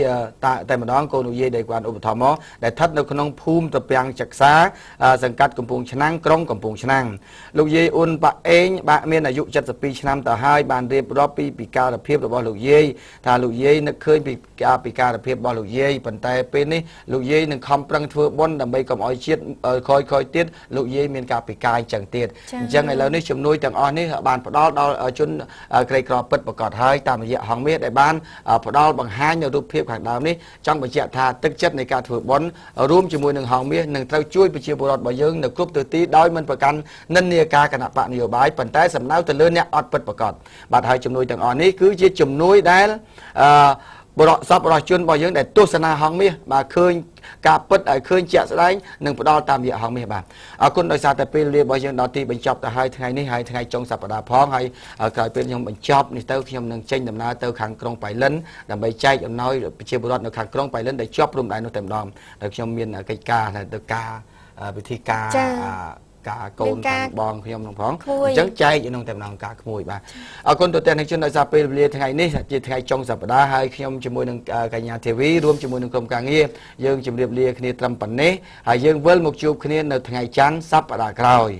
តែម្ដងកូនលោកយាយដែលបានឧបត្ថម្ភមកដែលស្ថិតនៅក្នុងភូមិតាពាំងចក្សាសង្កាត់កំពង់ឆ្នាំងក្រុងកំពង់ឆ្នាំងលោកយាយអ៊ុនប៉ាអេងបាទមានអាយុ72ឆ្នាំទៅហើយបានរៀបរាប់ពីពិការភាពរបស់លោកយាយថាលោកយាយនឹកឃើញពីពិការភាពរបស់លោកយាយប៉ុន្តែពេលនេះលោកយាយនឹងខំប្រឹងធ្វើបុណ្យដើម្បីកុំឲ្យជាតិក្រោយទៀតលោកយាយមានការពិការអញ្ចឹងទៀតអញ្ចឹងឥឡូវនេះជំនួយទាំងអស់នេះបានផ្ដល់ដល់ជនក្រីក្រពិតប្រាកដហើយតាមរយៈហងមាសដែលបានផ្ដល់បង្ហាញនៅរូបភាពខាងដើមនេះចង់បញ្ជាក់ថាទឹកចិត្តនៃការធ្វើបុណ្យរួមជាមួយនឹងហងមាសនឹងត្រូវជួយប្រជាពលរដ្ឋរបស់យើងនៅគ្រប់ទិសទីដោយមិនប្រកាន់និន្នាការគណៈបកនយោបាយប៉ុន្តែសំដៅទៅលើអ្នកអត់ពិតប្រាកដបាទហើយជំនួយទាំងអស់នេះគឺជាជំនួយដែលសប្បុរសជនរបស់យើងដែលទស្សនាហងមាសបាទឃើញការពិតឲ្យឃើញជាក់ស្ដែងនឹងផ្ដល់តាមរយៈហងមាសបាទអរគុណដោយសារតែពេលវេលារបស់យើងដល់ទីបញ្ចប់ទៅហើយថ្ងៃនេះហើយថ្ងៃចុងសប្តាហ៍ផងហើយក្រោយពេលខ្ញុំបញ្ចប់នេះទៅខ្ញុំនឹងចេញដំណើរទៅខាងក្រុងបៃលិនដើម្បីចែកអំណោយប្រជាពលរដ្ឋនៅខាងក្រុងបៃលិនដែលជាប់ព្រំដែននោះតែម្ដងដែលខ្ញុំមានកិច្ចការទៅការពិធីការការកូនខាងបងខ្ញុំនឹងផងអញ្ចឹងចែកក្នុងតែម្ដងការក្មួយបាទអរគុណទូទាំងជនដោយសារពេលវេលាថ្ងៃនេះជាថ្ងៃចុងសប្តាហ៍ហើយខ្ញុំជាមួយនឹងកញ្ញាធីវីរួមជាមួយនឹងក្រុមការងារយើងជម្រាបលាគ្នាត្រឹមប៉ុណ្ណេះហើយយើងវិលមកជួបគ្នានៅថ្ងៃច័ន្ទសប្តាហ៍ក្រោយ